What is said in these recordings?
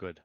good.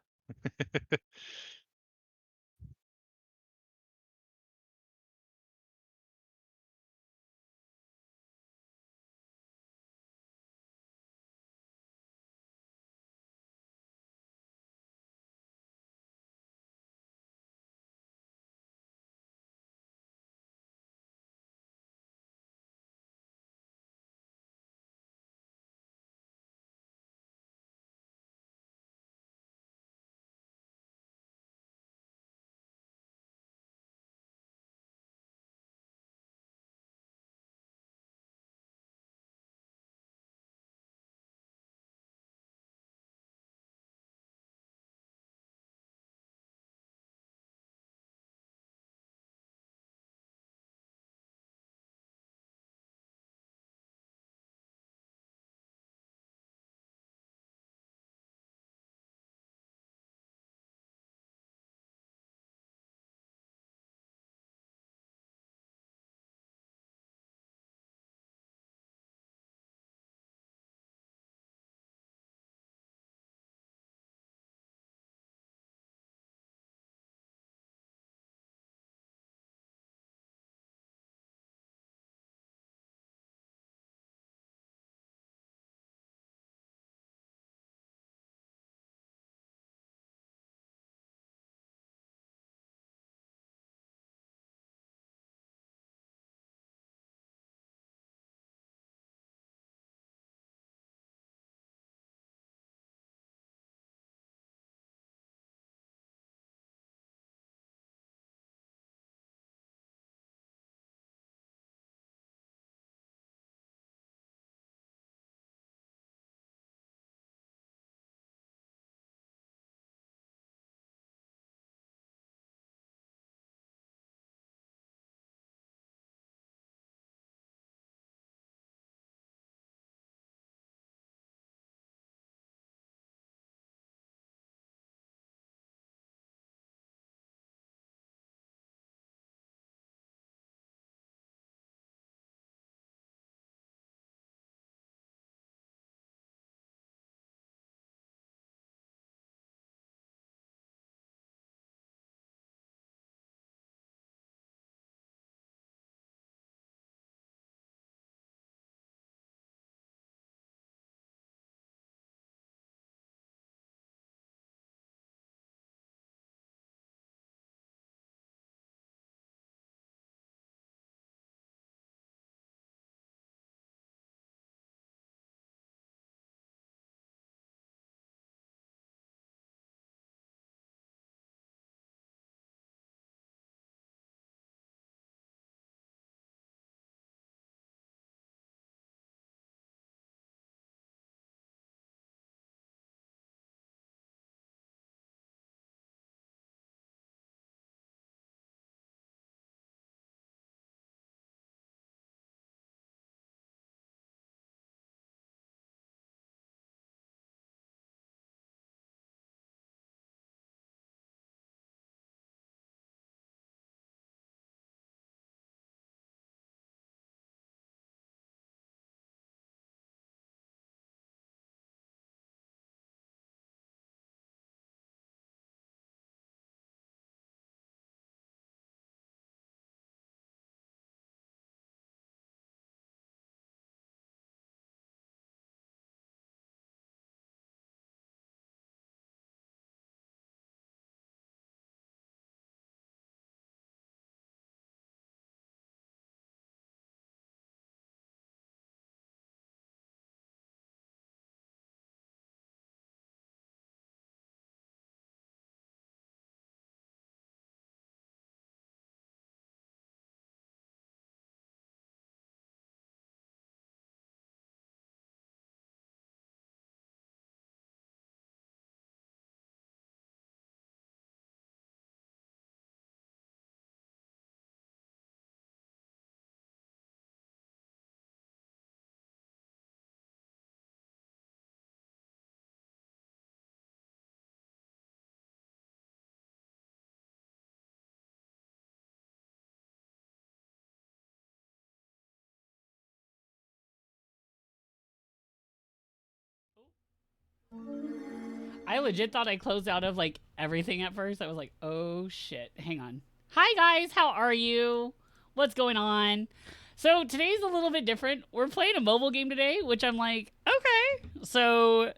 I legit thought I closed out of like everything at first. I was like, oh shit. Hang on. Hi guys, how are you? What's going on? So today's a little bit different. We're playing a mobile game today, which I'm like, okay. So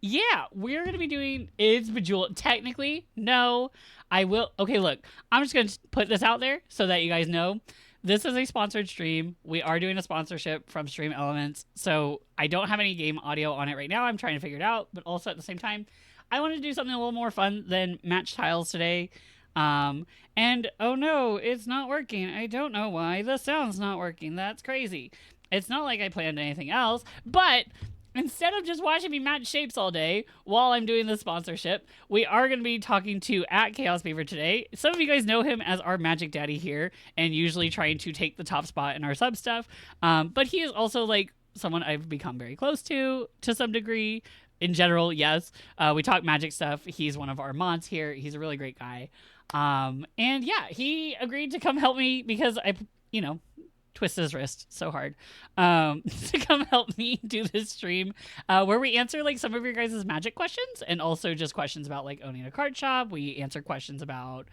yeah, we're gonna be doing it's Bejeweled. Technically, no. I will okay, look, I'm just gonna put this out there so that you guys know. This is a sponsored stream. We are doing a sponsorship from Stream Elements. So I don't have any game audio on it right now. I'm trying to figure it out, but also at the same time, I want to do something a little more fun than match tiles today. And oh no, it's not working. I don't know why. The sound's not working. That's crazy. It's not like I planned anything else, but instead of just watching me match shapes all day while I'm doing the sponsorship, we are going to be talking to at Chaos Beaver today. Some of you guys know him as our Magic Daddy here and usually trying to take the top spot in our sub stuff. But he is also like someone I've become very close to some degree. In general, yes. We talk Magic stuff. He's one of our mods here. He's a really great guy. And yeah, he agreed to come help me because I, twisted his wrist so hard to come help me do this stream where we answer like some of your guys' Magic questions and also just questions about like owning a card shop. We answer questions about,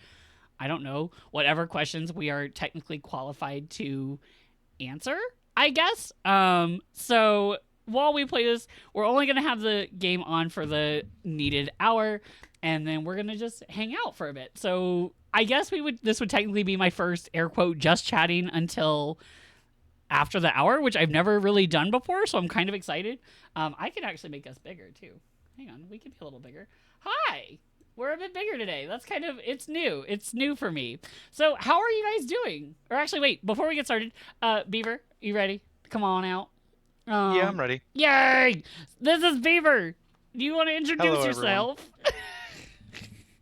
I don't know, whatever questions we are technically qualified to answer, I guess. So while we play this, we're only going to have the game on for the needed hour, and then we're going to just hang out for a bit. So I guess this would technically be my first air quote just chatting until after the hour, which I've never really done before, so I'm kind of excited. I could actually make us bigger too. Hang on, we can be a little bigger. Hi! We're a bit bigger today. That's kind of, it's new. It's new for me. So how are you guys doing? Or actually, wait, before we get started, Beaver, you ready? Come on out. Yeah, I'm ready. Yay! This is Beaver. Do you want to introduce Hello, yourself?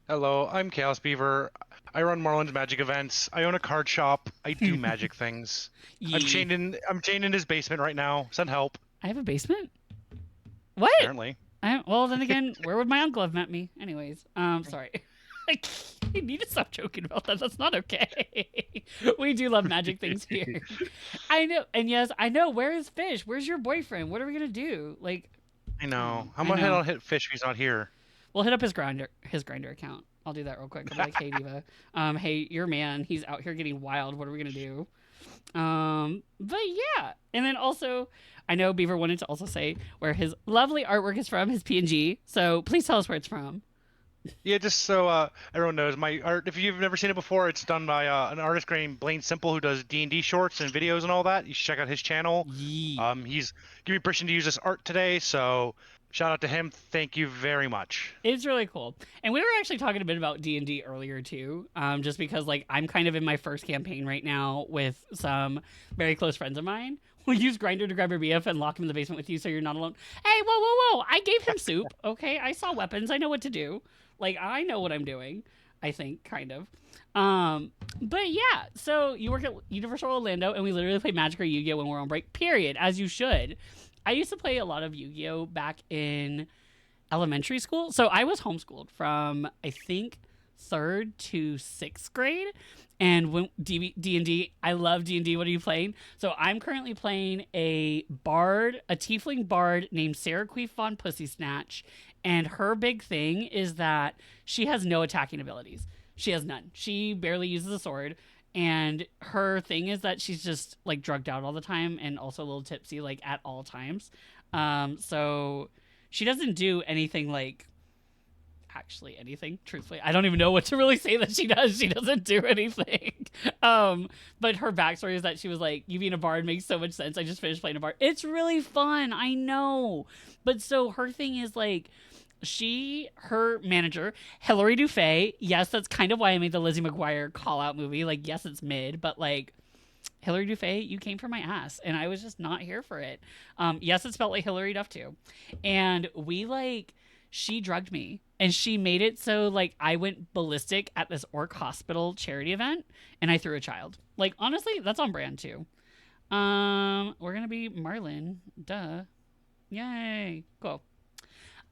Hello, I'm Chaos Beaver. I run Marlon's Magic events. I own a card shop. I do magic things. I'm chained in his basement right now. Send help. I have a basement? What? Apparently. Well, then again, where would my uncle have met me? Anyways, sorry. You need to stop joking about that. That's not okay. We do love magic things here. I know. And yes, I know. Where is Fish? Where's your boyfriend? What are we going to do? Like, I know. I'm going to head on hit Fish if he's not here. We'll hit up his grinder account. I'll do that real quick. I'll be like, hey, Diva. Hey, your man, he's out here getting wild. What are we going to do? But yeah. And then also, I know Beaver wanted to also say where his lovely artwork is from, his PNG. So please tell us where it's from. Yeah, just so everyone knows, my art, if you've never seen it before, it's done by an artist named Blaine Simple who does D&D shorts and videos and all that. You should check out his channel. Yeah. He's giving me permission to use this art today, so shout out to him. Thank you very much. It's really cool. And we were actually talking a bit about D&D earlier too, just because like I'm kind of in my first campaign right now with some very close friends of mine. We'll use Grinder to grab your BF and lock him in the basement with you so you're not alone. Hey, whoa. I gave him soup, okay? I saw weapons. I know what to do. Like, I know what I'm doing, I think, kind of. But yeah, so you work at Universal Orlando, and we literally play Magic or Yu-Gi-Oh! When we're on break, period, as you should. I used to play a lot of Yu-Gi-Oh! Back in elementary school. So I was homeschooled from, I think, 3rd to 6th grade. And when D&D, I love D&D. What are you playing? So I'm currently playing a tiefling bard named Sarah Queef Von Pussy Snatch. And her big thing is that she has no attacking abilities. She has none. She barely uses a sword. And her thing is that she's just like drugged out all the time and also a little tipsy like at all times. So she doesn't do anything like actually anything, truthfully. I don't even know what to really say that she does. She doesn't do anything. But her backstory is that she was like, you being a bard makes so much sense. I just finished playing a bard. It's really fun. I know. But so her thing is like, her manager, Hilary Dufay, yes, that's kind of why I made the Lizzie McGuire call-out movie. Like, yes, it's mid, but like, Hilary Dufay, you came for my ass, and I was just not here for it. Yes, it's spelled like Hilary Duff too. And she drugged me, and she made it so like I went ballistic at this orc hospital charity event, and I threw a child. Like, honestly, that's on brand too. We're gonna be Marlin, duh. Yay, cool.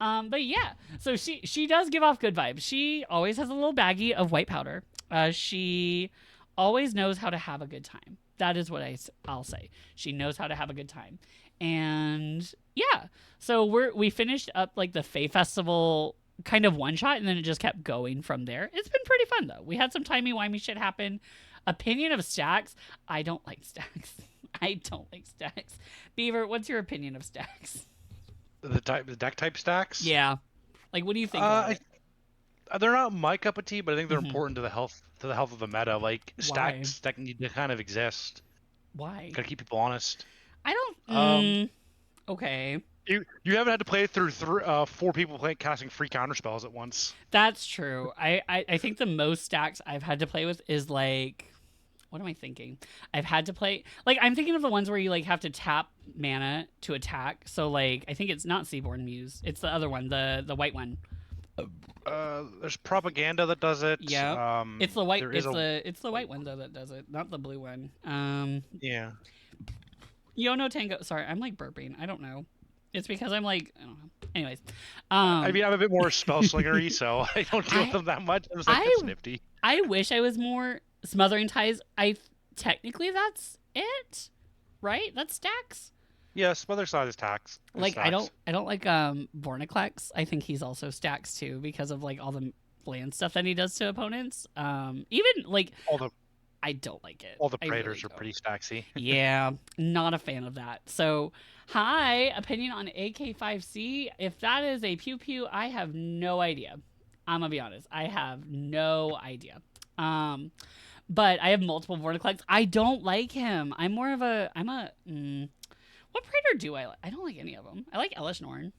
But yeah, so she does give off good vibes. She always has a little baggie of white powder. She always knows how to have a good time. That is what I'll say. She knows how to have a good time. And yeah, so we finished up like the Fae Festival kind of one shot, and then it just kept going from there. It's been pretty fun though. We had some timey-wimey shit happen. Opinion of stacks? I don't like stacks. I don't like stacks. Beaver, what's your opinion of stacks? The deck type stacks. Yeah, like what do you think about it? They're not my cup of tea, but I think they're Mhm. important to the health of the meta. Like Why? stacks that need to kind of exist. Why? Gotta keep people honest. I don't. Okay, You haven't had to play through 4 people casting free counter spells at once. that's true. I think the most stacks I've had to play with is like, what am I thinking? I've had to play like I'm thinking of the ones where you like have to tap mana to attack. So like I think it's not Seaborn Muse. It's the other one, the white one. There's propaganda that does it. Yeah. It's the white. There is It's the white one though that does it, not the blue one. Yeah. Yono Tango. Sorry, I'm like burping. I don't know. It's because I'm like, I don't know. Anyways, I mean, I'm a bit more spell slingery, so I don't deal with them that much. I'm just like, it's nifty. I wish I was more Smothering Ties. Technically that's it, right? That's stacks. Yes, other side is tax. Like stacks. I don't like Vorniclex. I think he's also stacks too because of like all the land stuff that he does to opponents. Even like I don't like it. All the I Praetors really are don't. pretty stacksy. Yeah, not a fan of that. So, hi, opinion on AK5C. If that is a pew pew, I have no idea. I'm gonna be honest. I have no idea. But I have multiple Vorticlex. I don't like him. I'm more of a. What Praetor do I like? I don't like any of them. I like Elish Norn.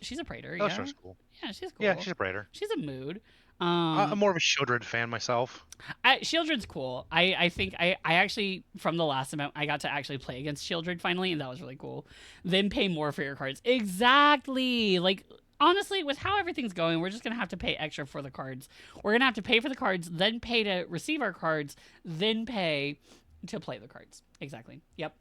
She's a Praetor. Yeah. That's cool. Yeah, she's cool. Yeah, she's a Praetor. She's a mood. I'm more of a Shieldred fan myself. Shieldred's cool. I think I actually, from the last amount, I got to actually play against Shieldred finally, and that was really cool. Then pay more for your cards. Exactly. Like, honestly, with how everything's going, we're just going to have to pay extra for the cards. We're going to have to pay for the cards, then pay to receive our cards, then pay to play the cards. Exactly. Yep.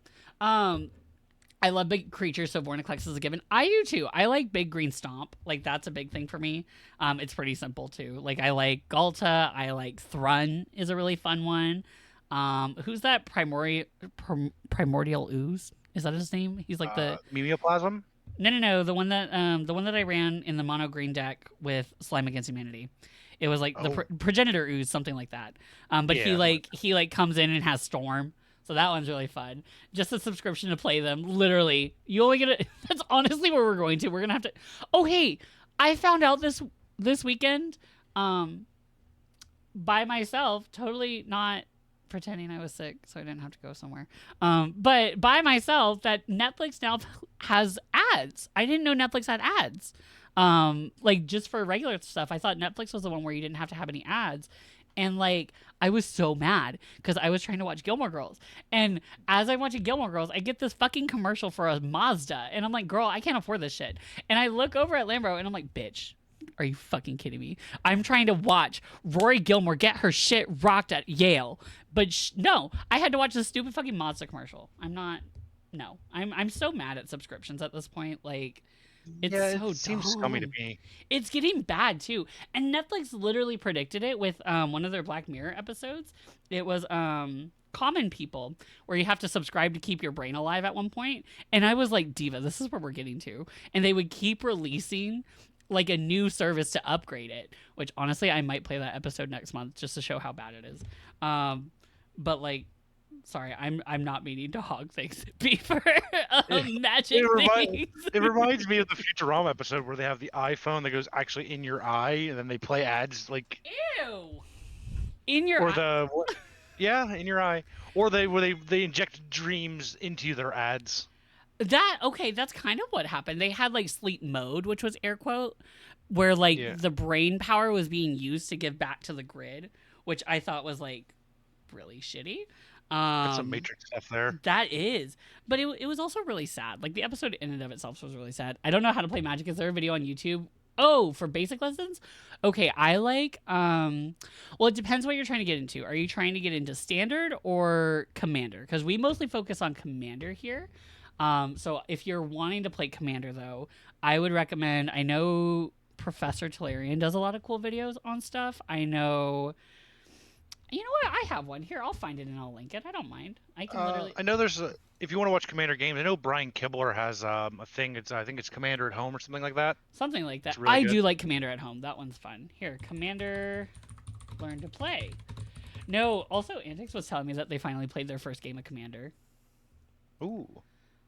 I love big creatures, so Vorniclex is a given. I do too. I like big green stomp. Like, that's a big thing for me. It's pretty simple too. Like, I like Galta. I like Thrun is a really fun one. Who's that primordial ooze? Is that his name? He's like the Mimeoplasm? No. The one that I ran in the mono green deck with Slime Against Humanity. It was like the progenitor ooze, something like that. But yeah. he comes in and has Storm. So that one's really fun. Just a subscription to play them. Literally, you only get it. That's honestly where we're going to. We're gonna have to. Oh hey, I found out this weekend, by myself. Totally not pretending I was sick, so I didn't have to go somewhere. But by myself, that Netflix now has ads. I didn't know Netflix had ads. Like just for regular stuff. I thought Netflix was the one where you didn't have to have any ads. And like I was so mad because I was trying to watch Gilmore Girls, and as I'm watching Gilmore Girls, I get this fucking commercial for a Mazda, and I'm like, girl, I can't afford this shit. And I look over at Lambro, and I'm like, bitch, are you fucking kidding me? I'm trying to watch Rory Gilmore get her shit rocked at Yale, but no, I had to watch this stupid fucking Mazda commercial. I'm so mad at subscriptions at this point. Like, it's so it seems scummy to me. It's getting bad too. And Netflix literally predicted it with one of their Black Mirror episodes. It was Common People, where you have to subscribe to keep your brain alive at one point. And I was like, Diva, this is where we're getting to. And they would keep releasing like a new service to upgrade it, which honestly I might play that episode next month just to show how bad it is. But like, sorry, I'm not meaning to hog things, Beaver. Magic things. It reminds me of the Futurama episode where they have the iPhone that goes actually in your eye, and then they play ads like. Ew. In your eye. In your eye, or they inject dreams into their ads. That's kind of what happened. They had like sleep mode, which was air quote, where like the brain power was being used to give back to the grid, which I thought was like really shitty. That's some Matrix stuff there. That is. But it was also really sad. Like, the episode in and of itself was really sad. I don't know how to play Magic. Is there a video on YouTube? Oh, for basic lessons? Okay, I like, well, it depends what you're trying to get into. Are you trying to get into Standard or Commander? Because we mostly focus on Commander here. So if you're wanting to play Commander, though, I would recommend, I know Professor Tolarian does a lot of cool videos on stuff. I know... You know what? I have one here. I'll find it and I'll link it. I don't mind. I can literally I know there's a, if you want to watch Commander games, I know Brian Kibler has a thing. It's I think it's Commander at Home or something like that. something like that. It's really I good. do like Commander at Home. That one's fun. Here, Commander, learn to play. No, also Antics was telling me that they finally played their first game of Commander. Ooh.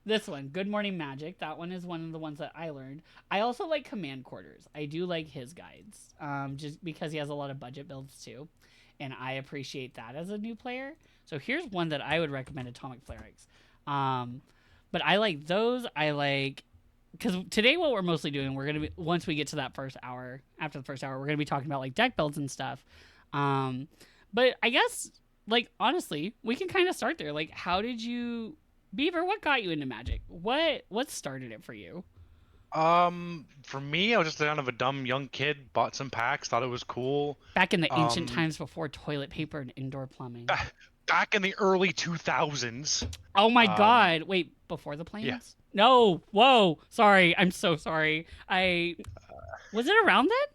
This one, Good Morning Magic. That one is one of the ones that I learned. I also like Command Quarters. I do like his guides, just because he has a lot of budget builds too, and I appreciate that as a new player. So here's one that I would recommend: Atomic Flare-X. But I like those. I like because today what we're mostly doing, we're gonna be once we get to that first hour. After the first hour, we're gonna be talking about like deck builds and stuff. But I guess like honestly, we can kind of start there. Like, how did you? Beaver, what got you into Magic? What started it for you? For me, I was just kind of a dumb young kid. Bought some packs, thought it was cool. Back in the ancient Um, times before toilet paper and indoor plumbing. back in the early 2000s. Oh my Um, god. Wait, before the yeah. planes? No. Whoa. Sorry. I'm so sorry. I Was it around then?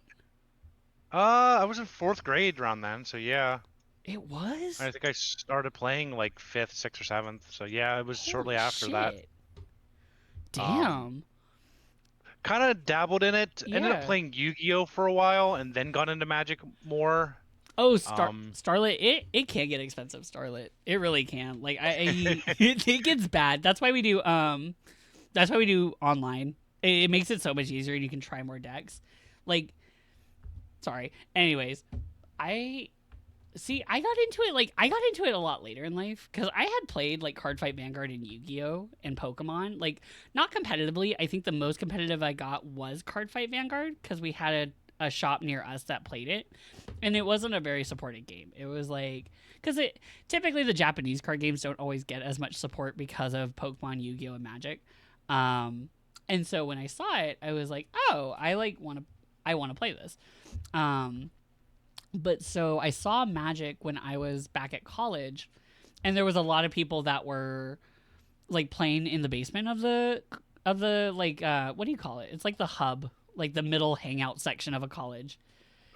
I was in fourth grade around then, so yeah. It was? I think I started playing like fifth, sixth, or seventh. So yeah, it was shortly Holy after that. shit. Um, Damn. kind of dabbled in it. Ended up Yeah. playing Yu-Gi-Oh for a while, and then got into Magic more. Oh, Um, Starlit, it can get expensive, Starlit. It really can. Like it gets bad. That's why we do online. It makes it so much easier and you can try more decks. Like sorry. Anyways, I see I got into it a lot later in life cuz I had played like Cardfight Vanguard and Yu-Gi-Oh and Pokemon. Like not competitively. I think the most competitive I got was Cardfight Vanguard cuz we had a shop near us that played it, and it wasn't a very supported game. It was like because it typically the Japanese card games don't always get as much support because of Pokemon, Yu-Gi-Oh, and Magic. Um, and so when I saw it, I was like, oh, I want to play this. Um, but so I saw Magic when I was back at college, and there was a lot of people that were like playing in the basement of the like what do you call it? It's like the hub, like the middle hangout section of a college.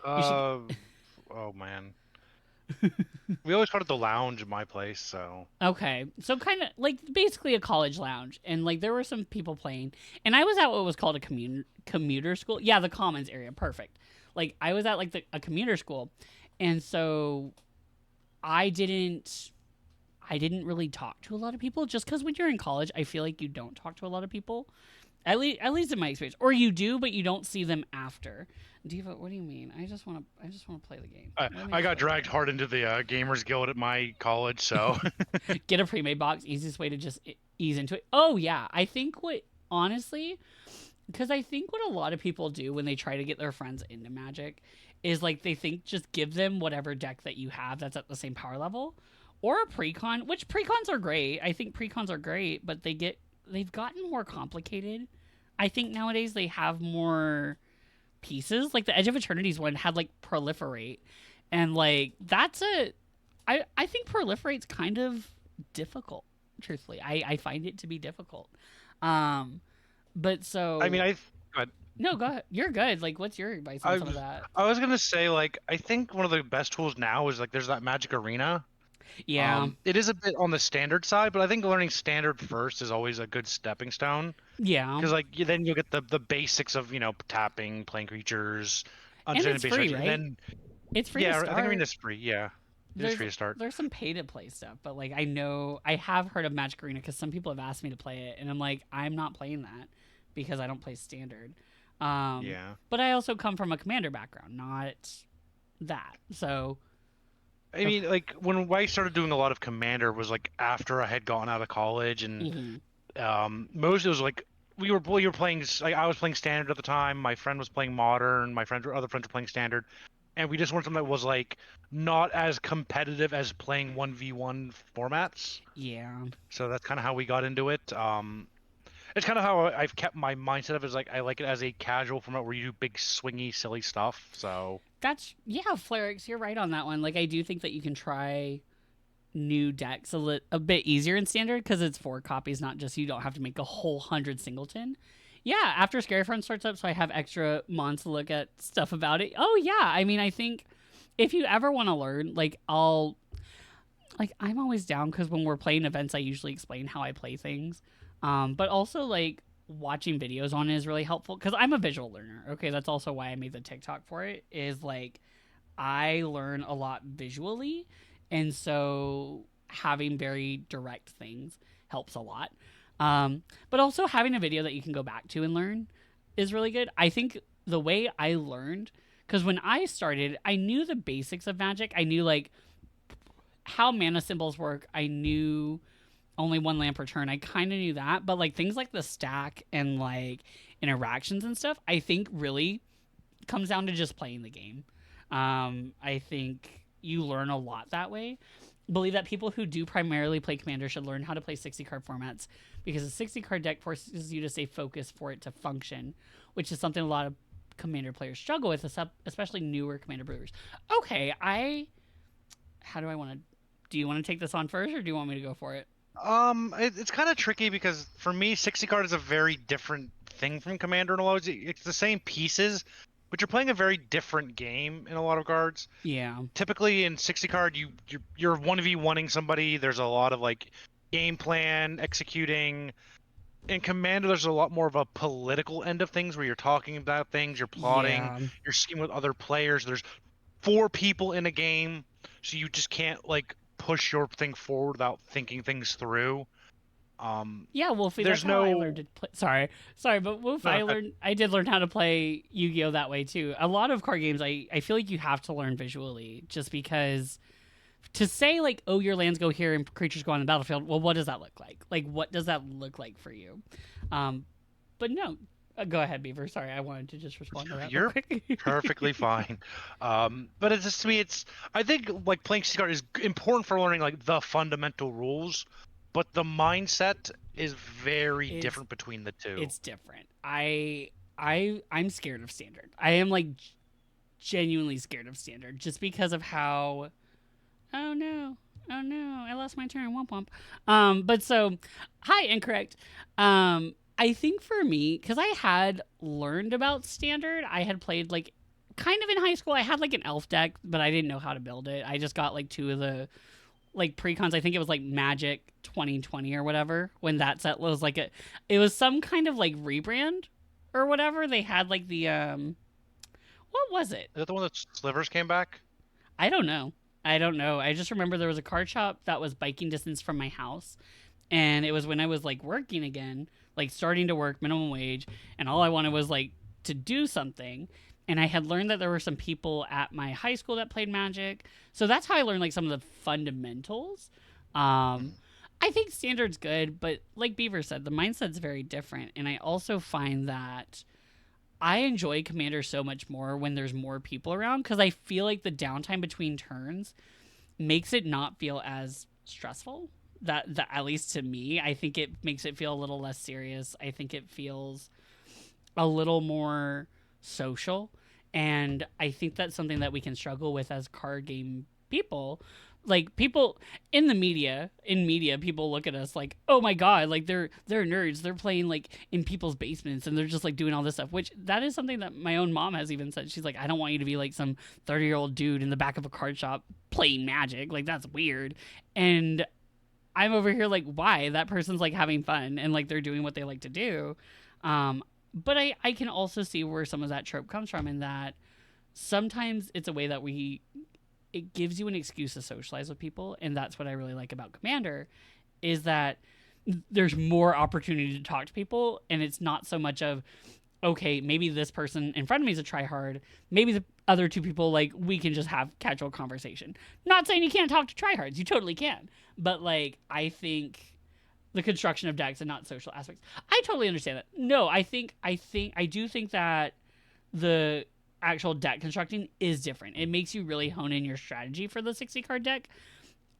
You should uh, oh man, we always called it the lounge in my place. So Okay, so kind of like basically a college lounge, and like there were some people playing, and I was at what was called a commuter school. Yeah, the Commons area, perfect. Like I was at like a commuter school, and so I didn't I didn't really talk to a lot of people just because when you're in college, I feel like you don't talk to a lot of people. At least in my experience, or you do, but you don't see them after. Diva, what do you mean? I just want to play the game. Let me I just got play the dragged game. hard into the Gamers Guild at my college. So Get a pre-made box. Easiest way to just ease into it. Oh yeah, I think what honestly, because I think what a lot of people do when they try to get their friends into Magic is like they think just give them whatever deck that you have that's at the same power level, or a precon. Which precons are great. I think precons are great, but they've gotten more complicated. I think nowadays they have more pieces. Like the Edge of Eternity's one had like proliferate, and like that's a I think proliferate's kind of difficult. Truthfully, I find it to be difficult. Um, but I mean, so but no, go ahead. You're good. Like, what's your advice on I some of that? I was gonna say like I think one of the best tools now is like there's that Magic Arena. Yeah, It is a bit on the standard side, but I think learning standard first is always a good stepping stone yeah, because like then you'll get the basics of tapping, playing creatures, and understanding it's base free, strategy, and right? then It's free to yeah, I think start. Arena's free. Yeah, it is There's free to start. there's some pay to play stuff, but like I know I have heard of Magic Arena because some people have asked me to play it, and I'm like I'm not playing that because I don't play standard. Yeah. But I also come from a commander background, not that. So I the mean, like when I started doing a lot of Commander was like after I had gotten out of college, and mhm. most it was like we were playing like I was playing Standard at the time. My friend was playing Modern. My friends other friends were playing Standard, and we just wanted something that was like not as competitive as playing 1v1 formats. Yeah, So that's kind of how we got into it. It's kind of how I've kept my mindset of it, is like I like it as a casual format where you do big swingy silly stuff. So that's yeah, Flarix, you're right on that one. Like I do think that you can try new decks a bit easier in standard because it's 4 copies, not just you don't have to make a whole 100 singleton. Yeah, after Scary Front starts up, so I have extra mons to look at stuff about it. Oh yeah, I mean I think if you ever want to learn, I'm always down because when we're playing events, I usually explain how I play things. But also like watching videos on it is really helpful because I'm a visual learner. Okay, that's also why I made the TikTok for it. Is like I learn a lot visually, and so having very direct things helps a lot. But also having a video that you can go back to and learn is really good. I think the way I learned, because when I started, I knew the basics of Magic. I knew like how mana symbols work. I knew only one land per turn. I kind of knew that, but like things like the stack and like interactions and stuff, I think really comes down to just playing the game. I think you learn a lot that way. Believe that people who do primarily play Commander should learn how to play 60 card formats because a 60 card deck forces you to stay focused for it to function, which is something a lot of Commander players struggle with, especially newer Commander brewers. Okay, how do I want to? Do you want to take this on first, or do you want me to go for it? It's kind of tricky because for me, 60 card is a very different thing from Commander in a lot of ways. It's the same pieces, but you're playing a very different game in a lot of cards. Yeah. Typically in 60 card, you're 1v1ing somebody. There's a lot of like game plan, executing. In Commander, there's a lot more of a political end of things where you're talking about things, you're plotting, Yeah. you're scheming with other players. There's 4 people in a game, so you just can't like push your thing forward without thinking things through. Yeah, Wolfie, that's There's how I learned no. to play. Sorry, but Wolf, No, I did learn how to play Yu-Gi-Oh that way too. A lot of card games, I feel like you have to learn visually, just because to say like, oh, your lands go here and creatures go on the battlefield. Well, what does that look like? Like, what does that look like for you? Um, but no, go ahead, Beaver. Sorry, I wanted to just respond to that real you're quick. perfectly fine. But it's just to me, it's I think like playing card is important for learning like the fundamental rules, but the mindset is very it's different between the two. it's different. I'm scared of standard. I am like genuinely scared of standard just because of how. Oh no. Oh no, I lost my turn. Womp womp. But so, hi, incorrect. I think for me, because I had learned about standard, I had played like kind of in high school. I had like an elf deck, but I didn't know how to build it. I just got like two of the like precons. I think it was like Magic 2020 or whatever when that set was like it was some kind of like rebrand or whatever. They had like the what was it? Is that the one that Slivers came back? I don't know. I don't know. I just remember there was a card shop that was biking distance from my house. And it was when I was like working again, like starting to work minimum wage. And all I wanted was like to do something. And I had learned that there were some people at my high school that played Magic. So that's how I learned like some of the fundamentals. I think standard's good, but like Beaver said, the mindset's very different. And I also find that I enjoy Commander so much more when there's more people around because I feel like the downtime between turns makes it not feel as stressful. That at least to me, I think it makes it feel a little less serious. I think it feels a little more social, and I think that's something that we can struggle with as card game people. Like people in media, people look at us like, oh my god, like they're nerds. They're playing like in people's basements and they're just like doing all this stuff. Which that is something that my own mom has even said. She's like, I don't want you to be like some 30-year-old dude in the back of a card shop playing Magic. Like that's weird. And I'm over here like, why? That person's like having fun and like they're doing what they like to do. But I can also see where some of that trope comes from in that sometimes it's a way that it gives you an excuse to socialize with people, and that's what I really like about Commander is that there's more opportunity to talk to people, and it's not so much of okay, maybe this person in front of me is a tryhard, maybe the other two people like we can just have casual conversation. Not saying you can't talk to tryhards, you totally can, but like I think the construction of decks and not social aspects. I totally understand that. No, I do think that the actual deck constructing is different. It makes you really hone in your strategy for the 60 card deck.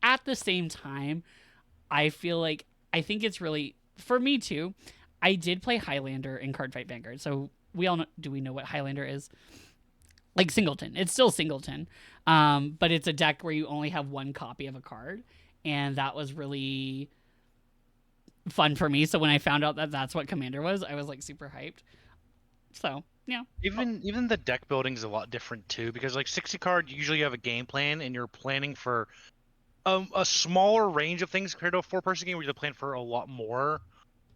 At the same time, I feel like I think it's really for me too. I did play Highlander in Cardfight Vanguard. So we all know, do we know what Highlander is? Like Singleton. It's still Singleton. But it's a deck where you only have one copy of a card, and that was really fun for me. So when I found out that that's what Commander was, I was like super hyped. So Yeah. Even the deck building is a lot different too, because like 60 card, usually you have a game plan and you're planning for a smaller range of things compared to a 4-person game where you plan for a lot more.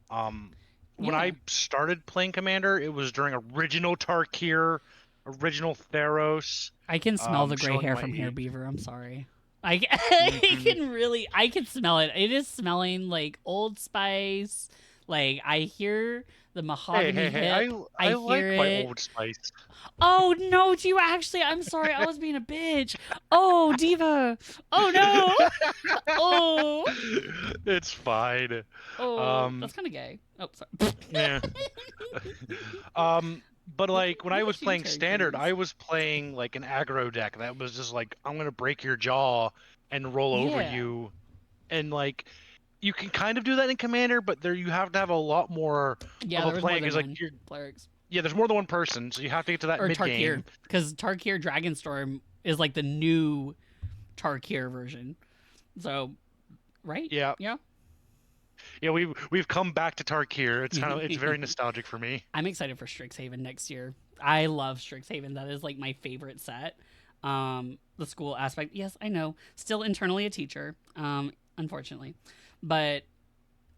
When Yeah. I started playing Commander, it was during original Tarkir, original Theros, I can smell the gray showing hair my from here, age. Beaver. I'm sorry. I can smell it. It is smelling like Old Spice. Like I hear the Hey, mahogany hey, hey! hip. I I hear like my it. Old Spice. Oh no, do you actually? I'm sorry. I was being a bitch. Oh, Diva. Oh no. Oh. It's fine. Oh, that's Um, kind of gay. Oh, sorry. yeah. But like when I Look was at you, playing standard, Tarkins. I was playing like an aggro deck that was just like I'm gonna break your jaw and roll over Yeah. you, and like you can kind of do that in Commander, but there you have to have a lot more Yeah, of a there was more plan than because like one you're clerics. yeah, there's more than one person, so you have to get to that Or mid game. Tarkir. Because Tarkir Dragonstorm is like the new Tarkir version. So, right? Yeah, Yeah. yeah, we've come back to Tarkir. It's very nostalgic for me. I'm excited for Strixhaven next year. I love Strixhaven. That is like my favorite set. The school aspect, yes, I know. Still internally a teacher, unfortunately, but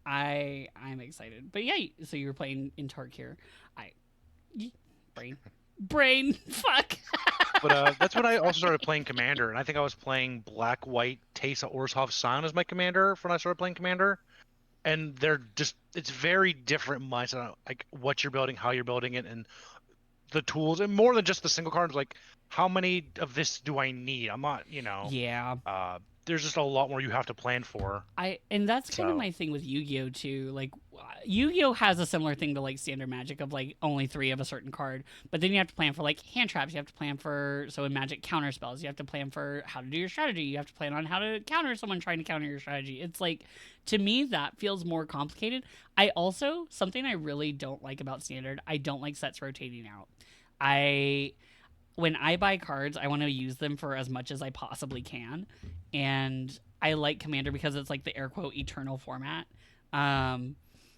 I'm excited. But yeah, so you were playing in Tarkir. I brain brain fuck. But that's when I also started playing Commander, and I think I was playing Black White Teysa Orzhov San as my commander when I started playing Commander. And they're just it's very different mindset on like what you're building, how you're building it, and the tools, and more than just the single cards. Like, how many of this do I need? I'm not, Yeah, there's just a lot more you have to plan for. and that's kind of So my thing with Yu-Gi-Oh too. Like Yu-Gi-Oh has a similar thing to like Standard Magic of like only 3 of a certain card, but then you have to plan for like hand traps. You have to plan for so in Magic counter spells. You have to plan for how to do your strategy. You have to plan on how to counter someone trying to counter your strategy. It's like to me that feels more complicated. I also something I really don't like about Standard. I don't like sets rotating out. I when I buy cards, I want to use them for as much as I possibly can. And I like Commander because it's like the air quote eternal format.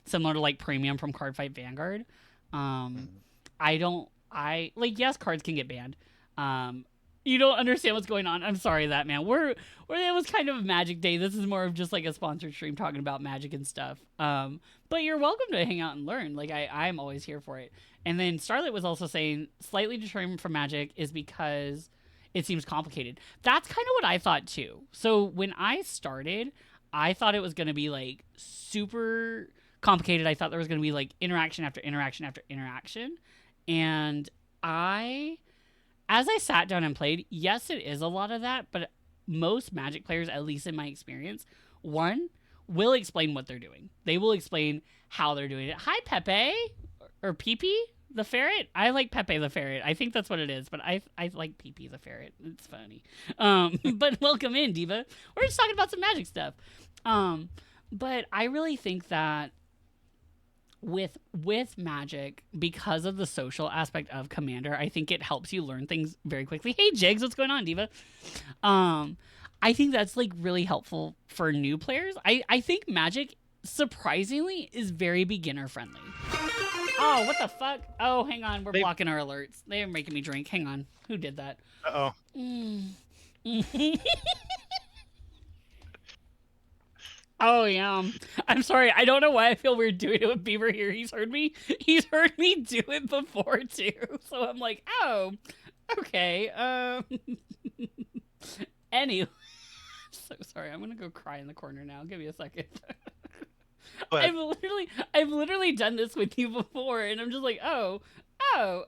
Similar to like premium from Cardfight Vanguard. Um, mhm. I like yes, cards can get banned. You don't understand what's going on. I'm sorry that man. It was kind of a Magic Day. This is more of just like a sponsored stream talking about Magic and stuff. But you're welcome to hang out and learn. Like I'm always here for it. And then Starlight was also saying slightly determined from Magic is because it seems complicated. That's kind of what I thought too. So when I started, I thought it was going to be like super complicated. I thought there was going to be like interaction after interaction after interaction. And I as I sat down and played, yes, it is a lot of that, but most Magic players, at least in my experience, one will explain what they're doing. They will explain how they're doing it. Hi, Pepe or Peepee the ferret. I like Pepe the ferret. I think that's what it is, but I like Peepee the ferret. It's funny. But welcome in, Diva. We're just talking about some Magic stuff. But I really think that with Magic, because of the social aspect of Commander, I think it helps you learn things very quickly. Hey Jigs, what's going on, Diva? I think that's like really helpful for new players. I think Magic surprisingly is very beginner friendly. Oh, what the fuck? Oh, hang on, we're blocking our alerts. They're making me drink. Hang on. Who did that? Uh oh. Oh yeah. I'm sorry. I don't know why I feel weird doing it with Beaver here. He's heard me do it before too. So I'm like, oh, okay. Anyway. So sorry. I'm gonna go cry in the corner now. Give me a second. But I've literally done this with you before, and I'm just like, oh,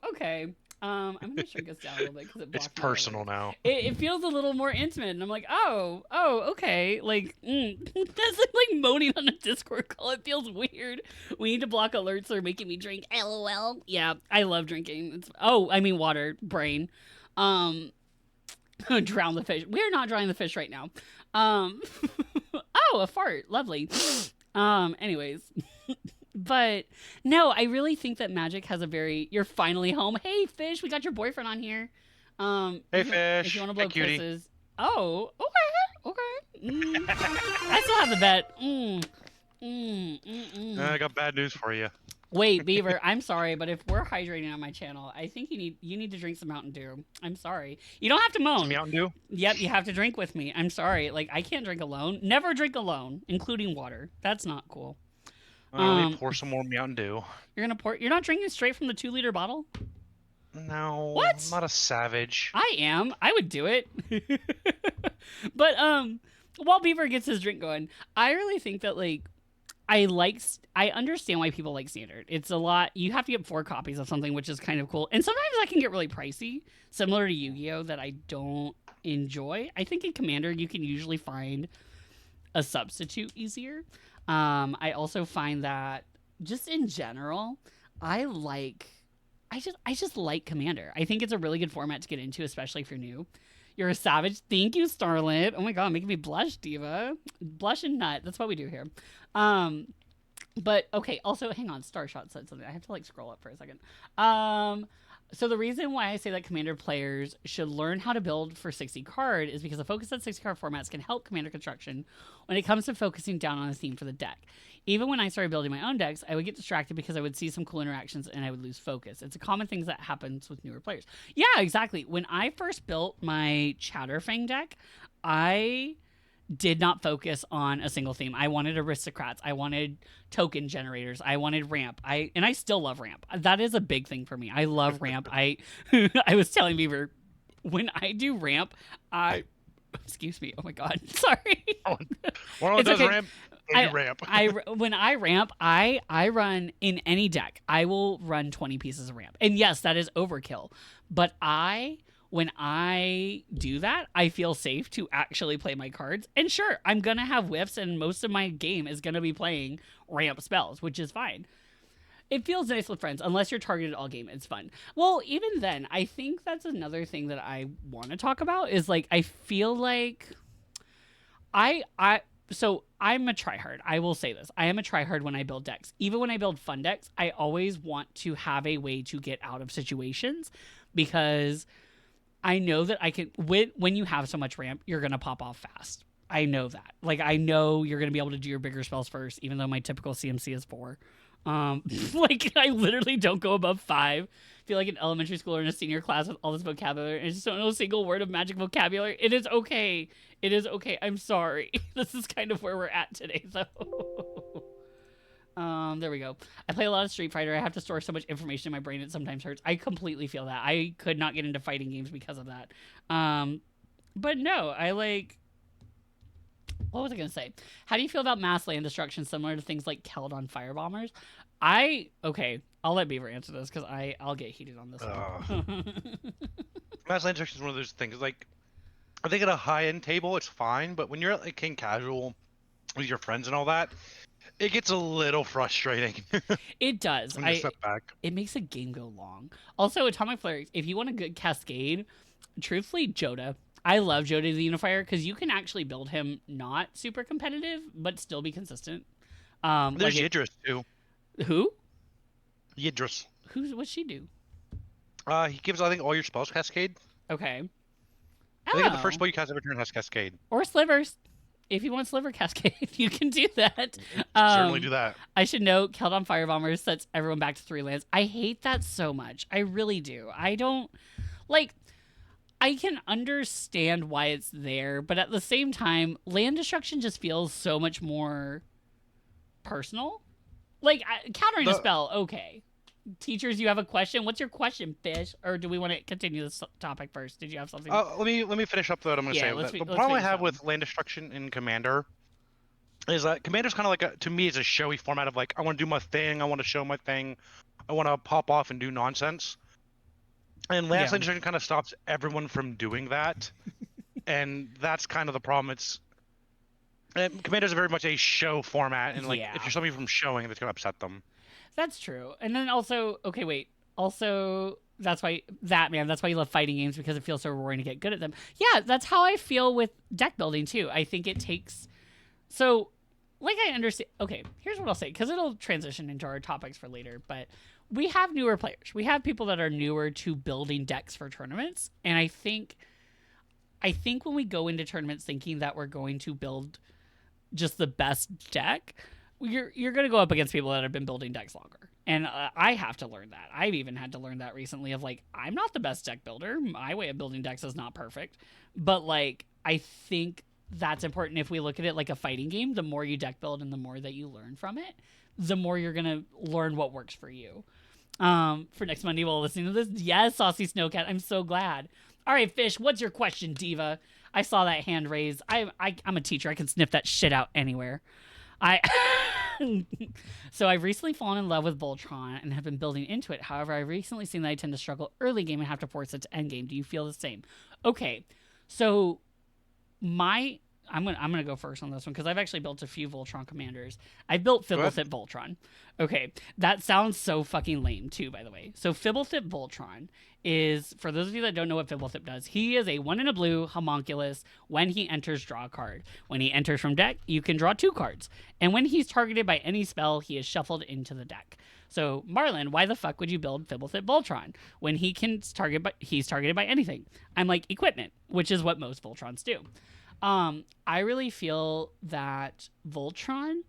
okay. I'm gonna shrink this down a little bit because it it's blocked my personal alerts. now. It feels a little more intimate, and I'm like, oh, okay. Like, that's like moaning on a Discord call. It feels weird. We need to block alerts that are making me drink. LOL. Yeah, I love drinking. Water. Brain. Drown the fish. We're not drying the fish right now. Oh, a fart. Lovely. Anyways. But no, I really think that Magic has a very you're finally home. Hey fish, we got your boyfriend on here. Hey if you fish. want to Hey blow cutie. kisses. Oh, okay. I still have the bet. I got bad news for you. Wait, Beaver, I'm sorry, but if we're hydrating on my channel, I think you need to drink some Mountain Dew. I'm sorry. You don't have to Some moan. Mountain Dew. Yep, you have to drink with me. I'm sorry. Like I can't drink alone. Never drink alone, including water. That's not cool. Let me pour some more Mountain Dew. You're gonna pour. You're not drinking straight from the 2-liter bottle. No, What? I'm not a savage. I am. I would do it. But while Beaver gets his drink going, I really think that like I understand why people like standard. It's a lot. You have to get 4 copies of something, which is kind of cool. And sometimes that can get really pricey, similar to Yu-Gi-Oh, that I don't enjoy. I think in Commander you can usually find a substitute easier. I also find that just in general, I just like Commander. I think it's a really good format to get into, especially if you're new. You're a savage. Thank you, Starlet. Oh my god, making me blush, Diva. Blush and nut. That's what we do here. But okay, also hang on, Starshot said something. I have to like scroll up for a second. So the reason why I say that Commander players should learn how to build for 60 card is because the focus on 60 card formats can help Commander construction when it comes to focusing down on a theme for the deck. Even when I started building my own decks, I would get distracted because I would see some cool interactions and I would lose focus. It's a common thing that happens with newer players. Yeah, exactly. When I first built my Chatterfang deck, I did not focus on a single theme. I wanted aristocrats. I wanted token generators. I wanted ramp. I still love ramp. That is a big thing for me. I love ramp. I was telling Beaver, when I do ramp, excuse me. Oh my god. Sorry. One does okay. ramp. Ramp. When I ramp, I run in any deck. I will run 20 pieces of ramp. And yes, that is overkill. But when I do that, I feel safe to actually play my cards. And sure, I'm going to have whiffs and most of my game is going to be playing ramp spells, which is fine. It feels nice with friends, unless you're targeted all game. It's fun. Well, even then, I think that's another thing that I want to talk about is like, I feel like so I'm a tryhard. I will say this. I am a tryhard when I build decks. Even when I build fun decks, I always want to have a way to get out of situations because I know that I can, when you have so much ramp, you're going to pop off fast. I know that. Like, I know you're going to be able to do your bigger spells first, even though my typical CMC is 4. Like, I literally don't go above 5. Feel like an elementary schooler in a senior class with all this vocabulary. I just don't know a single word of magic vocabulary. It is okay. It is okay. I'm sorry. This is kind of where we're at today, though. There we go. I play a lot of Street Fighter. I have to store so much information in my brain it sometimes hurts. I completely feel that. I could not get into fighting games because of that. But no, I like... What was I going to say? How do you feel about mass land destruction similar to things like Keldon firebombers? Okay, I'll let Beaver answer this because I'll get heated on this one. Mass land destruction is one of those things. Like, I think at a high-end table, it's fine, but when you're at like King Casual with your friends and all that, it gets a little frustrating. It does. Step back. It makes a game go long. Also, Atomic Flare, if you want a good Cascade, truthfully, Joda. I love Joda the Unifier because you can actually build him not super competitive, but still be consistent. There's Yidris, too. Who? Yidris. What's she do? He gives, I think, all your spells Cascade. Okay. I think the first spell you cast every turn has Cascade. Or Slivers. If you want Sliver Cascade, you can do that. Certainly do that. I should note, Keldon Firebombers sets everyone back to 3 lands. I hate that so much. I really do. I don't... Like, I can understand why it's there, but at the same time, land destruction just feels so much more personal. Like, countering a spell, okay. Teachers, you have a question? What's your question, Fish? Or do we want to continue this topic first? Did you have something? Let me finish up what I'm going to say. The problem I have with land destruction in Commander is that Commander's kind of like, to me, is a showy format of like, I want to do my thing, I want to show my thing, I want to pop off and do nonsense. And land destruction kind of stops everyone from doing that. And that's kind of the problem. Commander's very much a show format, and like if you're somebody from showing, it's going to upset them. That's true. And then also, okay, wait. Also, that's why you love fighting games, because it feels so rewarding to get good at them. Yeah, that's how I feel with deck building too. I think it takes... So, like, I understand... Okay, here's what I'll say, because it'll transition into our topics for later, but we have newer players. We have people that are newer to building decks for tournaments, and I think when we go into tournaments thinking that we're going to build just the best deck... You're going to go up against people that have been building decks longer. And I have to learn that. I've even had to learn that recently of like, I'm not the best deck builder. My way of building decks is not perfect. But like, I think that's important if we look at it like a fighting game. The more you deck build and the more that you learn from it, the more you're going to learn what works for you. For next Monday while listening to this. Yes, Saucy Snowcat. I'm so glad. All right, Fish, what's your question, Diva? I saw that hand raised. I'm a teacher. I can sniff that shit out anywhere. So I've recently fallen in love with Voltron and have been building into it. However, I've recently seen that I tend to struggle early game and have to force it to end game. Do you feel the same? Okay, so I'm gonna go first on this one because I've actually built a few Voltron commanders. I built Fibblethip Voltron. Okay, that sounds so fucking lame too, by the way. So Fibblethip Voltron is, for those of you that don't know what Fibblethip does, he is a 1 in a blue homunculus. When he enters, draw a card. When he enters from deck, you can draw 2 cards. And when he's targeted by any spell, he is shuffled into the deck. So Marlon, why the fuck would you build Fibblethip Voltron when he can he's targeted by anything? I'm like, equipment, which is what most Voltrons do. I really feel that Voltron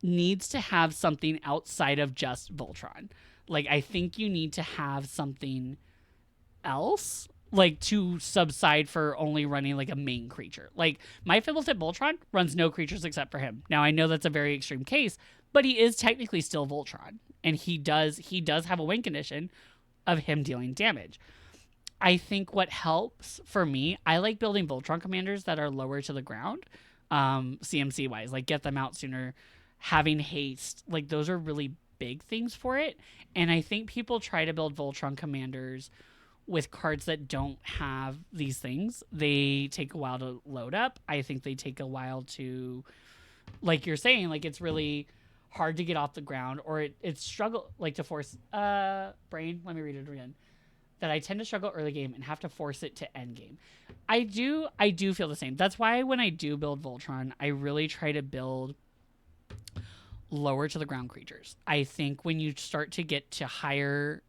needs to have something outside of just Voltron. Like, I think you need to have something else, like, to subside for only running, like, a main creature. Like, my Fibblethip Voltron runs no creatures except for him. Now, I know that's a very extreme case, but he is technically still Voltron. And he does have a win condition of him dealing damage. I think what helps for me, I like building Voltron commanders that are lower to the ground, CMC wise, like get them out sooner, having haste, like those are really big things for it. And I think people try to build Voltron commanders with cards that don't have these things. They take a while to load up. I think they take a while to, like you're saying, like it's really hard to get off the ground, or it's struggle like to force brain. Let me read it again. That I tend to struggle early game and have to force it to end game. I do feel the same. That's why when I do build Voltron, I really try to build lower to the ground creatures. I think when you start to get to higher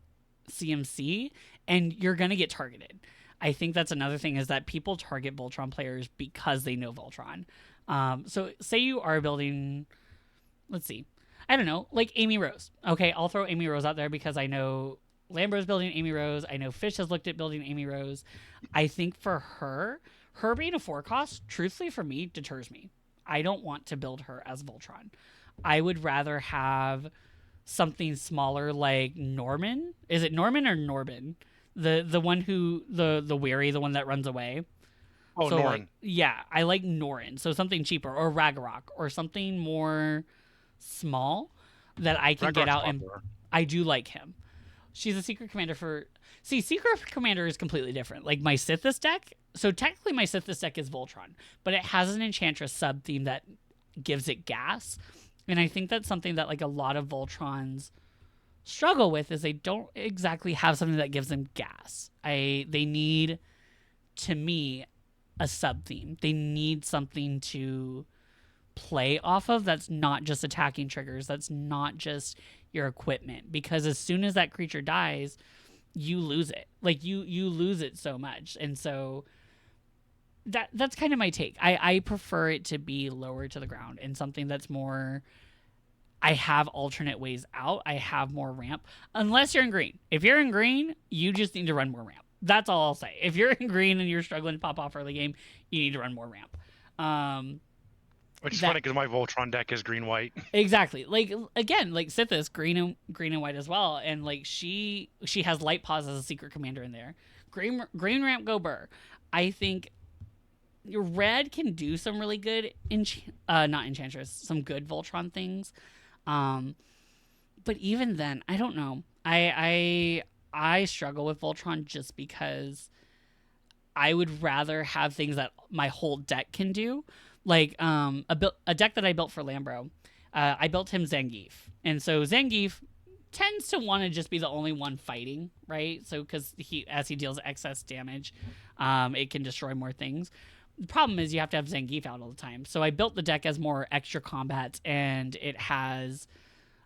CMC, and you're going to get targeted. I think that's another thing, is that people target Voltron players because they know Voltron. So say you are building, let's see, I don't know, like Amy Rose. Okay, I'll throw Amy Rose out there because I know Lambro's building Amy Rose. I know Fish has looked at building Amy Rose. I think for her being a 4 cost, truthfully for me, deters me. I don't want to build her as Voltron. I would rather have something smaller like Norman. Is it Norman or Norbin? The one who, the weary, the one that runs away. Oh, so Norin. Like, yeah, I like Norin. So something cheaper, or Ragnarok, or something more small that I can get out. And I do like him. She's a secret commander for... See, secret commander is completely different. Like my Sithis deck... So technically my Sithis deck is Voltron, but it has an Enchantress sub-theme that gives it gas. And I think that's something that like a lot of Voltrons struggle with, is they don't exactly have something that gives them gas. They need, to me, a sub-theme. They need something to play off of that's not just attacking triggers, that's not just your equipment, because as soon as that creature dies, you lose it. Like you lose it so much. And so that's kind of my take. I prefer it to be lower to the ground and something that's more, I have alternate ways out. I have more ramp, unless you're in green. If you're in green, you just need to run more ramp. That's all I'll say. If you're in green and you're struggling to pop off early game, you need to run more ramp. Which is funny because my Voltron deck is green-white. Exactly. Like, again, like Sithis, green and white as well. And, like, she has Light Paws as a secret commander in there. Green ramp, go burr. I think your red can do some really good, not Enchantress, some good Voltron things. But even then, I don't know. I struggle with Voltron just because I would rather have things that my whole deck can do. Like a deck that I built for Lambro, I built him Zangief. And so Zangief tends to want to just be the only one fighting, right? So because as he deals excess damage, it can destroy more things. The problem is you have to have Zangief out all the time. So I built the deck as more extra combats, and it has,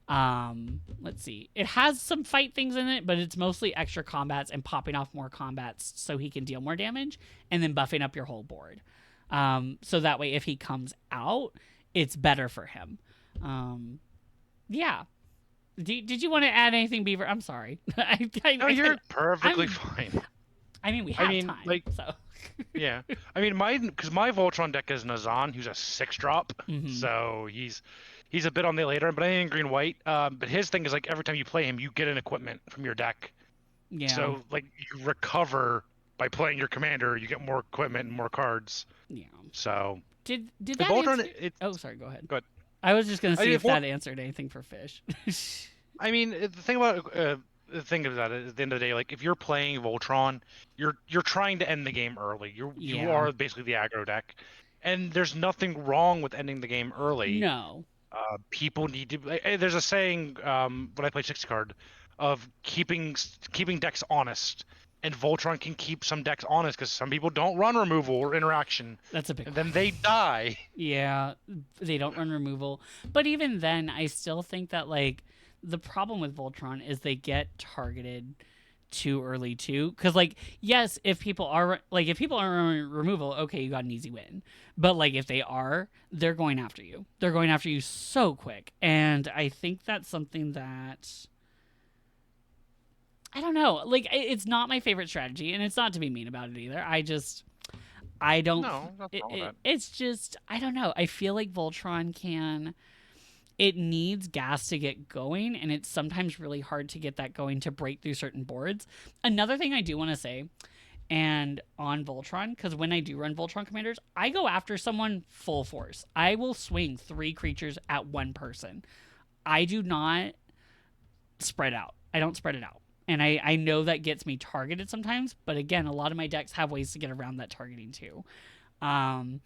let's see, it has some fight things in it, but it's mostly extra combats and popping off more combats so he can deal more damage, and then buffing up your whole board. So that way, if he comes out, it's better for him. Yeah. Did you want to add anything, Beaver? I'm sorry. No, you're perfectly I'm. fine. I mean, we I have mean, time, like, so. yeah. I mean, because my Voltron deck is Nazan, who's a 6-drop, Hmm. so he's a bit on the later end, but I ain't green white. But his thing is like every time you play him, you get an equipment from your deck. Yeah. So like you recover by playing your commander, you get more equipment and more cards. Yeah. So Did like that Voltron, answer? Oh, sorry. Go ahead. good. I was just gonna I see mean, if that answered anything for fish. I mean, the thing of that is, at the end of the day, like if you're playing Voltron, you're trying to end the game early. You Yeah. are basically the aggro deck, and there's nothing wrong with ending the game early. No. People need to. There's a saying when I play 60 card of keeping decks honest, and Voltron can keep some decks honest because some people don't run removal or interaction, That's a big and one. then they die. Yeah, they don't run removal. But even then, I still think that like the problem with Voltron is they get targeted too early too. Because like, yes, if people are running removal, okay, you got an easy win. But like if they are, they're going after you. They're going after you so quick. And I think that's something that I don't know. Like it's not my favorite strategy, and it's not to be mean about it either. I don't. No, nothing wrong with that. It's just I don't know. I feel like Voltron can. It needs gas to get going, and it's sometimes really hard to get that going to break through certain boards. Another thing I do want to say, and on Voltron, because when I do run Voltron commanders, I go after someone full force. I will swing 3 creatures at one person. I do not spread out. I don't spread it out. And I know that gets me targeted sometimes, but again, a lot of my decks have ways to get around that targeting too. Um,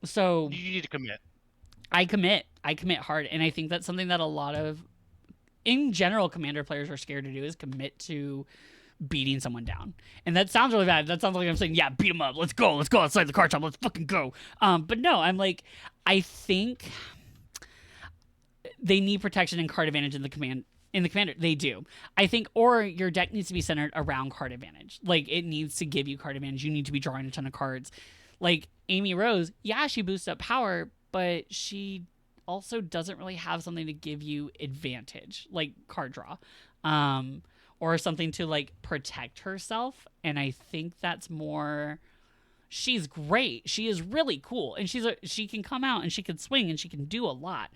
so You need to commit. I commit hard, and I think that's something that a lot of, in general, commander players are scared to do is commit to beating someone down. And that sounds really bad. That sounds like I'm saying, yeah, beat them up. Let's go outside the card shop. Let's fucking go. But no, I'm like, I think they need protection and card advantage in the commander. They do. I think, or your deck needs to be centered around card advantage. Like it needs to give you card advantage. You need to be drawing a ton of cards. Like Amy Rose, yeah, she boosts up power, but she also doesn't really have something to give you advantage, like card draw. Or something to like protect herself. And I think that's more she's great. She is really cool. And she can come out and she can swing and she can do a lot.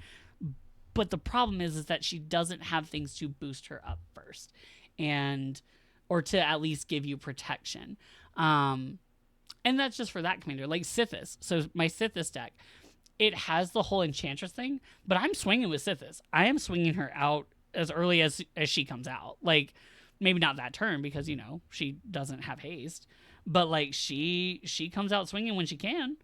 But the problem is that she doesn't have things to boost her up first, and or to at least give you protection. And that's just for that commander, like Sithis. So my Sithis deck, it has the whole Enchantress thing, but I'm swinging with Sithis. I am swinging her out as early as she comes out. Like maybe not that turn because she doesn't have haste, but like she comes out swinging when she can,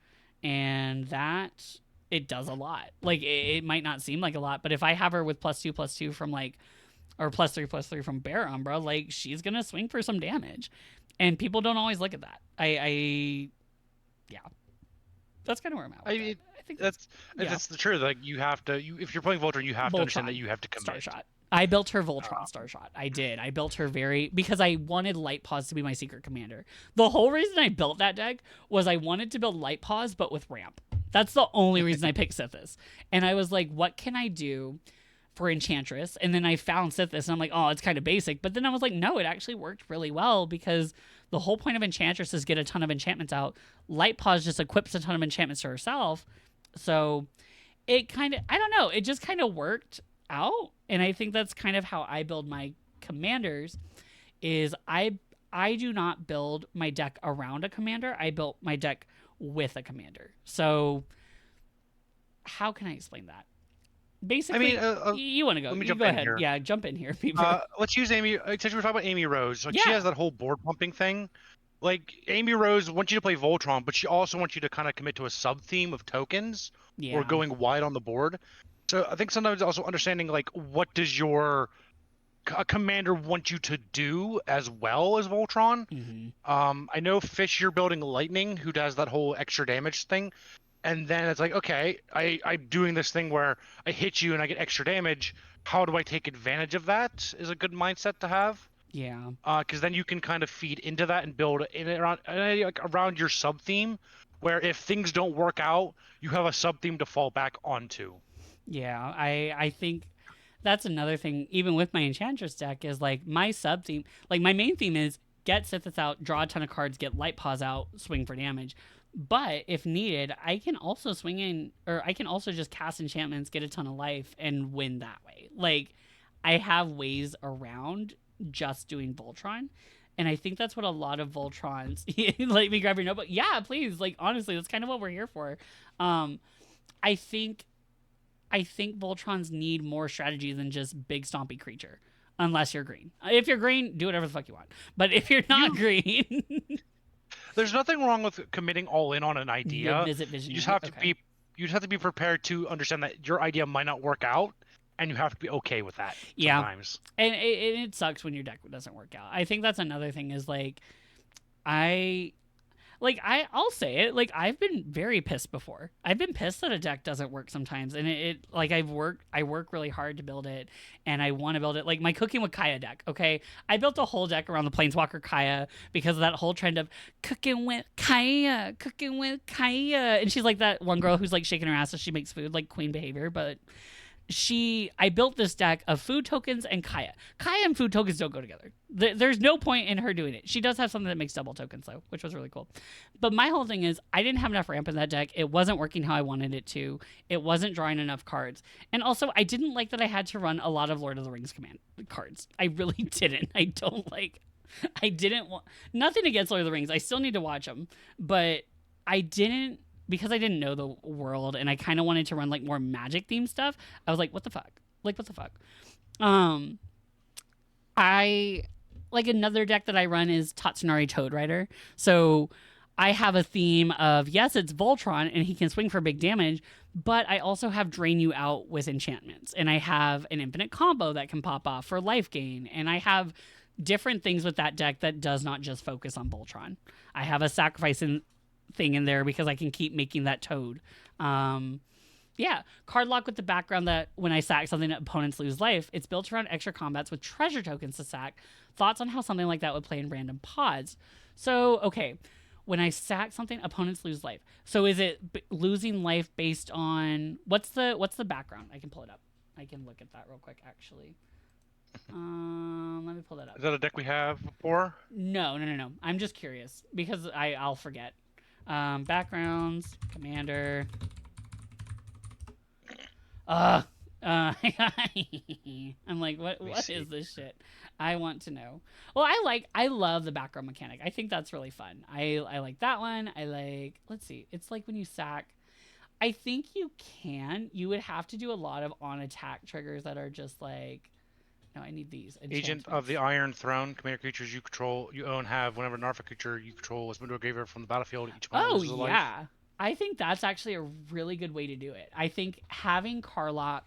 and that it does a lot. Like it might not seem like a lot, but if I have her with +2/+2 from like, or +3/+3 from Bear Umbra, like she's gonna swing for some damage, and people don't always look at that. Yeah, that's kind of where I'm at with I that. mean, I think yeah. that's the truth. Like you have to, if you're playing Voltron, you have to understand that Voltron you have to commit. Starshot. I built her Voltron Starshot. I did. I built her because I wanted Light Paws to be my secret commander. The whole reason I built that deck was I wanted to build Light Paws, but with ramp. That's the only reason I picked Sithis. And I was like, what can I do for Enchantress? And then I found Sithis, and I'm like, oh, it's kind of basic. But then I was like, no, it actually worked really well because the whole point of Enchantress is get a ton of enchantments out. Light Paws just equips a ton of enchantments to herself. So it kind of, I don't know, it just kind of worked out. And I think that's kind of how I build my commanders is I do not build my deck around a commander. I built my deck with a commander. So how can I explain that? Basically, you want to go? Let me You jump go in ahead. here. Yeah, jump in here, Beaver. Let's use Amy. Since we're talking about Amy Rose, like she Yeah. has that whole board pumping thing. Like Amy Rose wants you to play Voltron, but she also wants you to kind of commit to a sub theme of tokens or Yeah. going wide on the board. So I think sometimes also understanding like what does your commander want you to do as well as Voltron. I know Fish, you're building Lightning, who does that whole extra damage thing, and then it's like, okay, I'm doing this thing where I hit you and I get extra damage. How do I take advantage of that? Is a good mindset to have. Yeah. Because then you can kind of feed into that and build in around your sub theme, where if things don't work out, you have a sub theme to fall back onto. Yeah. I think that's another thing. Even with my Enchantress deck, is like my sub theme. Like my main theme is get Sithis out, draw a ton of cards, get Light Paws out, swing for damage. But if needed, I can also swing in, or I can also just cast enchantments, get a ton of life, and win that way. Like I have ways around just doing Voltron. And I think that's what a lot of Voltrons let me grab your notebook. Yeah, please. Like honestly, that's kind of what we're here for. I think Voltrons need more strategy than just big stompy creature. Unless you're green. If you're green, do whatever the fuck you want. But if you're not green, there's nothing wrong with committing all in on an idea. Visit Vision. You just have to be prepared to understand that your idea might not work out, and you have to be okay with that. Sometimes. And it sucks when your deck doesn't work out. I think that's another thing. Is I'll say it, like I've been very pissed before. I've been pissed that a deck doesn't work sometimes, and it like I work really hard to build it, and I want to build it. Like my Cooking with Kaya deck, okay? I built a whole deck around the Planeswalker Kaya because of that whole trend of cooking with Kaya, and she's like that one girl who's like shaking her ass as she makes food, like queen behavior, but I built this deck of food tokens and Kaya. Kaya and food tokens don't go together. There's no point in her doing it. She does have something that makes double tokens though, which was really cool. But my whole thing is I didn't have enough ramp in that deck. It wasn't working how I wanted it to. It wasn't drawing enough cards. And also I didn't like that I had to run a lot of Lord of the Rings command cards. I really didn't. I didn't want nothing against Lord of the Rings. I still need to watch them, but I didn't, because I didn't know the world and I kind of wanted to run like more Magic themed stuff. I was like, what the fuck? I like another deck that I run is Tatsunari Toad Rider. So I have a theme of, yes, it's Voltron and he can swing for big damage, but I also have Drain You Out with enchantments. And I have an infinite combo that can pop off for life gain. And I have different things with that deck that does not just focus on Voltron. I have a sacrifice thing in there because I can keep making that toad. Card lock with the background that when I sack something, opponents lose life. It's built around extra combats with treasure tokens to sack. Thoughts on how something like that would play in random pods? So, okay, when I sack something, opponents lose life. So is it losing life based on what's the background? I can pull it up. I can look at that real quick actually. Let me pull that up. Is that a deck we have before? No. I'm just curious because I'll forget. Backgrounds, Commander. I'm like, what is this shit? I want to know. Well, I love the background mechanic. I think that's really fun. I like that one. Let's see. It's like when you sack. I think you would have to do a lot of on attack triggers that are just like, no, I need these. Agent of the Iron Throne. Commander creatures you control, you own, have whenever an Artifact creature you control is moved to a graveyard from the battlefield. Each one loses a life. Yeah. I think that's actually a really good way to do it. I think having Carlock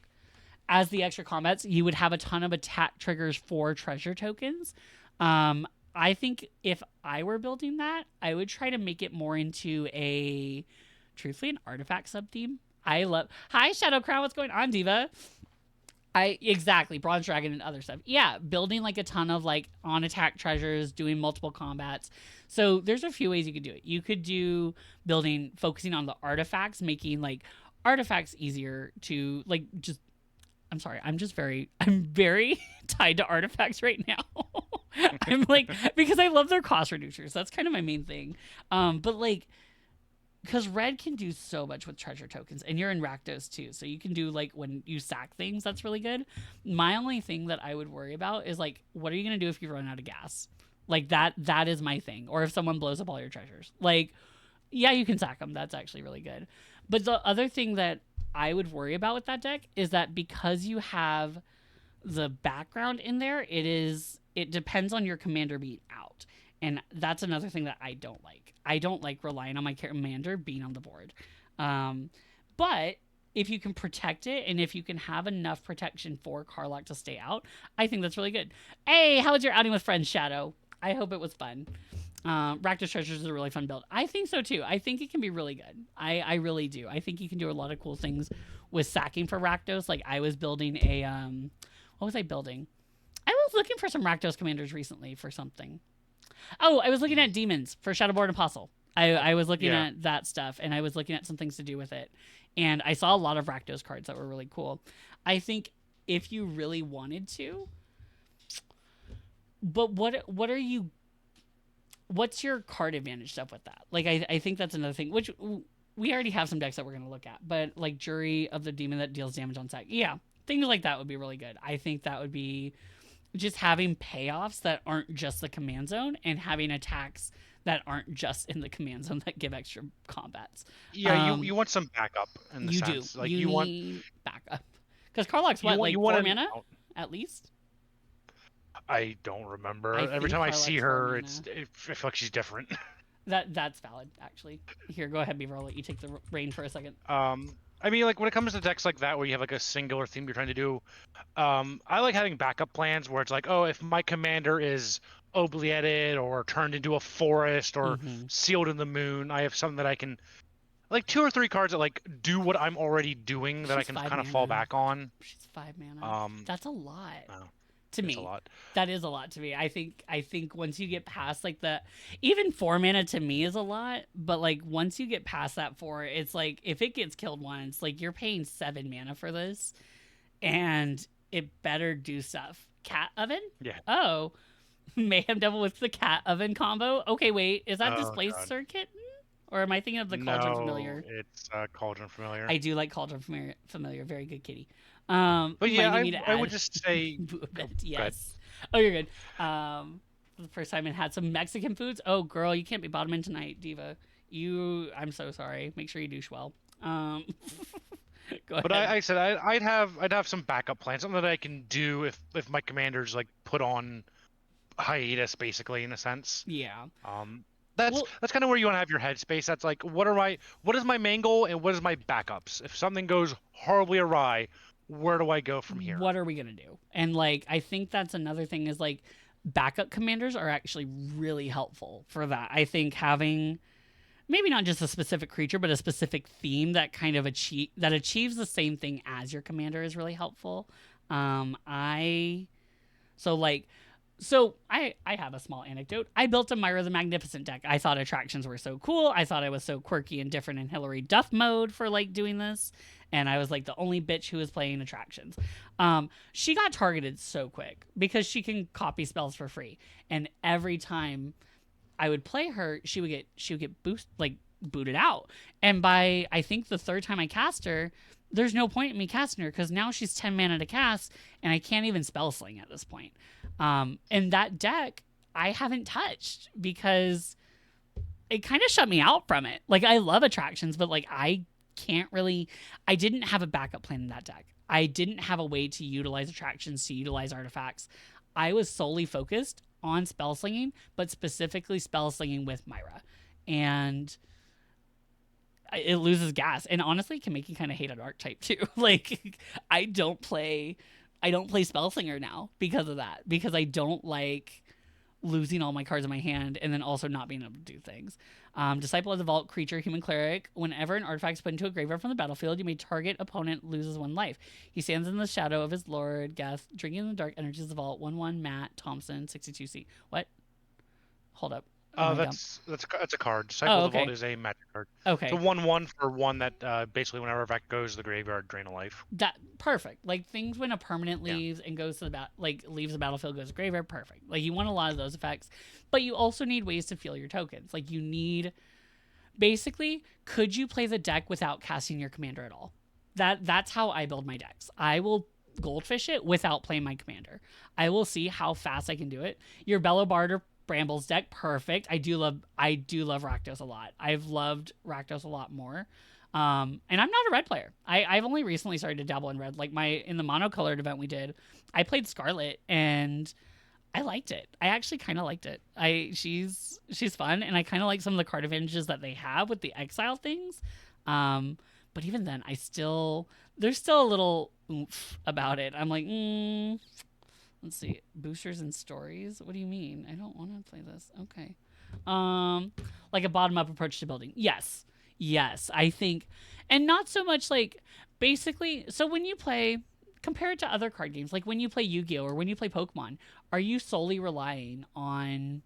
as the extra combats, you would have a ton of attack triggers for treasure tokens. I think if I were building that, I would try to make it more into truthfully, an artifact sub-theme. Hi, Shadow Crown. What's going on, Diva? Exactly, Bronze Dragon and other stuff. Yeah, building like a ton of like on attack treasures, doing multiple combats. So there's a few ways you could do it. You could do focusing on the artifacts, making like artifacts easier to like just. I'm sorry, I'm very tied to artifacts right now. I'm like, because I love their cost reducers. That's kind of my main thing. But like, because red can do so much with treasure tokens, and you're in Rakdos too, so you can do like when you sack things, that's really good. My only thing that I would worry about is like, what are you gonna do if you run out of gas? Like that is my thing. Or if someone blows up all your treasures, like, yeah, you can sack them. That's actually really good. But the other thing that I would worry about with that deck is that because you have the background in there, it depends on your commander being out. And that's another thing that I don't like. I don't like relying on my commander being on the board. But if you can protect it and if you can have enough protection for Carlock to stay out, I think that's really good. Hey, how was your outing with friends, Shadow? I hope it was fun. Rakdos Treasures is a really fun build. I think so too. I think it can be really good. I really do. I think you can do a lot of cool things with sacking for Rakdos. Like I was building what was I building? I was looking for some Rakdos commanders recently for something. Oh, I was looking at demons for Shadowborn Apostle. I was looking at that stuff, and I was looking at some things to do with it. And I saw a lot of Rakdos cards that were really cool. I think if you really wanted to. But what are you? What's your card advantage stuff with that? Like I think that's another thing. Which we already have some decks that we're gonna look at. But like Jury of the Demon that deals damage on sack. Yeah, things like that would be really good. I think that would be just having payoffs that aren't just the command zone and having attacks that aren't just in the command zone that give extra combats. Yeah, you want some backup in the You do. sense. Like you want need backup. Because Karlach's what, like you 4 want mana at least? I don't remember. I Every think time I see Karlach's 4 her, mana. I feel like she's different. That's valid, actually. Here, go ahead, Beaver. I'll let you take the reign for a second. I mean, like when it comes to decks like that where you have like a singular theme you're trying to do, I like having backup plans where it's like, oh, if my commander is obliated or turned into a forest or sealed in the moon, I have something that I can, like 2 or 3 cards that like do what I'm already doing that I can kind of fall back on. She's 5 mana. That's a lot. Oh, to me. A lot. That is a lot to me. I think once you get past like the even 4 mana to me is a lot, but like once you get past that 4, it's like if it gets killed once, like you're paying 7 mana for this and it better do stuff. Cat Oven? Yeah. Oh. Mayhem Devil with the Cat Oven combo. Okay, wait. Is that Displaced Circuit? Or am I thinking of the Cauldron Familiar? It's Cauldron Familiar. I do like Cauldron Familiar. Very good kitty. But yeah, I would just say yes. Oh, you're good. The first time it had some Mexican foods. Oh, girl, you can't be bottoming tonight, Diva. I'm so sorry. Make sure you douche well. Go ahead. But I said I'd have some backup plans, something that I can do if my commander's like put on hiatus, basically, in a sense. Yeah. That's kind of where you want to have your headspace. That's like, what is my main goal and what is my backups? If something goes horribly awry, where do I go from here? What are we gonna do? And like, I think that's another thing is like, backup commanders are actually really helpful for that. I think having maybe not just a specific creature, but a specific theme that kind of achieves the same thing as your commander is really helpful. So I have a small anecdote. I built a Myra the Magnificent deck. I thought attractions were so cool. I thought I was so quirky and different in Hillary Duff mode for like doing this. And I was like the only bitch who was playing attractions. She got targeted so quick because she can copy spells for free. And every time I would play her, she would get booted out. And by I think the 3rd time I cast her, there's no point in me casting her because now she's 10 mana to cast and I can't even spell sling at this point. And that deck I haven't touched because it kind of shut me out from it. Like I love attractions, but like I didn't have a backup plan in that deck. I didn't have a way to utilize attractions, to utilize artifacts. I was solely focused on spell slinging, but specifically spell slinging with Myra. And it loses gas, and honestly can make you kind of hate an archetype too. Like I don't play Spellslinger now because of that, because I don't like losing all my cards in my hand and then also not being able to do things. Disciple of the Vault, creature, human cleric. Whenever an artifact is put into a graveyard from the battlefield, you may target opponent loses 1 life. He stands in the shadow of his lord, Geth, drinking the dark energies of the vault. 1/1 Matt Thompson, 62C. What? Hold up. That's a card. Disciple of the Vault is a magic card. Okay. It's a 1/1 for one that basically whenever effect goes to the graveyard, drain a life. That perfect. Like things when a permanent leaves and goes to the leaves the battlefield, goes to graveyard, perfect. Like you want a lot of those effects, but you also need ways to feel your tokens. Like you need basically, could you play the deck without casting your commander at all? That's how I build my decks. I will goldfish it without playing my commander. I will see how fast I can do it. Your Bellow Barter Brambles deck, perfect. I do love Rakdos a lot. I've loved Rakdos a lot more. And I'm not a red player. I've only recently started to dabble in red. Like in the monocolored event we did, I played Scarlet and I liked it. I actually kind of liked it. She's fun, and I kind of like some of the card advantages that they have with the exile things. But even then, there's still a little oomph about it. I'm like, let's see. Boosters and stories? What do you mean? I don't want to play this. Okay. Like a bottom-up approach to building. Yes. I think. And not so much like, basically, so when you play, compare it to other card games, like when you play Yu-Gi-Oh! Or when you play Pokemon, are you solely relying on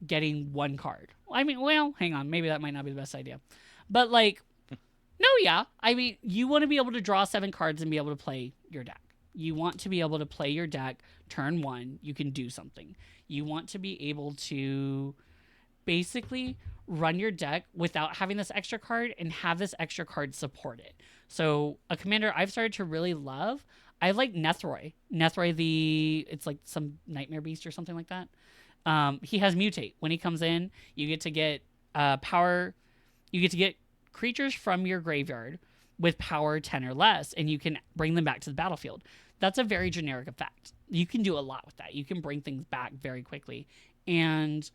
getting 1 card? I mean, well, hang on. Maybe that might not be the best idea. But like, no, yeah. I mean, you want to be able to draw 7 cards and be able to play your deck. You want to be able to play your deck turn 1, you can do something. You want to be able to basically run your deck without having this extra card and have this extra card support it. So a commander I've started to really love, I like Nethroi. Nethroi, it's like some nightmare beast or something like that. He has mutate. When he comes in, you get to get power. You get to get creatures from your graveyard with power 10 or less, and you can bring them back to the battlefield. That's a very generic effect. You can do a lot with that. You can bring things back very quickly. And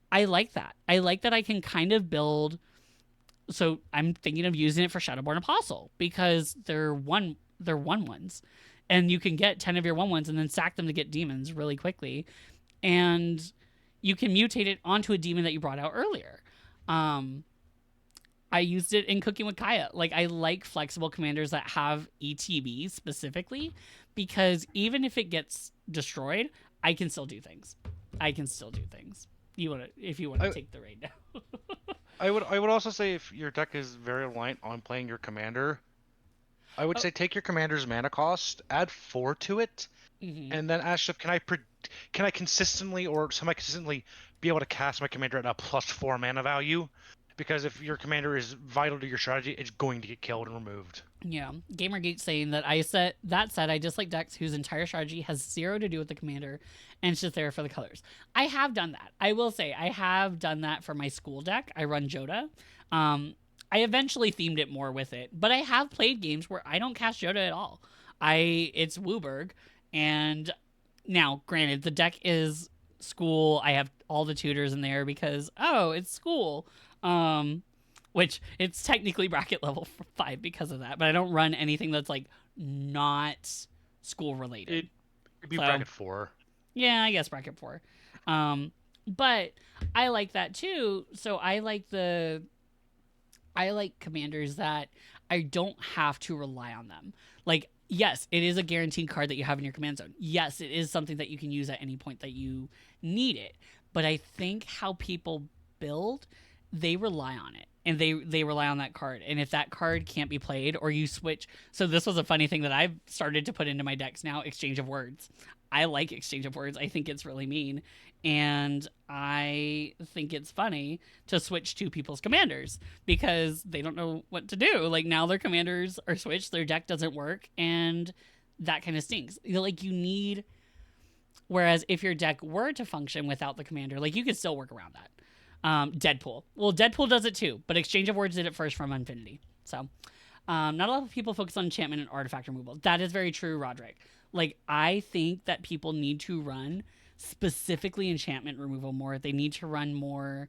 I like that. I like that I can kind of build. So I'm thinking of using it for Shadowborn Apostle because they're 1/1s. And you can get 10 of your 1/1s and then sack them to get demons really quickly. And you can mutate it onto a demon that you brought out earlier. I used it in Cooking with Kaya. Like, I like flexible commanders that have ETB specifically because even if it gets destroyed, I can still do things. If you want to take the raid now. I would also say if your deck is very reliant on playing your commander, I would say take your commander's mana cost, add 4 to it, and then ask if can I consistently or semi-consistently be able to cast my commander at a +4 mana value? Because if your commander is vital to your strategy, it's going to get killed and removed. Yeah. Gamergate saying that I dislike decks whose entire strategy has 0 to do with the commander and it's just there for the colors. I have done that. I will say I have done that for my school deck. I run Joda. I eventually themed it more with it, but I have played games where I don't cast Joda at all. It's Wooburg, and now granted the deck is school. I have all the tutors in there because it's school. Which it's technically bracket level 5 because of that, but I don't run anything that's like not school related. It'd be bracket 4. Yeah, I guess bracket 4. But I like that too. So I like commanders that I don't have to rely on them. Like, yes, it is a guaranteed card that you have in your command zone. Yes, it is something that you can use at any point that you need it. But I think how people build, they rely on it. And they rely on that card. And if that card can't be played or you switch. So this was a funny thing that I've started to put into my decks now, Exchange of Words. I like Exchange of Words. I think it's really mean. And I think it's funny to switch to people's commanders because they don't know what to do. Like, now their commanders are switched, their deck doesn't work, and that kind of stinks. Like, you need... Whereas if your deck were to function without the commander, like, you could still work around that. Deadpool. Well, Deadpool does it too, but Exchange of Words did it first from Infinity. So, not a lot of people focus on enchantment and artifact removal. That is very true, Roderick. Like, I think that people need to run specifically enchantment removal more. They need to run more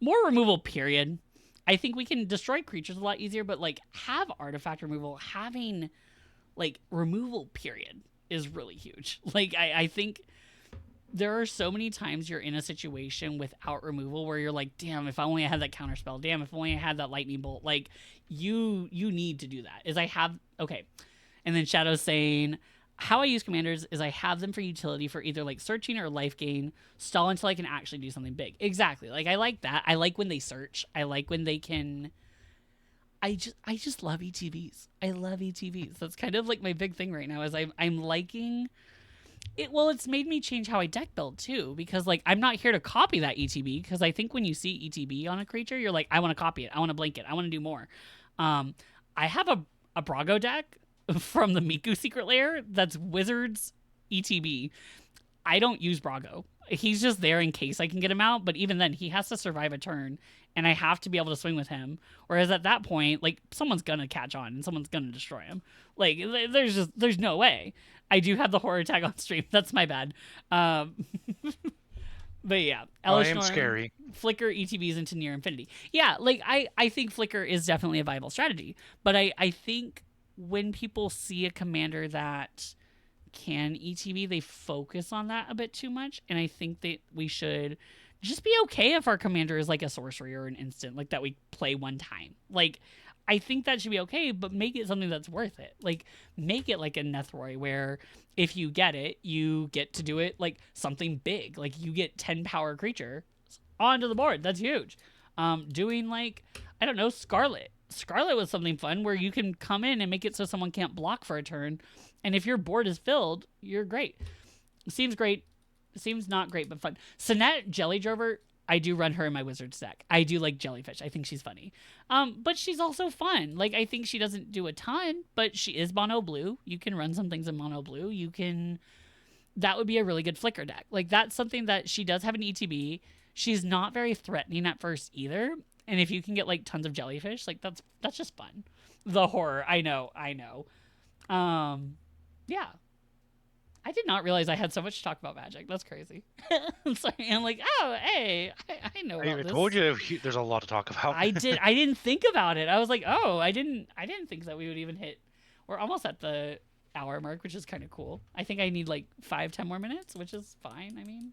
removal, period. I think we can destroy creatures a lot easier, but, like, have artifact removal. Having, like, removal, period, is really huge. Like, I think... There are so many times you're in a situation without removal where you're like, damn, if I only had that counterspell, damn, if only I had that lightning bolt. Like, you need to do that. And then Shadow's saying, how I use commanders is I have them for utility for either like searching or life gain, stall until I can actually do something big. Exactly. Like, I like that. I like when they search. I like when they can... I just love ETBs. I love ETBs. That's kind of like my big thing right now is I'm liking... It's made me change how I deck build too, because like I'm not here to copy that ETB, because I think when you see ETB on a creature, you're like, I want to copy it, I want to blink it, I want to do more. I have a Brago deck from the Miku Secret Lair that's Wizards ETB. I don't use Brago. He's just there in case I can get him out, but even then he has to survive a turn and I have to be able to swing with him. Whereas at that point, like, someone's gonna catch on and someone's gonna destroy him. Like, there's no way. I do have the horror tag on stream. That's my bad. But yeah, I am scary. Flicker ETBs into near infinity. Yeah, like I think Flicker is definitely a viable strategy. But I think when people see a commander that can ETB, they focus on that a bit too much. And I think that we should just be okay if our commander is like a sorcery or an instant, like that we play one time. Like, I think that should be okay, but make it something that's worth it. Like, make it like a Nethroi where if you get it, you get to do it like something big. Like, you get 10 power creature onto the board. That's huge. Doing like, I don't know, Scarlet. Scarlet was something fun where you can come in and make it so someone can't block for a turn, and if your board is filled, you're great. Seems great. Seems not great, but fun. Sinette Jelly Drover, I do run her in my Wizards deck. I do like Jellyfish. I think she's funny. But she's also fun. Like, I think she doesn't do a ton, but she is mono blue. You can run some things in mono blue. You can... That would be a really good flicker deck. Like, that's something that she does have an ETB. She's not very threatening at first either. And if you can get, like, tons of Jellyfish, like, that's just fun. The horror. I know. Yeah. I did not realize I had so much to talk about Magic. That's crazy. I'm sorry. I'm like, oh, hey, I know about I this. told you there's a lot to talk about. I didn't think about it. I was like, oh, I didn't think that we would even hit. We're almost at the hour mark, which is kind of cool. I think I need like 5-10 more minutes, which is fine. I mean,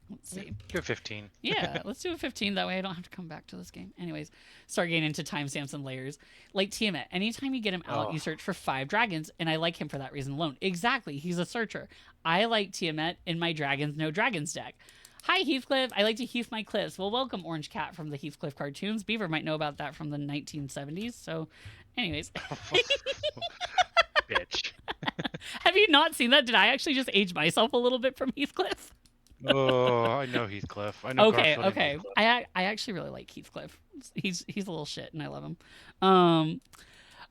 let's see. Do 15. Yeah, let's do a 15. That way I don't have to come back to this game. Anyways, start getting into timestamps and layers. Like Tiamat, anytime you get him out, you search for 5 dragons, and I like him for that reason alone. Exactly, he's a searcher. I like Tiamat in my Dragons No Dragons deck. Hi, Heathcliff. I like to heath my cliffs. Well, welcome, Orange Cat from the Heathcliff cartoons. Beaver might know about that from the 1970s. So, anyways. Bitch. Have you not seen that? Did I actually just age myself a little bit from Heathcliff? Oh, I know Heathcliff. I know. Okay. Heathcliff. I actually really like Heathcliff. He's a little shit, and I love him.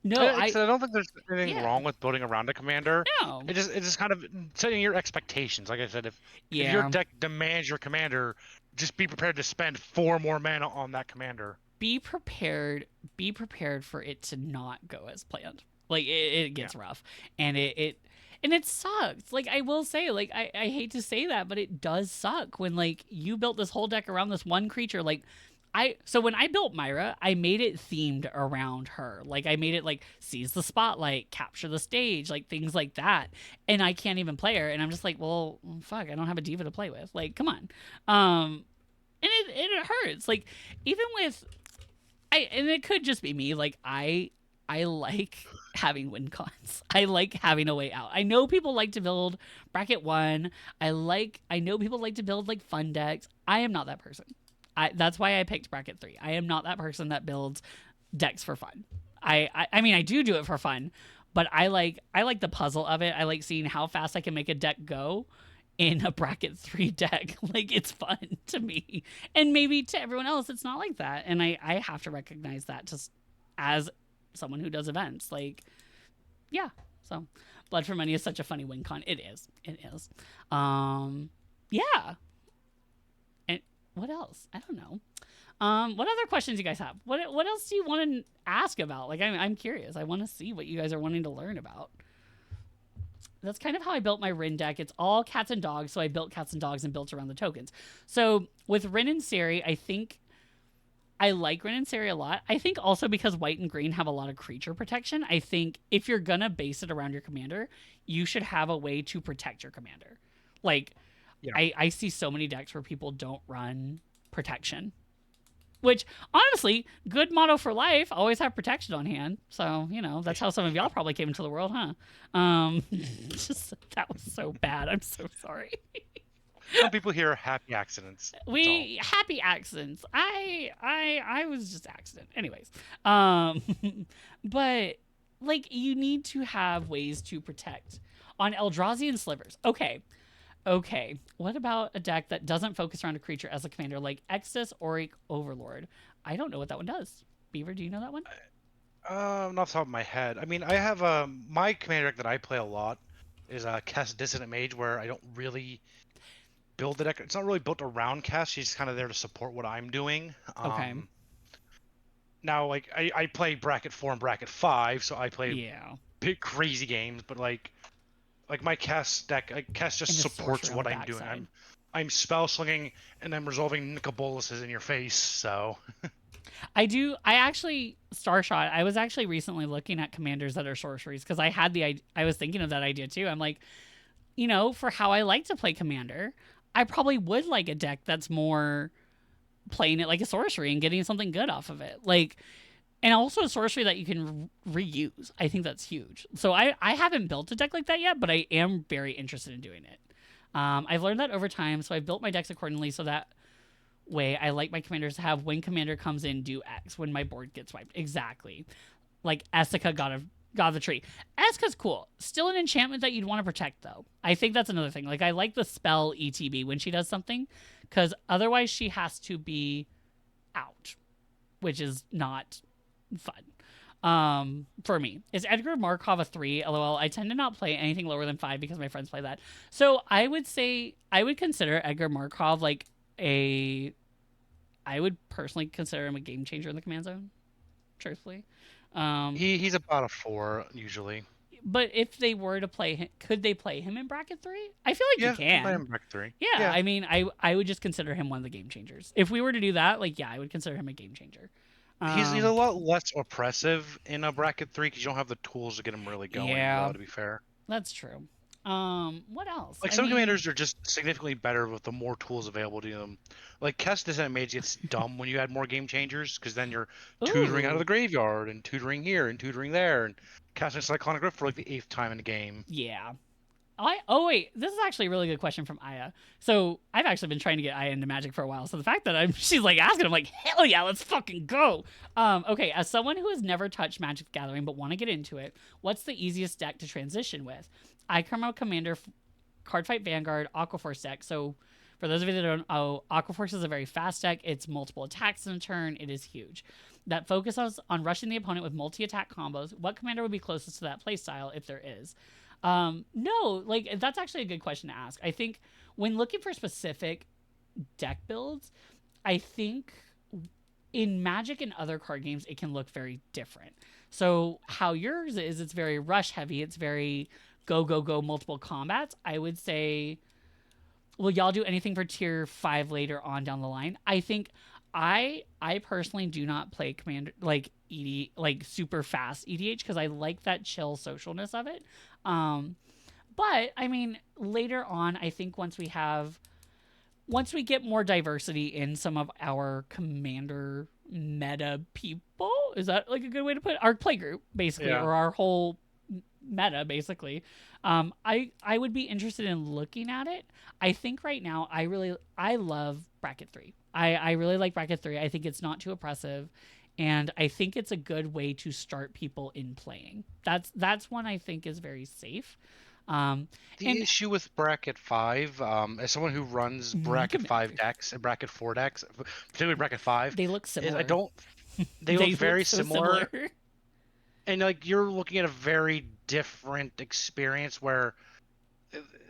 No, I don't think there's anything wrong with building around a commander. No. It's just kind of setting your expectations. Like I said, if your deck demands your commander, just be prepared to spend 4 more mana on that commander. Be prepared for it to not go as planned. Like it gets rough, and it sucks. Like, I will say, like, I hate to say that, but it does suck when, like, you built this whole deck around this one creature. Like, so when I built Myra, I made it themed around her. Like, I made it, like, seize the spotlight, capture the stage, like, things like that. And I can't even play her. And I'm just like, well, fuck, I don't have a diva to play with. Like, come on. And it hurts. Like, even with... and it could just be me. Like, I like having win cons. I like having a way out. I know people like to build bracket 1. I know people like to build like fun decks. I am not that person. That's why I picked bracket 3. I am not that person that builds decks for fun. I mean, I do it for fun, but I like the puzzle of it. I like seeing how fast I can make a deck go in a bracket 3 deck. Like, it's fun to me, and maybe to everyone else it's not like that, and I have to recognize that just as someone who does events. Like, yeah. So Blood for Money is such a funny win con. It is. Yeah. And what else? I don't know. What other questions you guys have? What else do you want to ask about? Like, I'm curious. I want to see what you guys are wanting to learn about. That's kind of how I built my Rin deck. It's all cats and dogs, so I built cats and dogs and built around the tokens. So with Rin and Seri, I think I like Rin and Seri a lot. I think also because white and green have a lot of creature protection, I think if you're going to base it around your commander, you should have a way to protect your commander. Like, I see so many decks where people don't run protection. Which, honestly, good motto for life, always have protection on hand. So, that's how some of y'all probably came into the world, huh? That was so bad. I'm so sorry. Some people here are happy accidents. Happy accidents. I was just accident. Anyways. But, like, you need to have ways to protect. On Eldrazi and Slivers. Okay. What about a deck that doesn't focus around a creature as a commander, like Extus Auric Overlord? I don't know what that one does. Beaver, do you know that one? Not off the top of my head. I mean, I have my commander deck that I play a lot is Kess Dissonant Mage, where I don't really build the deck. It's not really built around Kess. She's kind of there to support what I'm doing. Okay. Now, like, I play bracket 4 and bracket 5, so I play big crazy games, but like my Kess deck, Kess just supports what I'm doing. I'm spell slinging and I'm resolving Nicoboluses in your face. So I actually Starshot. I was actually recently looking at commanders that are sorceries because I was thinking of that idea too. I'm like, for how I like to play commander, I probably would like a deck that's more playing it like a sorcery and getting something good off of it. Like, and also a sorcery that you can reuse. I think that's huge. So I haven't built a deck like that yet, but I am very interested in doing it. I've learned that over time, so I've built my decks accordingly so that way. I like my commanders to have when commander comes in, do X when my board gets wiped. Exactly. Like Essica got the tree. Essica's cool. Still an enchantment that you'd want to protect though. I think that's another thing. Like I like the spell ETB when she does something, because otherwise she has to be out, which is not fun. For me, is Edgar Markov a 3? LOL. I tend to not play anything lower than 5 because my friends play that. So I would say I would consider Edgar Markov like a. I would personally consider him a game changer in the command zone. Truthfully, He's about a 4 usually. but if they were to play him, could they play him in bracket 3? I feel like Yeah, you can. play him bracket 3. Yeah, I mean, I would just consider him one of the game changers. If we were to do that, like, yeah, I would consider him a game changer. He's a lot less oppressive in a bracket 3 because you don't have the tools to get him really going. Yeah. To be fair, That's true. What else? like some commanders are just significantly better with the more tools available to them. Like Kestis and Mage gets dumb when you add more game changers because then you're tutoring out of the graveyard and tutoring here and tutoring there and casting Cyclonic Rift for like the 8th time in the game. Yeah. Oh wait, this is actually a really good question from Aya. So I've actually been trying to get Aya into Magic for a while. So the fact that she's like asking, I'm like, hell yeah, let's fucking go. Okay, as someone who has never touched Magic the Gathering but want to get into it, what's the easiest deck to transition with? I come out Commander, Cardfight Vanguard, Aquaforce deck. So for those of you that don't know, Aquaforce is a very fast deck. It's multiple attacks in a turn. It is huge. That focuses on rushing the opponent with multi-attack combos. What commander would be closest to that playstyle if there is? No, like that's actually a good question to ask. I think when looking for specific deck builds, I think in Magic and other card games, it can look very different. So how yours is, it's very rush heavy. It's very go, go, go, multiple combats. I would say, will y'all do anything for tier 5 later on down the line? I think I personally do not play commander like like super fast EDH because I like that chill socialness of it. But I mean, later on, I think once we get more diversity in some of our commander meta people, is that like a good way to put it? Our play group, basically, or our whole meta, basically. I would be interested in looking at it. I think right now, I love bracket 3. I really like bracket 3. I think it's not too oppressive. And I think it's a good way to start people in playing. That's one I think is very safe. The issue with bracket 5, as someone who runs bracket 5 decks and bracket 4 decks, particularly bracket 5, they look similar. They look very similar. And like you're looking at a very different experience where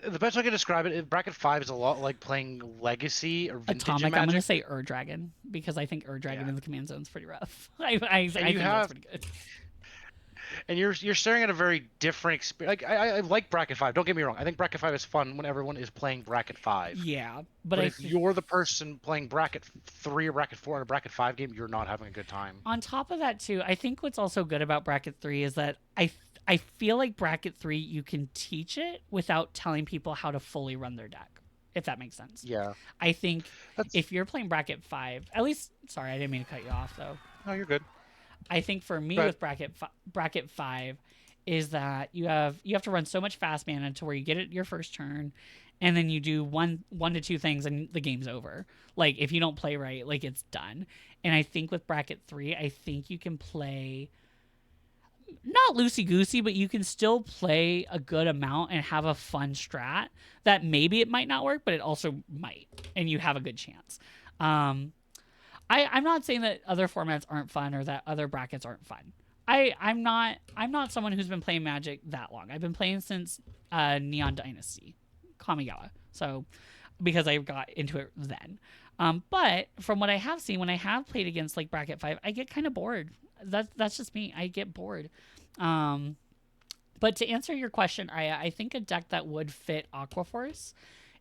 the best way I can describe it, bracket 5 is a lot like playing Legacy or Vintage Atomic. Magic. I'm going to say Dragon because I think Dragon in the command zone is pretty rough. I think that's pretty good. And you're staring at a very different experience. Like I like bracket 5. Don't get me wrong. I think bracket 5 is fun when everyone is playing bracket 5. Yeah, but if you're the person playing bracket 3 or bracket 4 in a bracket 5 game, you're not having a good time. On top of that, too, I think what's also good about bracket 3 is that I feel like bracket 3 you can teach it without telling people how to fully run their deck, if that makes sense. Yeah. I think if you're playing bracket 5, at least, sorry, I didn't mean to cut you off though. No, you're good. I think for me with bracket 5 is that you have to run so much fast mana to where you get it your first turn and then you do one to two things and the game's over. Like if you don't play right, like it's done. And I think with bracket 3, I think you can play not loosey-goosey, but you can still play a good amount and have a fun strat that maybe it might not work, but it also might, and you have a good chance. I'm not saying that other formats aren't fun or that other brackets aren't fun. I'm not someone who's been playing Magic that long. I've been playing since Neon Dynasty, Kamigawa. So because I got into it then. But from what I have seen, when I have played against like bracket 5, I get kind of bored. That's just me. I get bored. But to answer your question, I think a deck that would fit Aquaforce,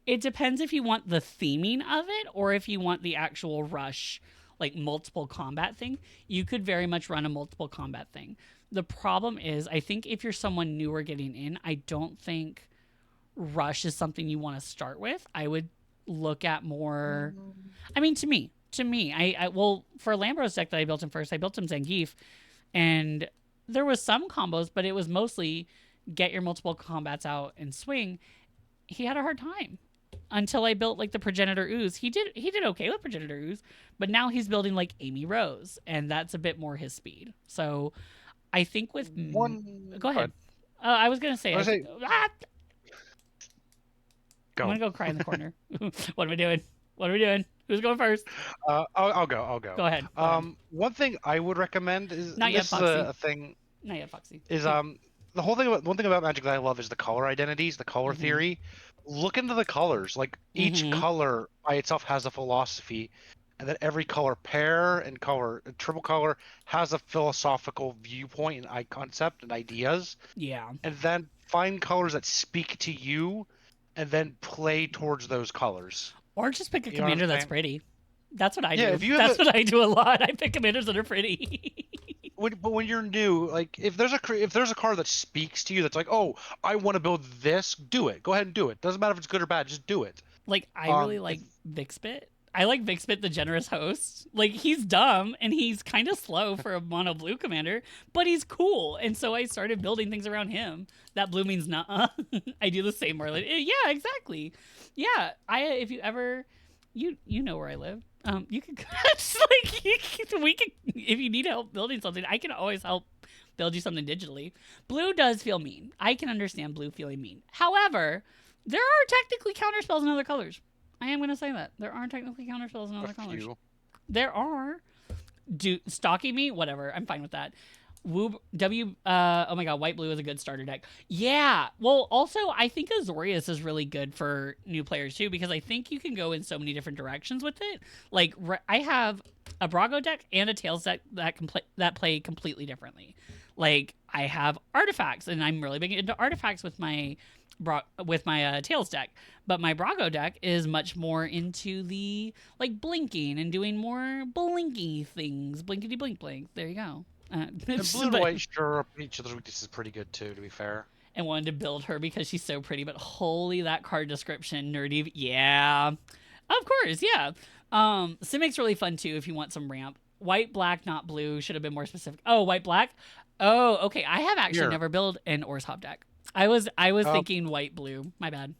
it depends if you want the theming of it or if you want the actual rush, like multiple combat thing. You could very much run a multiple combat thing. The problem is, I think if you're someone newer getting in, I don't think rush is something you want to start with. I would look at more. I mean, to me, well, for Lambros deck that I built him first, I built him Zangief, and there was some combos, but it was mostly get your multiple combats out and swing. He had a hard time. until I built like the Progenitor Ooze. He did okay with Progenitor Ooze, but now he's building like Amy Rose, and that's a bit more his speed. So I think with One. go ahead. I was gonna say, I was say I'm go. gonna go cry in the corner. What are we doing? What are we doing? Who's going first? I'll go. I'll go. Go ahead. Go ahead. One thing I would recommend is, Not and yet, this is Foxy. a thing, Not yet, Foxy. is the whole thing about one thing about Magic that I love is the color identities, the color theory. Look into the colors. Like each color by itself has a philosophy, and that every color pair and color triple color has a philosophical viewpoint and concept and ideas. Yeah. And then find colors that speak to you, and then play towards those colors. Or just pick a You know what I'm commander that's saying? pretty. That's what I do. If you have That's what I do a lot. I pick commanders that are pretty. but when you're new, like if there's a card that speaks to you, that's like, oh, I want to build this, do it. Go ahead and do it. Doesn't matter if it's good or bad, just do it. Like I really like Vixbit. I like Vixbit, the generous host. Like he's dumb and he's kind of slow for a mono blue commander, but he's cool. And so I started building things around him. That blue means nuh-uh. I do the same, Marlon. Yeah, exactly. Yeah, if you ever, you know where I live. You can just like we can if you need help building something, I can always help build you something digitally. Blue does feel mean. I can understand blue feeling mean. However, there are technically counterspells in other colors. I am going to say that. There are technically counterspells in other colors. There are. Stalking me? Whatever. I'm fine with that. Oh my god, white blue is a good starter deck. Yeah. Well, also, I think Azorius is really good for new players too, because I think you can go in so many different directions with it. Like, I have a Brago deck and a Tails deck that play completely differently. Like, I have artifacts, and I'm really big into artifacts with my Tails deck, but my Brago deck is much more into the like blinking and doing more blinky things, blinkety blink blink. There you go. And blue and white sure each other's weaknesses pretty good too, to be fair. And wanted to build her because she's so pretty, but holy, that card description, nerdy. Yeah, of course, yeah. Simic's really fun too if you want some ramp. White, black, not blue. Should have been more specific. Oh, white, black. Oh, okay. I have actually never built an Orzhov deck. I was thinking white, blue. My bad.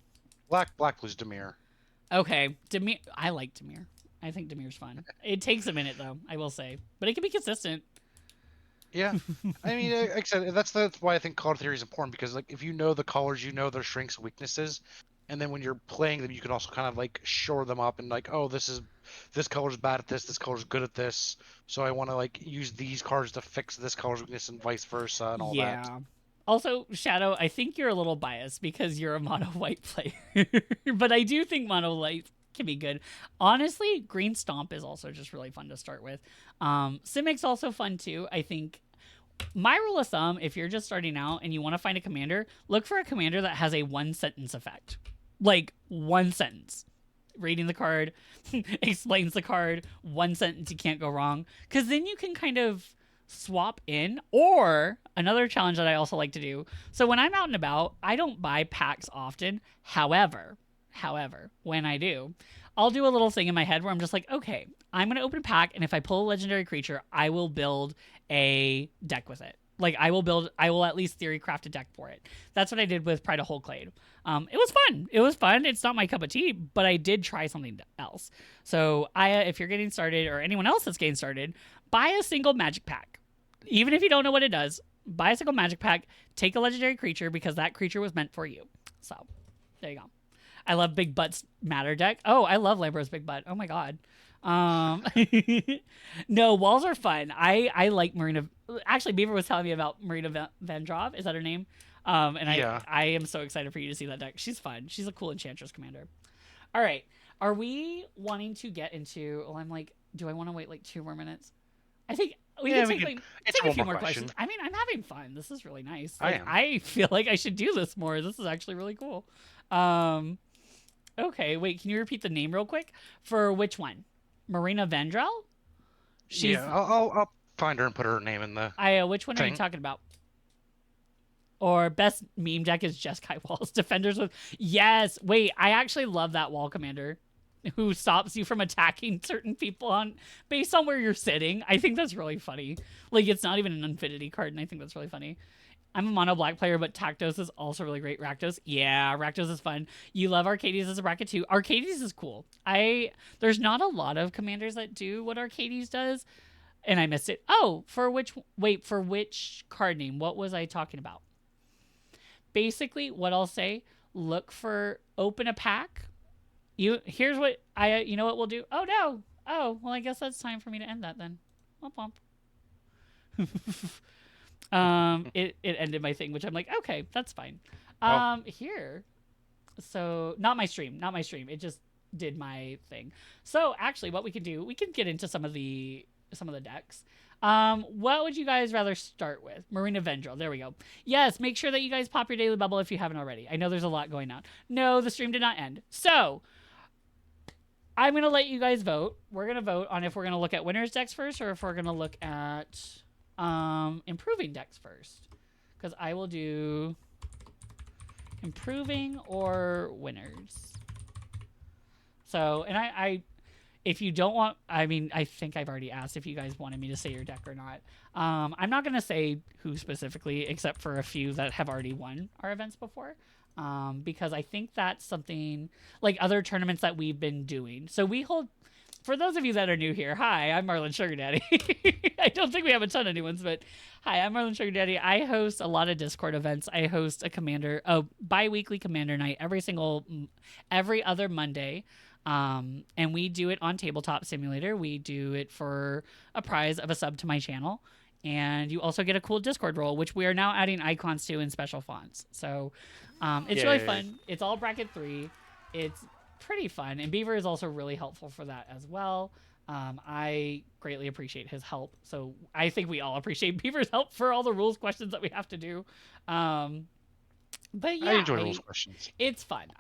Black, blue's Dimir. Okay, Dimir. I like Dimir. I think Dimir's fun. It takes a minute though, I will say, but it can be consistent. Yeah, I mean, like I said, that's why I think color theory is important, because like if you know the colors, you know their strengths and weaknesses, and then when you're playing them, you can also kind of like shore them up and like, oh, this color's bad at this color's good at this, so I want to like use these cards to fix this color's weakness and vice versa and all that. Yeah. Also, Shadow, I think you're a little biased because you're a mono white player, but I do think mono white can be good. Honestly, Green Stomp is also just really fun to start with. Simic's also fun too. I think my rule of thumb, if you're just starting out and you want to find a commander, look for a commander that has a one sentence effect. Like one sentence. Reading the card, explains the card, one sentence, you can't go wrong. Because then you can kind of swap in. Or another challenge that I also like to do. So when I'm out and about, I don't buy packs often. However, when I do, I'll do a little thing in my head where I'm just like, okay, I'm going to open a pack, and if I pull a legendary creature, I will build a deck with it. Like, I will at least theory craft a deck for it. That's what I did with Pride of Wholeclade. It was fun. It's not my cup of tea, but I did try something else. So, if you're getting started, or anyone else that's getting started, buy a single magic pack. Even if you don't know what it does, buy a single magic pack, take a legendary creature, because that creature was meant for you. So, there you go. I love Big Butt's Matter deck. Oh, I love Lambro's Big Butt. Oh my god. No, walls are fun. I like Marina. Actually, Beaver was telling me about Marina Vendrov. Is that her name? I am so excited for you to see that deck. She's fun. She's a cool Enchantress commander. All right. Are we wanting to get into... Well, I'm like, do I want to wait like 2 more minutes? I think we can take a few more questions. I mean, I'm having fun. This is really nice. Like, I feel like I should do this more. This is actually really cool. Okay, wait, can you repeat the name real quick? For which one? Marina Vendrell? I'll find her and put her name in the which one are you talking about? Or best meme deck is Jeskai Walls. Defenders with... Yes! Wait, I actually love that wall commander who stops you from attacking certain people based on where you're sitting. I think that's really funny. Like, it's not even an Infinity card, and I think that's really funny. I'm a mono black player, but Tactos is also really great. Rakdos, yeah, Rakdos is fun. You love Arcades as a bracket too. Arcades is cool. There's not a lot of commanders that do what Arcades does, and I missed it. Oh, for which card name? What was I talking about? Basically, what I'll say: look for open a pack. Here's what you know what we'll do. Oh no. Oh well, I guess that's time for me to end that then. Womp womp. It ended my thing, which I'm like, okay, that's fine. Here, so not my stream. It just did my thing. So actually, what we can do, we can get into some of the decks. What would you guys rather start with? Marina Vendril. There we go. Yes, make sure that you guys pop your daily bubble if you haven't already. I know there's a lot going on. No, the stream did not end. So I'm gonna let you guys vote. We're gonna vote on if we're gonna look at winners decks first or if we're gonna look at improving decks first, because I will do improving or winners. So, and I if you don't want, I mean, I think I've already asked if you guys wanted me to say your deck or not. I'm not going to say who specifically, except for a few that have already won our events before. Because I think that's something like other tournaments that we've been doing. So we hold, for those of you that are new here, hi, I'm Marlon Sugar Daddy. I don't think we have a ton of new ones, but hi, I'm Marlon Sugar Daddy. I host a lot of Discord events. I host a bi-weekly Commander night every other Monday. And we do it on Tabletop Simulator. We do it for a prize of a sub to my channel. And you also get a cool Discord role, which we are now adding icons to in special fonts. So it's really fun. It's all bracket 3. It's pretty fun. And Beaver is also really helpful for that as well. I greatly appreciate his help. So I think we all appreciate Beaver's help for all the rules questions that we have to do. But yeah, I enjoy rules questions. It's fun.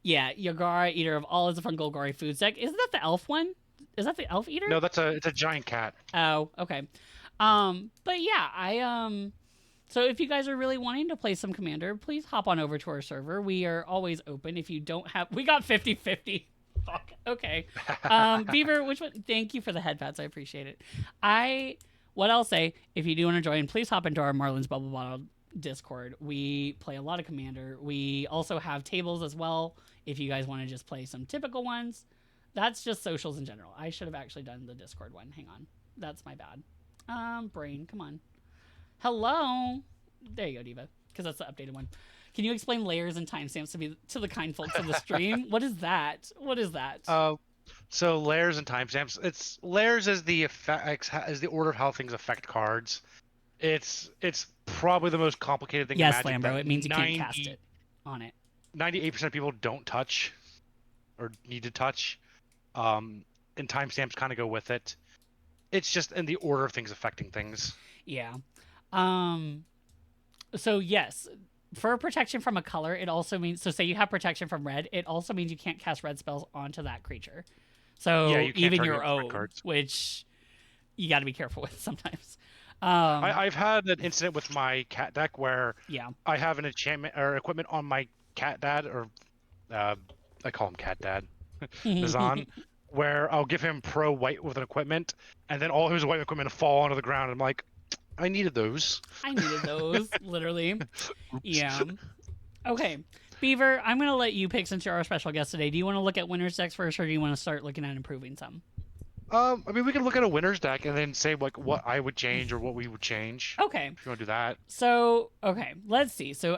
Yagara, Eater of All, is a fun Golgari food deck. Isn't that the elf one? Is that the elf eater? No, it's a giant cat. Oh, okay. But yeah, so if you guys are really wanting to play some Commander, please hop on over to our server. We are always open. If you don't have, we got 50-50. Fuck. Okay. Beaver, which one? Thank you for the head pats. I appreciate it. What I'll say, if you do want to join, please hop into our Marlin's Bubble Bottle Discord. We play a lot of Commander. We also have tables as well if you guys want to just play some typical ones. That's just socials in general. I should have actually done the Discord one. Hang on. That's my bad. Brain, come on. Hello. There you go, Diva, because that's the updated one. Can you explain layers and timestamps to the kind folks on the stream? What is that? So layers and timestamps. Layers is the order of how things affect cards. It's probably the most complicated thing. Yes, Lambro. It means you can't cast it on it. 98% of people don't touch or need to touch. And timestamps kind of go with it. It's just in the order of things affecting things. Yeah. So yes, for protection from a color, it also means, so say you have protection from red, it also means you can't cast red spells onto that creature. So yeah, even your own, which you got to be careful with sometimes. I've had an incident with my cat deck where I have an enchantment or equipment on my cat dad, or I call him cat dad, Nizan, where I'll give him pro white with an equipment, and then all his white equipment fall onto the ground. I'm like, I needed those. Literally. Yeah. Okay. Beaver, I'm going to let you pick since you're our special guest today. Do you want to look at winners decks first, or do you want to start looking at improving some? I mean, we can look at a winner's deck and then say like what I would change or what we would change. Okay. If you want to do that. So, okay, let's see. So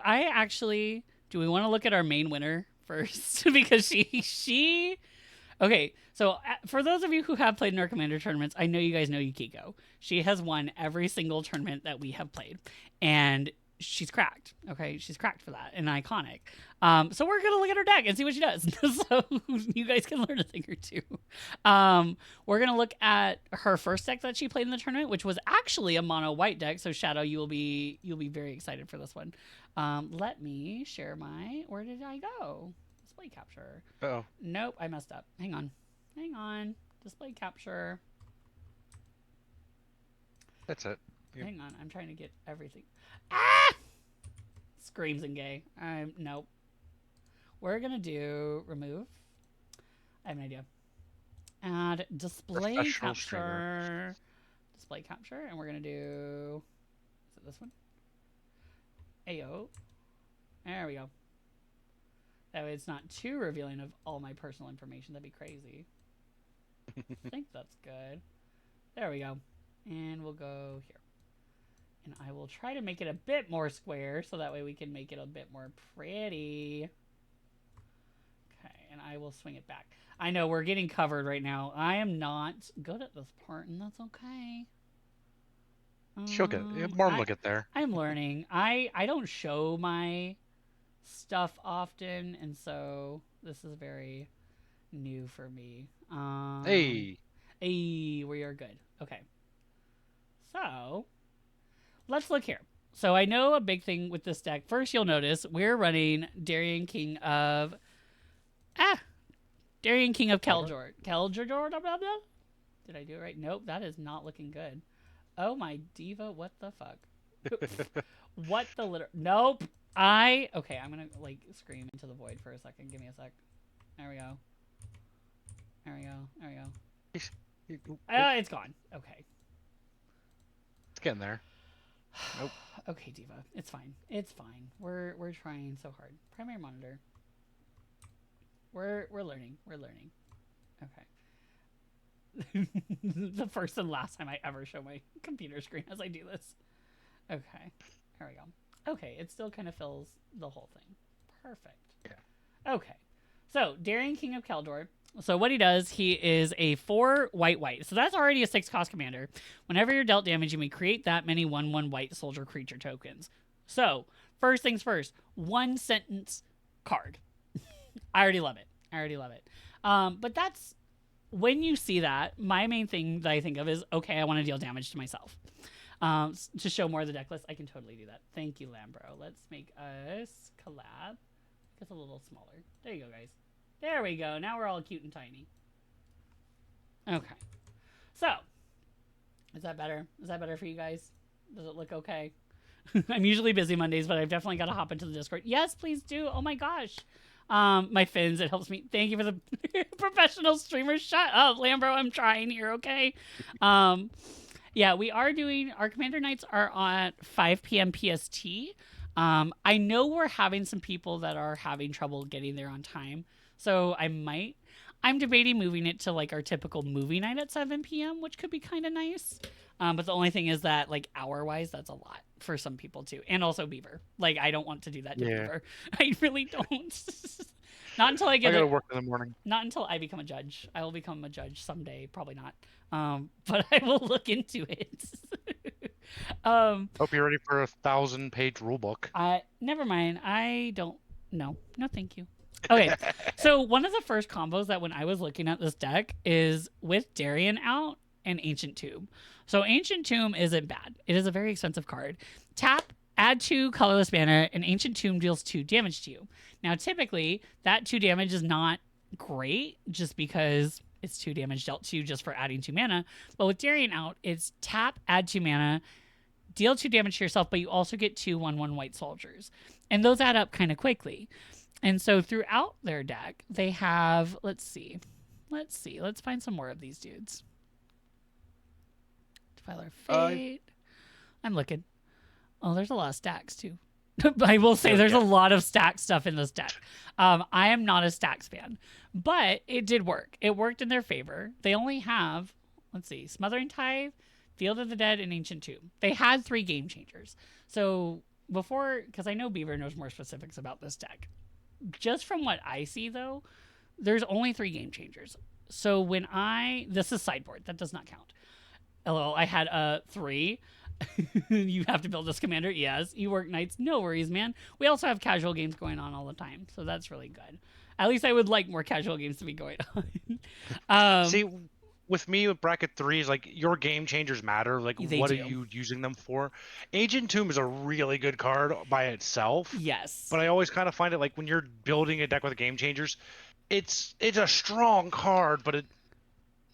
do we want to look at our main winner first? Because she okay, so for those of you who have played in our Commander tournaments, I know you guys know Yukiko. She has won every single tournament that we have played. And she's cracked. Okay, she's cracked for that and iconic. So we're gonna look at her deck and see what she does. So you guys can learn a thing or two. We're gonna look at her first deck that she played in the tournament, which was actually a mono white deck. So Shadow, you'll be very excited for this one. Let me share where did I go? Display capture. Oh. Nope, I messed up. Hang on. Display capture. That's it. Yep. Hang on, I'm trying to get everything. Ah! Screams and gay. Nope. We're gonna do remove. I have an idea. Add display capture. Display capture, and we're gonna do. Is it this one? Ayo. There we go. That way it's not too revealing of all my personal information. That'd be crazy. I think that's good. There we go. And we'll go here. And I will try to make it a bit more square so that way we can make it a bit more pretty. Okay, and I will swing it back. I know we're getting covered right now. I am not good at this part, and that's okay. She'll get it. Marm will get there. I'm learning. I don't show my stuff often, and so this is very new for me. Hey, we are good. Okay. So, let's look here. So I know a big thing with this deck. First, you'll notice we're running Darien King of Keldor. Keldor, blah, blah, blah. Did I do it right? Nope, that is not looking good. Oh my diva, what the fuck? What the litter? Nope. Okay, I'm gonna like scream into the void for a second. Give me a sec. There we go. There we go. There we go. It's gone. Okay. It's getting there. Nope. Okay, diva. It's fine. It's fine. We're trying so hard. Primary monitor. We're learning. We're learning. Okay. The first and last time I ever show my computer screen as I do this. Okay. There we go. Okay, it still kind of fills the whole thing. Perfect. Yeah. Okay. So, Darien King of Keldor. So what he does, he is a 4 white. So that's already a 6 cost commander. Whenever you're dealt damage, you may create that many 1/1 white soldier creature tokens. So, first things first, 1 sentence card. I already love it. But that's, when you see that, my main thing that I think of is, okay, I want to deal damage to myself. To show more of the deck list, I can totally do that. Thank you, Lambro. Let's make us collab. It's a little smaller. There you go, guys. There we go. Now we're all cute and tiny. Okay. So, is that better? Is that better for you guys? Does it look okay? I'm usually busy Mondays, but I've definitely got to hop into the Discord. Yes, please do. Oh my gosh. My fins, it helps me. Thank you for the professional streamer. Shut up, Lambro. I'm trying here, okay? Yeah, we are doing, our Commander Nights are on 5 p.m. PST. I know we're having some people that are having trouble getting there on time. So I'm debating moving it to like our typical movie night at 7 p.m., which could be kind of nice. But the only thing is that like hour-wise, that's a lot for some people too. And also Beaver. Like, I don't want to do that to Beaver. I really don't. Not until I gotta work in the morning. Not until I become a judge. I will become a judge someday. Probably not. But I will look into it. Hope you're ready for a 1,000-page rulebook. Never mind. I don't. No, thank you. Okay, so one of the first combos that when I was looking at this deck is with Darien out and Ancient Tomb. So Ancient Tomb isn't bad. It is a very expensive card. Tap, add 2 colorless mana, and Ancient Tomb deals 2 damage to you. Now, typically, that 2 damage is not great just because it's 2 damage dealt to you just for adding 2 mana. But with Darien out, it's tap, add 2 mana, deal 2 damage to yourself, but you also get 2 1/1 white soldiers. And those add up kind of quickly. And so throughout their deck, they have, let's see. Let's find some more of these dudes. Defiler Fate. I'm looking. Oh, there's a lot of stacks too. I will say there's a lot of stack stuff in this deck. I am not a stacks fan, but it did work. It worked in their favor. They only have, let's see, Smothering Tithe, Field of the Dead, and Ancient Tomb. They had 3 game changers. So before, because I know Beaver knows more specifics about this deck. Just from what I see, though, there's only 3 game changers. So when this is sideboard. That does not count. LOL, I had 3. You have to build this commander. Yes. You work nights. No worries, man. We also have casual games going on all the time. So that's really good. At least I would like more casual games to be going on. See, with me, with bracket 3 is like your game changers matter. Like, what are you using them for? Ancient Tomb is a really good card by itself. Yes. But I always kind of find it like when you're building a deck with game changers, it's a strong card, but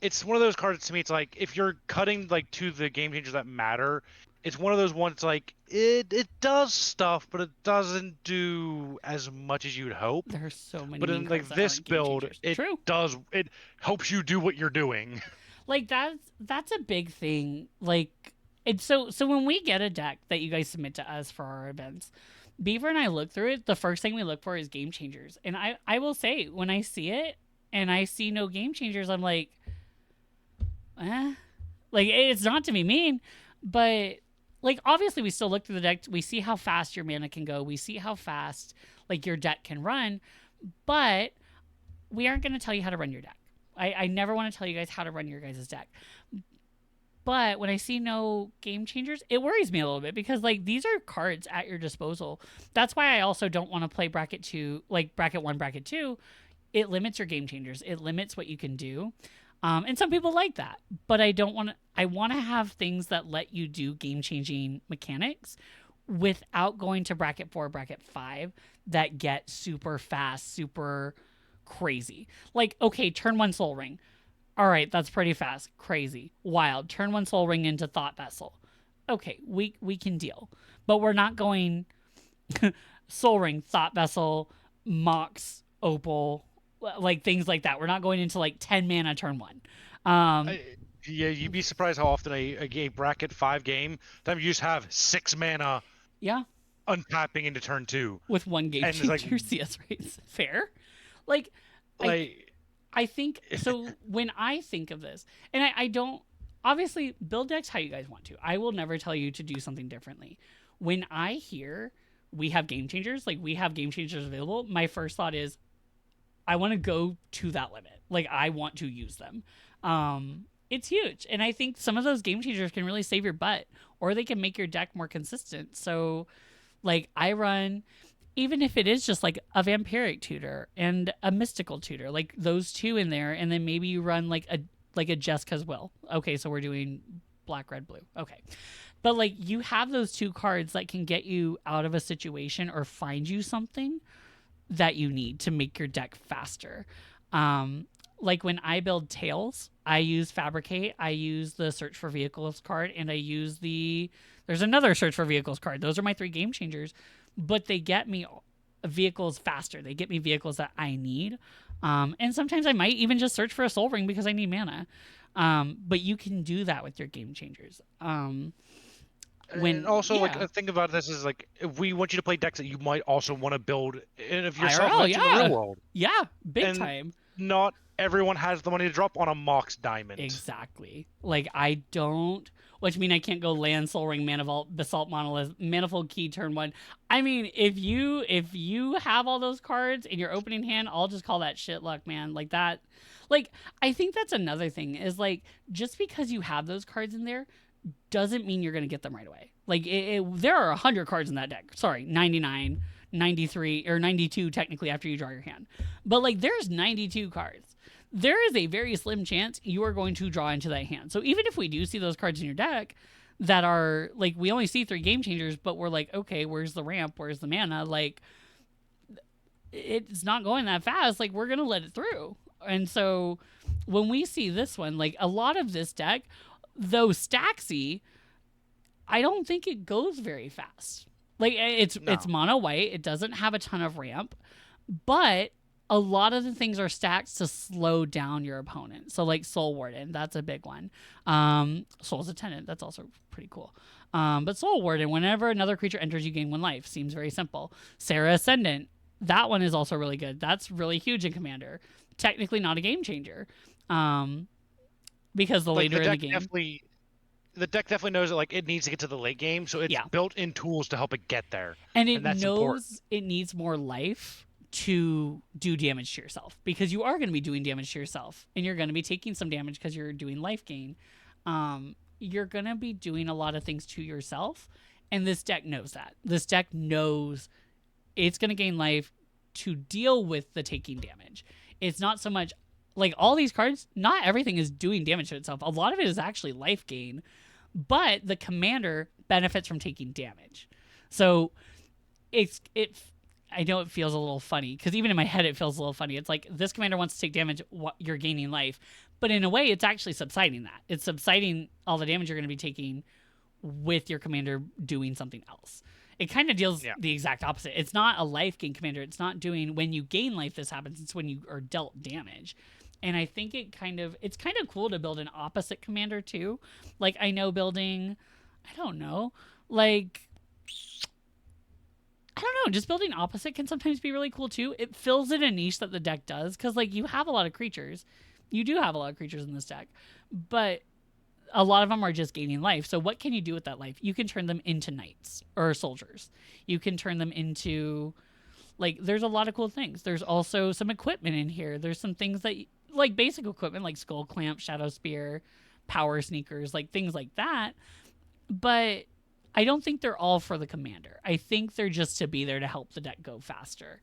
it's one of those cards to me. It's like if you're cutting like to the game changers that matter, it's one of those ones like it does stuff, but it doesn't do as much as you'd hope. There's so many. But in like this build, it helps you do what you're doing. Like that's a big thing. Like, and so when we get a deck that you guys submit to us for our events, Beaver and I look through it, the first thing we look for is game changers. And I will say, when I see it and I see no game changers, I'm like, eh. Like, it's not to be mean, but like, obviously, we still look through the deck. We see how fast your mana can go. We see how fast, like, your deck can run, but we aren't going to tell you how to run your deck. I never want to tell you guys how to run your guys' deck. But when I see no game changers, it worries me a little bit because like these are cards at your disposal. That's why I also don't want to play bracket 2, like bracket 1, bracket 2. It limits your game changers. It limits what you can do. And some people like that, but I don't want to. I want to have things that let you do game changing mechanics without going to bracket 4, bracket 5 that get super fast, super crazy. Like, okay, turn 1 Soul Ring. All right, that's pretty fast. Crazy. Wild. Turn 1 Soul Ring into Thought Vessel. Okay, we can deal. But we're not going Soul Ring, Thought Vessel, Mox, Opal, like things like that. We're not going into like 10 mana turn 1. Yeah, you'd be surprised how often a bracket 5 game that you just have 6 mana Yeah, untapping into turn 2. with 1 game And it's like, changer CS rates. Fair. Like, I think so. When I think of this, and I don't obviously build decks how you guys want to. I will never tell you to do something differently. When I hear we have game changers, like we have game changers available, my first thought is I want to go to that limit. Like I want to use them. It's huge, and I think some of those game changers can really save your butt, or they can make your deck more consistent. So, like I run even if it is just like a vampiric tutor and a mystical tutor, like those two in there, and then maybe you run like a Jessica's Will. Okay, so we're doing black, red, blue. Okay. But like you have those two cards that can get you out of a situation or find you something that you need to make your deck faster. Like when I build Tails, I use Fabricate, I use the Search for Vehicles card, and I use there's another Search for Vehicles card. Those are my 3 game changers, but they get me vehicles faster. They get me vehicles that I need. And sometimes I might even just search for a Soul Ring because I need mana. But you can do that with your game changers. And also, like, think about this is like, if we want you to play decks that you might also want to build, and if yourself IRL, in the real world. Yeah, big and time. Not everyone has the money to drop on a Mox Diamond. Exactly. Like, I don't, which mean I can't go land, Soul Ring, Mana Vault, Basalt Monolith, Manifold Key turn 1. I mean, if you have all those cards in your opening hand, I'll just call that shit luck, man. Like that. Like, I think that's another thing is like, just because you have those cards in there doesn't mean you're going to get them right away. Like, there are 100 cards in that deck. Sorry, 99, 93, or 92 technically after you draw your hand. But, like, there's 92 cards. There is a very slim chance you are going to draw into that hand. So even if we do see those cards in your deck that are, like, we only see 3 game changers, but we're like, okay, where's the ramp? Where's the mana? Like, it's not going that fast. Like, we're going to let it through. And so when we see this one, like, a lot of this deck, though Staxy, I don't think it goes very fast. Like, it's mono white. It doesn't have a ton of ramp, but a lot of the things are stacked to slow down your opponent. So like Soul Warden, that's a big one. Soul's Attendant, that's also pretty cool. But Soul Warden, whenever another creature enters, you gain 1 life. Seems very simple. Sarah Ascendant, that one is also really good. That's really huge in Commander. Technically not a game changer. Because the later in the game. The deck definitely knows that like it needs to get to the late game, so it's built in tools to help it get there. And it knows important. It needs more life to do damage to yourself, because you are going to be doing damage to yourself, and you're going to be taking some damage because you're doing life gain. You're going to be doing a lot of things to yourself, and this deck knows that. This deck knows it's going to gain life to deal with the taking damage. It's not so much like all these cards, not everything is doing damage to itself. A lot of it is actually life gain, but the commander benefits from taking damage. So I know it feels a little funny, because even in my head it feels a little funny. It's like this commander wants to take damage, you're gaining life. But in a way, it's actually subsiding that. It's subsiding all the damage you're going to be taking with your commander doing something else. It kind of deals the exact opposite. It's not a life gain commander. It's not doing when you gain life this happens. It's when you are dealt damage. And I think it's kind of cool to build an opposite commander too. Like I know building, I don't know, like I don't know, just building opposite can sometimes be really cool too. It fills in a niche that the deck does, because like you have a lot of creatures. You do have a lot of creatures in this deck, but a lot of them are just gaining life. So what can you do with that life? You can turn them into knights or soldiers. You can turn them into, like, there's a lot of cool things. There's also some equipment in here. There's some things that, like basic equipment, like skull clamp, shadow spear, power sneakers, like things like that. But I don't think they're all for the commander. I think they're just to be there to help the deck go faster.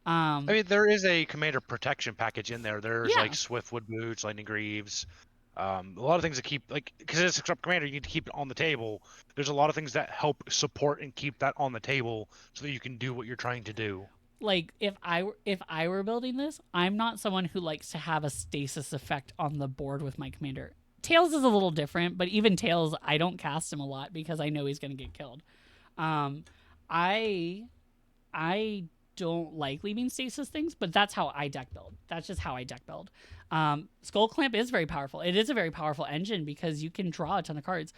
I mean, there is a commander protection package in there. There's Yeah, like Swiftwood Boots, Lightning Greaves, a lot of things that keep, like, because it's a sub commander, you need to keep it on the table. There's a lot of things that help support and keep that on the table so that you can do what you're trying to do. like if I were building this, I'm not someone who likes to have a stasis effect on the board with my commander. Tails is a little different, but even Tails, I don't cast him a lot because I know he's going to get killed. Um, I I don't like leaving stasis things, but that's how I deck build. That's just how I deck build. Skull Clamp is very powerful. It is a very powerful engine because you can draw a ton of cards.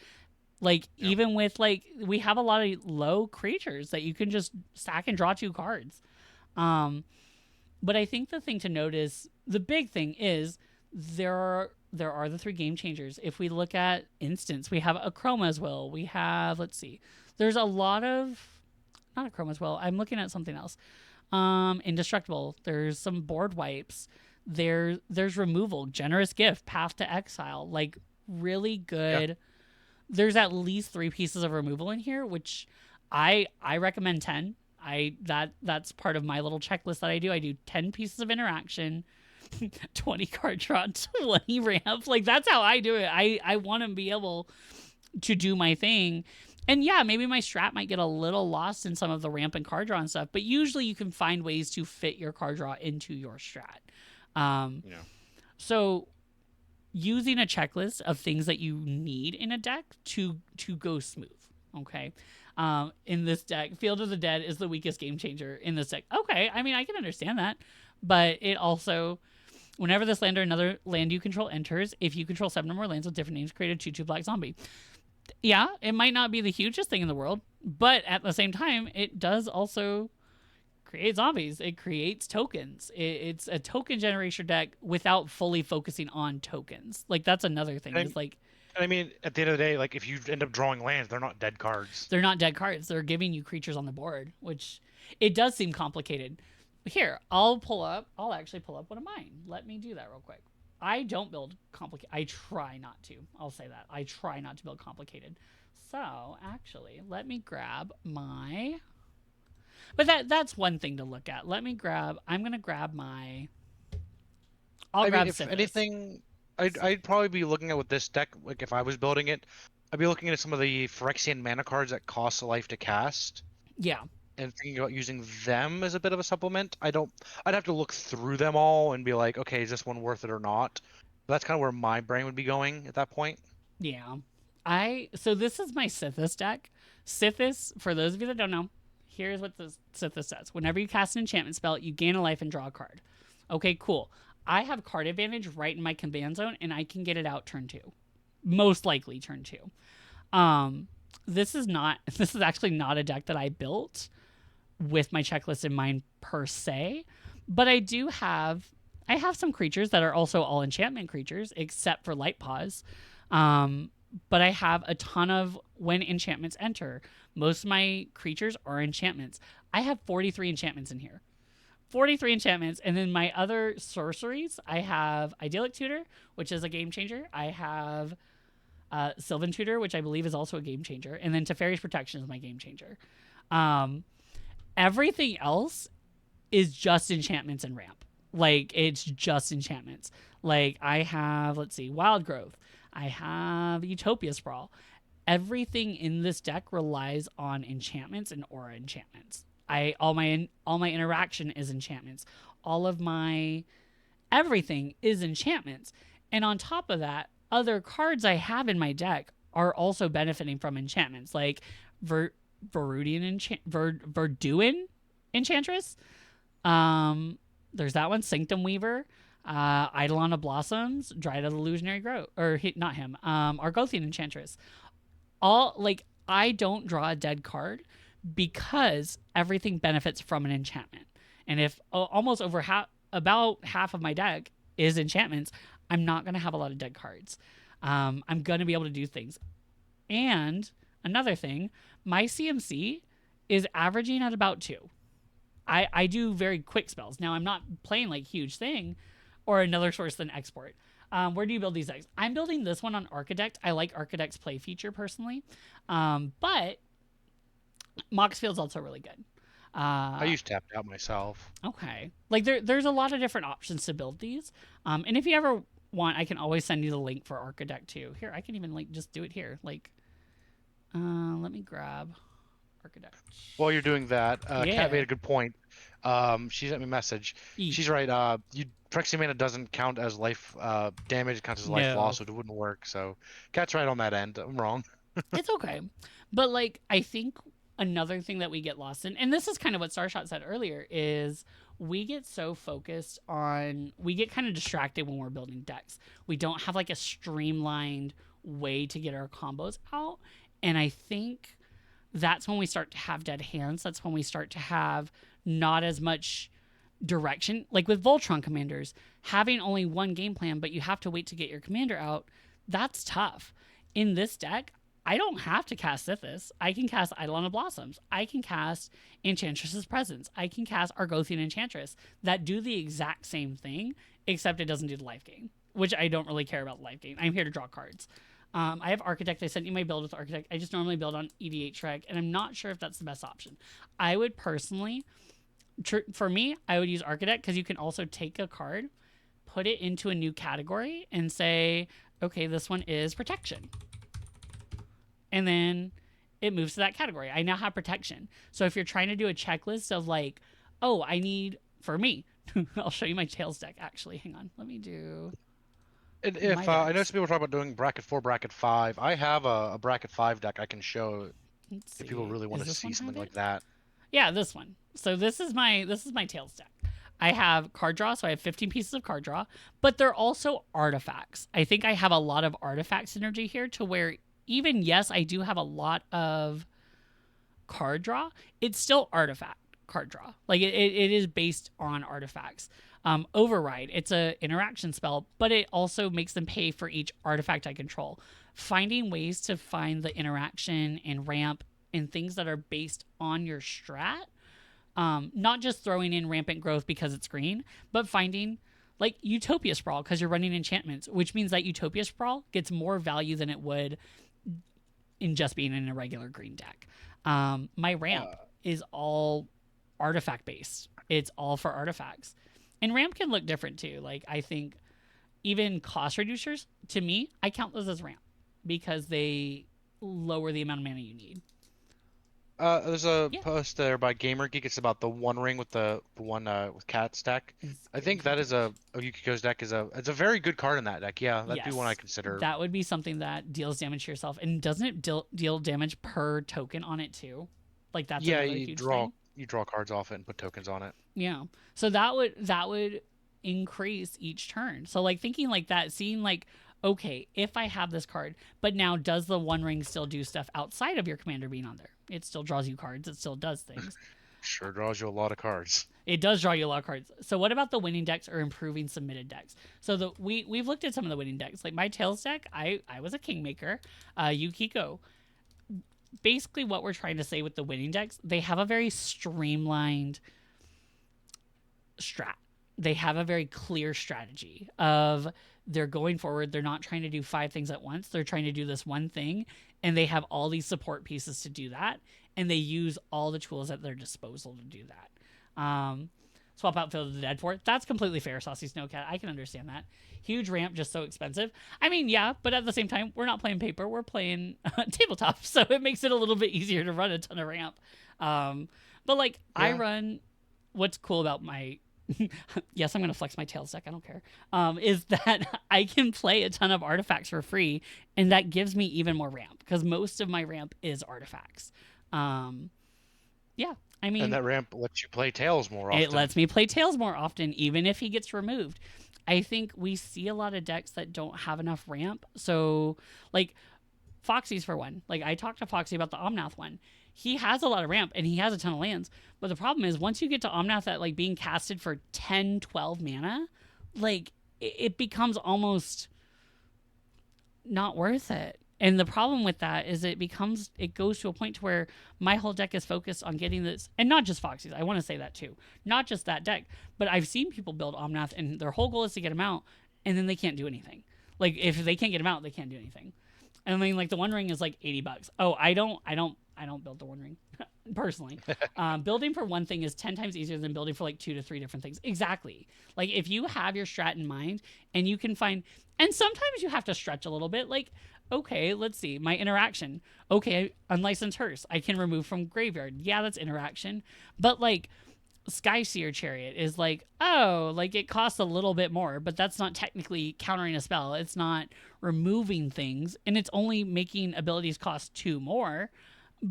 Like, Yep. even with, like, we have a lot of low creatures that you can just stack and draw 2 cards. Um, but I think the thing to notice, the big thing is there are the 3 game changers. If we look at instance, we have a Chroma's Will. We have, let's see, there's a lot of, not a Chroma's Will. I'm looking at something else. Indestructible. There's some board wipes. There's removal, generous gift, path to exile. Like, really good. Yeah. There's at least 3 pieces of removal in here, which I recommend 10. That's part of my little checklist that I do. I do 10 pieces of interaction, 20 card draw, 20 ramp. Like, that's how I do it. I want to be able to do my thing. And yeah, maybe my strat might get a little lost in some of the ramp and card draw and stuff, but usually you can find ways to fit your card draw into your strat. Yeah. So using a checklist of things that you need in a deck to go smooth. Okay. In this deck, Field of the Dead is the weakest game changer in this deck. Okay, I mean, I can understand that, but it also, whenever this land or another land you control enters, if you control 7 or more lands with different names, create a 2/2 black zombie. Yeah, it might not be the hugest thing in the world, but at the same time, it does also create zombies. It creates tokens. It's a token generation deck without fully focusing on tokens. Like, that's another thing. It's like, I mean, at the end of the day, like, if you end up drawing lands, they're not dead cards. they're not dead cards. They're giving you creatures on the board, which it does seem complicated. Here, I'll actually pull up one of mine. Let me do that real quick. I don't build complicated. I try not to. I'll say that. I try not to build complicated. So, actually, let me grab my... But that's one thing to look at. I'm going to grab my... I mean, if anything, I'd probably be looking at with this deck, like, if I was building it, I'd be looking at some of the Phyrexian mana cards that cost a life to cast. Yeah. And thinking about using them as a bit of a supplement. I'd have to look through them all and be like, okay, is this one worth it or not? But that's kind of where my brain would be going at that point. Yeah. So this is my Sithis deck. Sithis, for those of you that don't know, here's what the Sithis does. Whenever you cast an enchantment spell, you gain a life and draw a card. Okay, cool. I have card advantage right in my command zone, and I can get it out turn 2. Most likely turn 2. This is actually not a deck that I built with my checklist in mind per se, but I have some creatures that are also all enchantment creatures, except for Light Paws. But I have a ton of when enchantments enter. Most of my creatures are enchantments. I have 43 enchantments in here. 43 enchantments, and then my other sorceries, I have Idyllic Tutor, which is a game changer. I have Sylvan Tutor, which I believe is also a game changer, and then Teferi's Protection is my game changer. Everything else is just enchantments and ramp. Like, it's just enchantments. Like, I have, let's see, Wild Growth. I have Utopia Sprawl. Everything in this deck relies on enchantments and aura enchantments. All my interaction is enchantments. All of my everything is enchantments. And on top of that, other cards I have in my deck are also benefiting from enchantments, like Verduin Enchantress. There's that one, Sanctum Weaver, Eidolon of Blossoms, Dryad of the Illusionary Grove, or not him, Argothian Enchantress. I don't draw a dead card because everything benefits from an enchantment. And if almost over about half of my deck is enchantments, I'm not going to have a lot of dead cards. I'm going to be able to do things. And another thing, my CMC is averaging at about 2. I do very quick spells. Now, I'm not playing like huge thing or another source than export. Where do you build these decks? I'm building this one on Architect. I like Architect's play feature personally. But Moxfield's also really good. I use Tapped Out myself. Okay. Like there's a lot of different options to build these. And if you ever want, I can always send you the link for Architect too. Here, I can even like just do it here. Like, let me grab Architect. While you're doing that, Yeah. Kat made a good point. She sent me a message. She's right. Phyrexian Mana doesn't count as life damage; it counts as life loss, so it wouldn't work. So, Kat's right on that end. I'm wrong. It's okay, but like I think another thing that we get lost in, and this is kind of what Starshot said earlier, is we get so focused on, we get kind of distracted when we're building decks. We don't have like a streamlined way to get our combos out, and I think that's when we start to have dead hands. That's when we start to have not as much direction. Like with Voltron commanders, having only one game plan, but you have to wait to get your commander out, that's tough. In this deck, I don't have to cast Sithis. I can cast Eidolon of Blossoms. I can cast Enchantress's Presence. I can cast Argothian Enchantress that do the exact same thing, except it doesn't do the life gain, which I don't really care about the life gain. I'm here to draw cards. I have Architect. I sent you my build with Architect. I just normally build on EDH Reg, and I'm not sure if that's the best option. I would personally, for me, I would use Architect because you can also take a card, put it into a new category, and say, okay, this one is Protection. And then it moves to that category. I now have Protection. So if you're trying to do a checklist of like, oh, I need, for me, I'll show you my Tails deck, actually. Hang on. Let me do... And if I know some people talk about doing bracket 4, bracket 5, I have a bracket 5 deck I can show if people really want to see something like that. Yeah, this one. So this is my Tails deck. I have card draw, so I have 15 pieces of card draw, but they're also artifacts. I think I have a lot of artifact synergy here to where even, yes, I do have a lot of card draw, it's still artifact card draw. Like it is based on artifacts. Override, it's a interaction spell, but it also makes them pay for each artifact I control. Finding ways to find the interaction and ramp and things that are based on your strat, not just throwing in rampant growth because it's green, but finding like Utopia Sprawl because you're running enchantments, which means that Utopia Sprawl gets more value than it would in just being in a regular green deck. My ramp is all artifact based. It's all for artifacts. And ramp can look different too. Like I think even cost reducers, to me, I count those as ramp because they lower the amount of mana you need. There's a post there by GamerGeek. It's about the One Ring with the one with Cat's deck. I think that is Yukiko's deck it's a very good card in that deck. Yeah, that'd be one I consider. That would be something that deals damage to yourself, and doesn't it deal damage per token on it too? Like that's another huge thing. You draw cards off it and put tokens on it. Yeah. So that would increase each turn. So like thinking like that, seeing like, okay, if I have this card, but now does the One Ring still do stuff outside of your commander being on there? It still draws you cards. It still does things. Sure draws you a lot of cards. It does draw you a lot of cards. So what about the winning decks or improving submitted decks? So we've looked at some of the winning decks. Like my Tails deck, I was a Kingmaker, Yukiko. Basically what we're trying to say with the winning decks, they have a very streamlined strat. They have a very clear strategy of they're going forward. They're not trying to do 5 things at once. They're trying to do this one thing, and they have all these support pieces to do that, and they use all the tools at their disposal to do that. Swap out Field of the Dead for it. That's completely fair, Saucy Snowcat. I can understand that. Huge ramp, just so expensive. I mean, yeah, but at the same time, we're not playing paper. We're playing tabletop, so it makes it a little bit easier to run a ton of ramp. But like, I run... What's cool about my... yes, I'm going to flex my Tails deck. I don't care. Is that I can play a ton of artifacts for free, and that gives me even more ramp, because most of my ramp is artifacts. Yeah, I mean... And that ramp lets you play Tails more often. It lets me play Tails more often, even if he gets removed. I think we see a lot of decks that don't have enough ramp. So, like, Foxy's for one. Like, I talked to Foxy about the Omnath one. he has a lot of ramp and he has a ton of lands. But the problem is once you get to Omnath at like being casted for 10, 12 mana, like it becomes almost not worth it. And the problem with that is it goes to a point to where my whole deck is focused on getting this, and not just Foxy's. I want to say that too. Not just that deck, but I've seen people build Omnath and their whole goal is to get him out, and then they can't do anything. Like if they can't get him out, they can't do anything. And I mean, like the One Ring is like $80. Oh, I don't build the One Ring personally. Building for one thing is 10 times easier than building for like 2 to 3 different things. Exactly. Like if you have your strat in mind and you can find, and sometimes you have to stretch a little bit. Like, okay, let's see, my interaction. Okay, unlicensed hearse. I can remove from graveyard. Yeah, that's interaction. But like Skyseer Chariot is like, oh, like it costs a little bit more, but that's not technically countering a spell. It's not removing things, and it's only making abilities cost 2 more,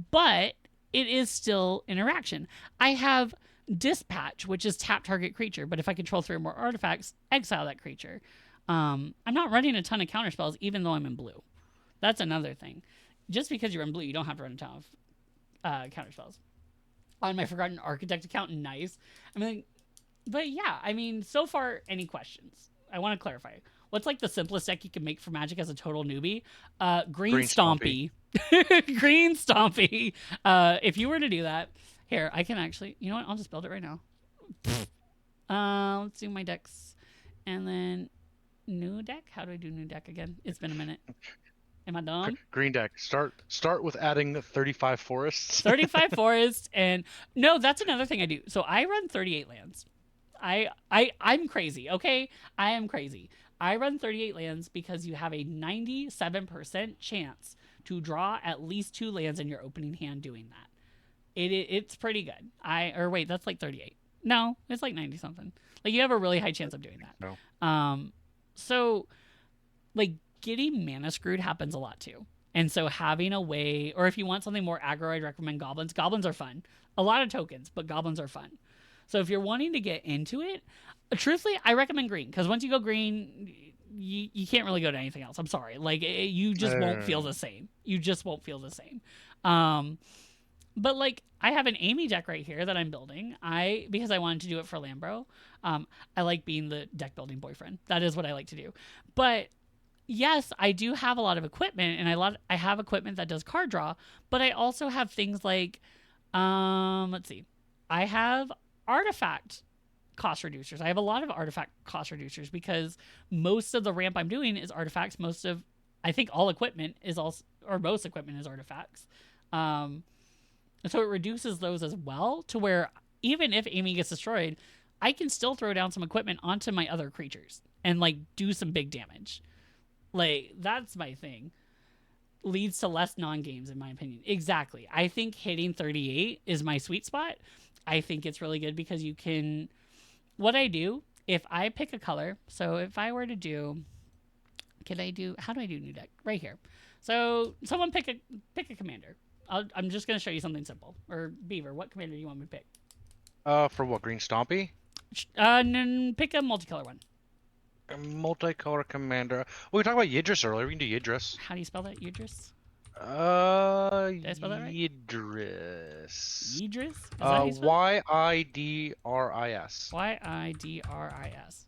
but it is still interaction. I have Dispatch, which is tap target creature, but if I control 3 or more artifacts, exile that creature. I'm not running a ton of counter spells, even though I'm in blue. That's another thing. Just because you're in blue, you don't have to run a ton of counter spells. On my Forgotten Architect account, nice. I mean, but yeah, I mean, so far, any questions? I want to clarify. What's like the simplest deck you can make for Magic as a total newbie? Green Stompy. Green Stompy. If you were to do that, here, I can actually, you know what? I'll just build it right now. Let's do my decks. And then new deck. How do I do new deck again? It's been a minute. Am I done? Green deck. Start with adding 35 forests. 35 forests, and no, that's another thing I do. So I run 38 lands. I'm crazy, okay? I am crazy. I run 38 lands because you have a 97% chance to draw at least 2 lands in your opening hand doing that. It's pretty good. Or wait, that's like 38. No, it's like 90 something. Like you have a really high chance of doing that. No. So like getting mana screwed happens a lot too. And so having a way, or if you want something more aggro, I'd recommend goblins. Goblins are fun. A lot of tokens, but goblins are fun. So if you're wanting to get into it, truthfully, I recommend green. Because once you go green, you can't really go to anything else. I'm sorry. Like, you just won't feel the same. You just won't feel the same. But like, I have an Amy deck right here that I'm building. Because I wanted to do it for Lambro. I like being the deck building boyfriend. That is what I like to do. But yes, I do have a lot of equipment, and I have equipment that does card draw, but I also have things like, let's see, I have artifact cost reducers. I have a lot of artifact cost reducers because most of the ramp I'm doing is artifacts. I think all equipment is also, or most equipment is artifacts. And so it reduces those as well to where even if Amy gets destroyed, I can still throw down some equipment onto my other creatures and like do some big damage. Like, that's my thing. Leads to less non-games, in my opinion. Exactly. I think hitting 38 is my sweet spot. I think it's really good because you can... What I do, if I pick a color... So if I were to do... How do I do new deck? Right here. So someone pick a commander. I'm just going to show you something simple. Or Beaver, what commander do you want me to pick? For what, Green Stompy? Pick a multicolor one. A multicolor commander. We were talking about Yidris earlier. We can do Yidris. How do you spell that? Yidris? Did I spell that right? Yidris. Yidris? Is that how you spell it? Yidris. Yidris.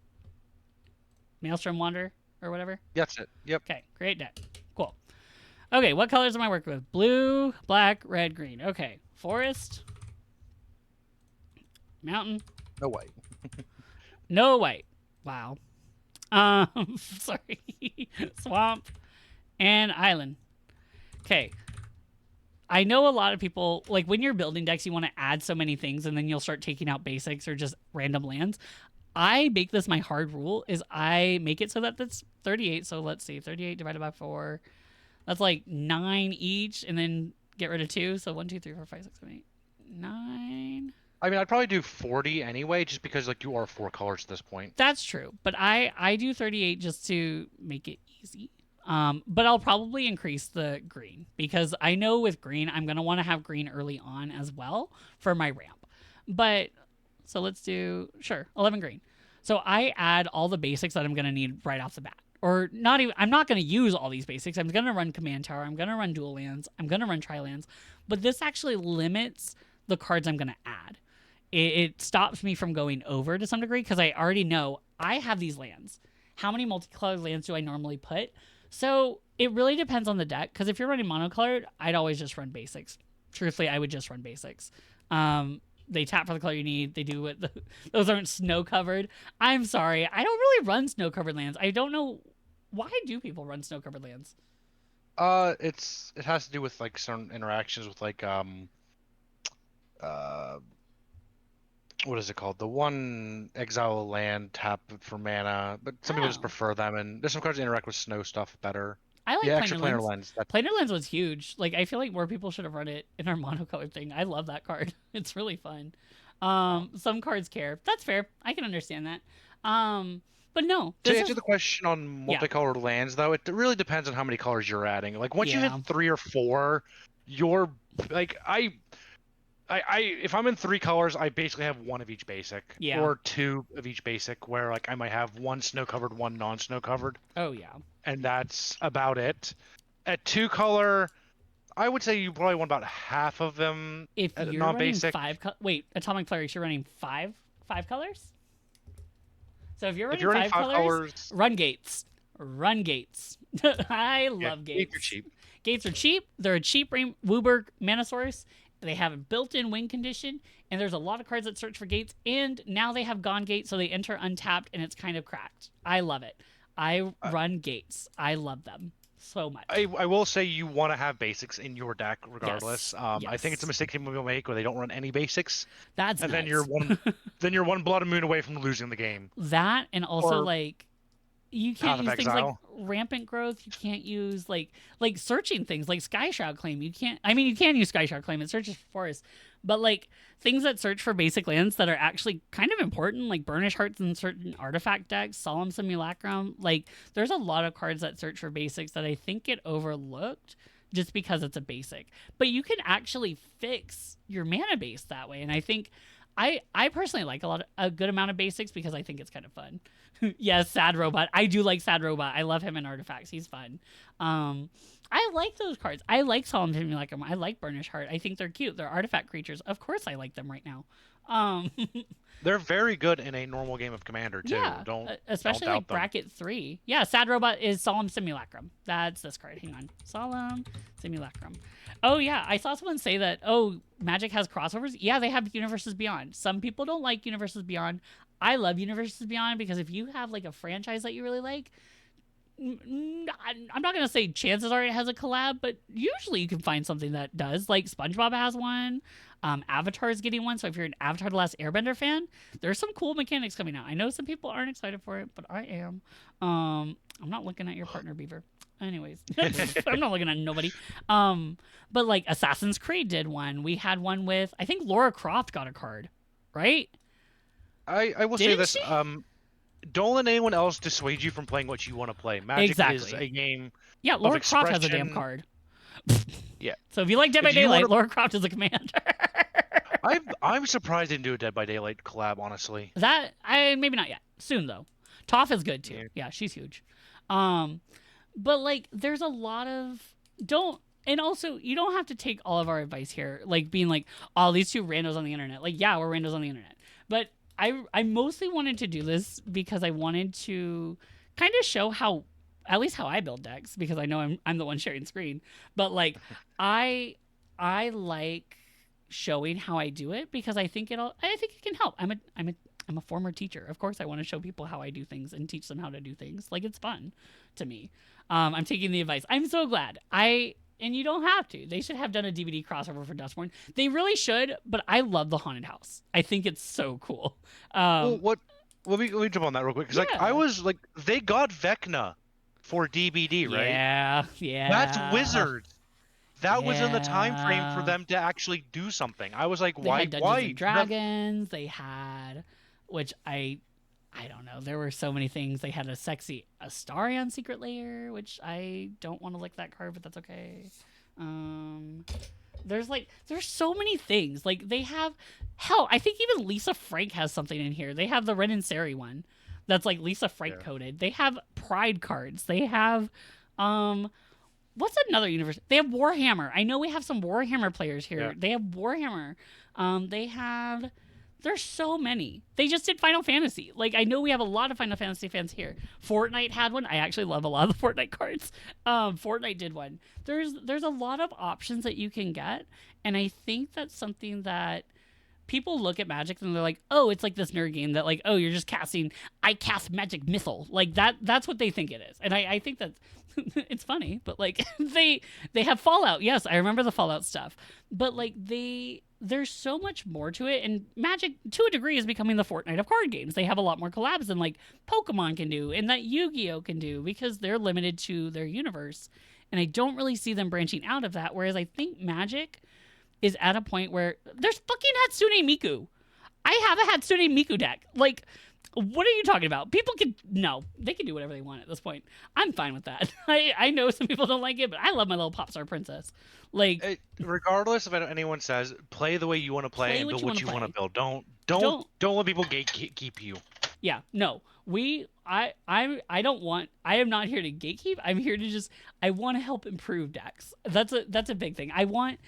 Maelstrom Wanderer or whatever? That's it. Yep. Okay, great deck. Cool. Okay, what colors am I working with? Blue, black, red, green. Okay, forest. Mountain. No white. No white. Wow. Sorry. Swamp and island. Okay. I know a lot of people, like when you're building decks, you want to add so many things and then you'll start taking out basics or just random lands. I make this my hard rule is I make it so that that's 38. So let's see, 38 divided by 4. That's like 9 each and then get rid of 2. So 1, 2, 3, 4, 5, 6, 7, 8, 9. I mean, I'd probably do 40 anyway, just because like you are 4 colors at this point. That's true, but I do 38 just to make it easy. But I'll probably increase the green because I know with green I'm gonna want to have green early on as well for my ramp. But so let's do 11 green. So I add all the basics that I'm gonna need right off the bat. or not even. I'm not going to use all these basics. I'm going to run command tower. I'm going to run dual lands. I'm going to run tri lands. But this actually limits the cards I'm going to add. It stops me from going over to some degree because I already know I have these lands. How many multicolored lands do I normally put? So it really depends on the deck. Because if you're running monocolored, I'd always just run basics. Truthfully, I would just run basics. They tap for the color you need. They do what those aren't snow covered. I'm sorry, I don't really run snow covered lands. I don't know why do people run snow covered lands. It has to do with like certain interactions with like what is it called? The one exile land tap for mana, but some people just Oh. prefer them, and there's some cards that interact with snow stuff better. I like Yeah, planar extra planar lens. lens. That Planar lens was huge. Like I feel like more people should have run it in our monocolored thing. I love that card. It's really fun. Some cards care. That's fair. I can understand that. But no, to this answer is the question on multicolored lands, though, it really depends on how many colors you're adding. Like once you hit yeah. 3 or 4, you're like if I'm in 3 colors, I basically have 1 of each basic, Yeah. or 2 of each basic, where like I might have 1 snow covered, 1 non-snow covered, Oh yeah. and that's about it. At 2 color, I would say you probably want about half of them If at you're running non-basic. wait, atomic flurry, you're running five colors. So if you're If running you're running five 5 colors, colors, run gates. Run gates. I yeah, love if you're gates. cheap. Gates are cheap. They're a cheap Wooburg mana source. They have a built-in win condition, and there's a lot of cards that search for gates. And now they have gone gates, so they enter untapped, and it's kind of cracked. I love it. I run gates. I love them so much. I will say you want to have basics in your deck regardless. Yes. I think it's a Yes. mistake people make where they don't run any basics, That's and nuts. then you're one blood moon away from losing the game. That and also Or like you Path can't of use things like Exile. rampant growth. You can't use like searching things like Sky Shroud Claim. You can't. I mean, you can use Sky Shroud Claim. It searches for forests, but like things that search for basic lands that are actually kind of important, like Burnish Hearts in certain artifact decks, Solemn Simulacrum. Like there's a lot of cards that search for basics that I think get overlooked just because it's a basic. But you can actually fix your mana base that way, and I think. I personally like a good amount of basics because I think it's kind of fun. Yes, Sad Robot. I do like Sad Robot. I love him in Artifacts. He's fun. I like those cards. I like Solemn Simulacrum. I like Burnish Heart. I think they're cute. They're artifact creatures. Of course, I like them right now. Um, They're very good in a normal game of Commander too. yeah, Don't especially doubt like them. bracket 3. Yeah, Sad Robot is Solemn Simulacrum. That's this card. Hang on, Solemn Simulacrum. Oh yeah, I saw someone say that. Oh, Magic has crossovers. Yeah, they have Universes Beyond. Some people don't like Universes Beyond. I love Universes Beyond because if you have like a franchise that you really like, I'm not gonna say chances are it has a collab, but usually you can find something that does. Like SpongeBob has one. Avatar is getting one. So if you're an Avatar: The Last Airbender fan, there's some cool mechanics coming out. I know some people aren't excited for it, but I am. I'm not looking at your partner, Beaver. Anyways, I'm not looking at nobody. But like Assassin's Creed did one. We had one with I think Laura Croft got a card, right? I will say Didn't this. she? Don't let anyone else dissuade you from playing what you want to play. Magic is Exactly. a game Yeah, of Laura Croft has a damn expression. card. Yeah. So if you like Dead by If you Daylight, wanna- Laura Croft is a commander. I'm surprised they didn't do a Dead by Daylight collab, honestly. That I maybe not yet. Soon though. Toph is good too. Yeah. Yeah, she's huge. But like there's a lot of don't and also you don't have to take all of our advice here, like being like, oh, these two randos on the internet. Like, yeah, we're randos on the internet. But I mostly wanted to do this because I wanted to kind of show how at least how I build decks, because I know I'm the one sharing screen. But like I like showing how I do it because I think it can help. I'm a former teacher. Of course I want to show people how I do things and teach them how to do things. Like it's fun to me. I'm taking the advice. I'm so glad. And you don't have to. They should have done a DVD crossover for Dustborn. They really should, but I love the haunted house. I think it's so cool. Well, let me jump on that real quick because like Yeah. I was like they got Vecna for DBD, right? Yeah. That's Wizards. That was in the time frame for Yeah. them to actually do something. I was like, They why? had Dungeons and Dragons. They had, which I don't know. There were so many things. They had a sexy Astarion Secret Lair, which I don't want to lick that card, but that's okay. There's so many things. Like they have, hell, I think even Lisa Frank has something in here. They have the Ren and Seri one. that's like Lisa Frank Yeah. coded. They have Pride cards. They have what's another universe? They have Warhammer. I know we have some Warhammer players here. Yeah. They have Warhammer. They have. There's so many. They just did Final Fantasy. Like, I know we have a lot of Final Fantasy fans here. Fortnite had one. I actually love a lot of the Fortnite cards. Fortnite did one. There's a lot of options that you can get, and I think that's something that people look at Magic and they're like, oh, it's like this nerd game that like, oh, you're just casting. I cast magic missile like that. That's what they think it is, and I think that it's funny, but like they have Fallout. Yes, I remember the Fallout stuff, but like there's so much more to it, and Magic to a degree is becoming the Fortnite of card games. They have a lot more collabs than like Pokemon can do and that Yu-Gi-Oh can do because they're limited to their universe, and I don't really see them branching out of that. Whereas I think Magic is at a point where there's fucking Hatsune Miku. I have a Hatsune Miku deck. Like, what are you talking about? People can they can do whatever they want at this point. I'm fine with that. I know some people don't like it, but I love my little pop star princess. Like, Regardless of what anyone says, play the way you want to play and build what you want to build. Don't let people gatekeep you. Yeah, no. I am not here to gatekeep. I'm here to just I want to help improve decks. That's a big thing. I want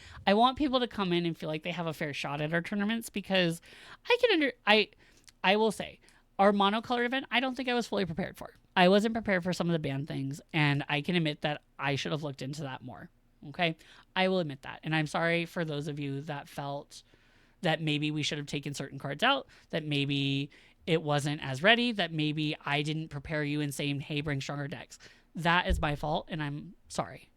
people to come in and feel like they have a fair shot at our tournaments because I will say our monocolor event, I don't think I was fully prepared for. I wasn't prepared for some of the ban things, and I can admit that I should have looked into that more. Okay? I will admit that. And I'm sorry for those of you that felt that maybe we should have taken certain cards out, that maybe it wasn't as ready, that maybe I didn't prepare you in saying, hey, bring stronger decks. That is my fault, and I'm sorry.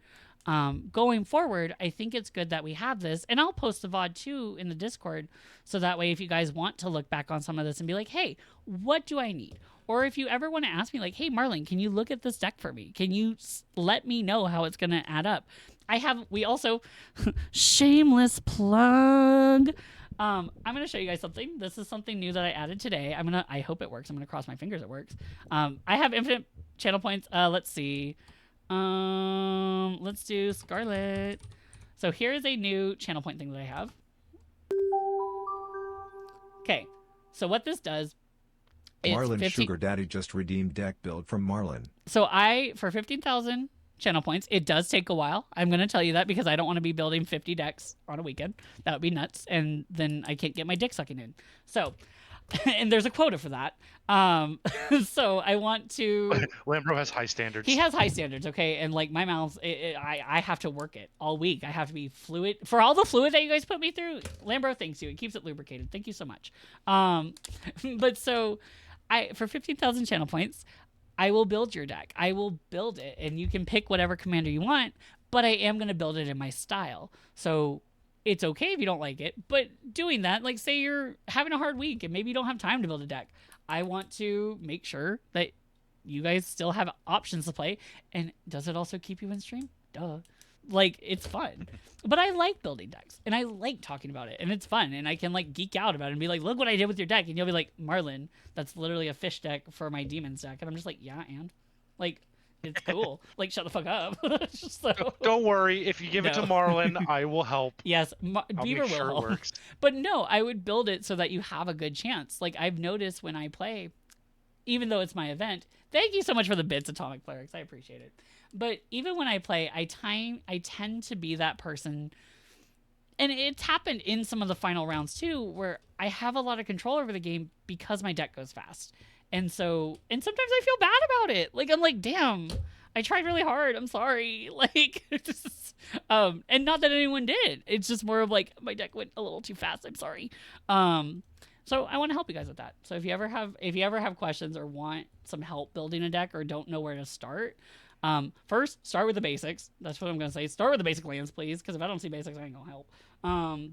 Going forward, I think it's good that we have this, and I'll post the VOD too in the Discord, so that way if you guys want to look back on some of this and be like, hey, what do I need? Or if you ever want to ask me like, hey, Marlon, can you look at this deck for me? Can you let me know how it's going to add up? We also, shameless plug. I'm going to show you guys something. This is something new that I added today. I hope it works. I'm going to cross my fingers it works. I have infinite channel points. Let's see. Let's do Scarlet. So here is a new channel point thing that I have. Okay. So what this does, Marlon Sugar Daddy just redeemed deck build from Marlon. So for 15,000 channel points, it does take a while. I'm going to tell you that because I don't want to be building 50 decks on a weekend. That would be nuts. And then I can't get my dick sucking in. So, and there's a quota for that. So I want to. Lambro has high standards. He has high standards, okay? And like my mouth, I have to work it all week. I have to be fluid. For all the fluid that you guys put me through, Lambro thanks you. It keeps it lubricated. Thank you so much. But so for 15,000 channel points, I will build your deck. I will build it, and you can pick whatever commander you want, but I am going to build it in my style. So it's okay if you don't like it, but doing that, like say you're having a hard week and maybe you don't have time to build a deck, I want to make sure that you guys still have options to play. And does it also keep you in stream? Duh. Like, it's fun. But I like building decks, and I like talking about it, and it's fun, and I can like geek out about it and be like, look what I did with your deck, and you'll be like, Marlon, that's literally a fish deck for my demons deck. And I'm just like, yeah, and like, it's cool. Like, shut the fuck up. So, don't worry, if you give it to Marlon, I will help. Yes, Beaver will sure help. It works. But no, I would build it so that you have a good chance. Like, I've noticed when I play, even though it's my event, thank you so much for the bits, Atomic Clerics, I appreciate it. But even when I play, I tend to be that person, and it's happened in some of the final rounds too, where I have a lot of control over the game because my deck goes fast. And sometimes I feel bad about it. Like, I'm like, damn, I tried really hard. I'm sorry. Like, and not that anyone did. It's just more of like, my deck went a little too fast. I'm sorry. So I want to help you guys with that. So if you ever have questions or want some help building a deck or don't know where to start, first, start with the basics. That's what I'm going to say. Start with the basic lands, please, because if I don't see basics, I ain't going to help.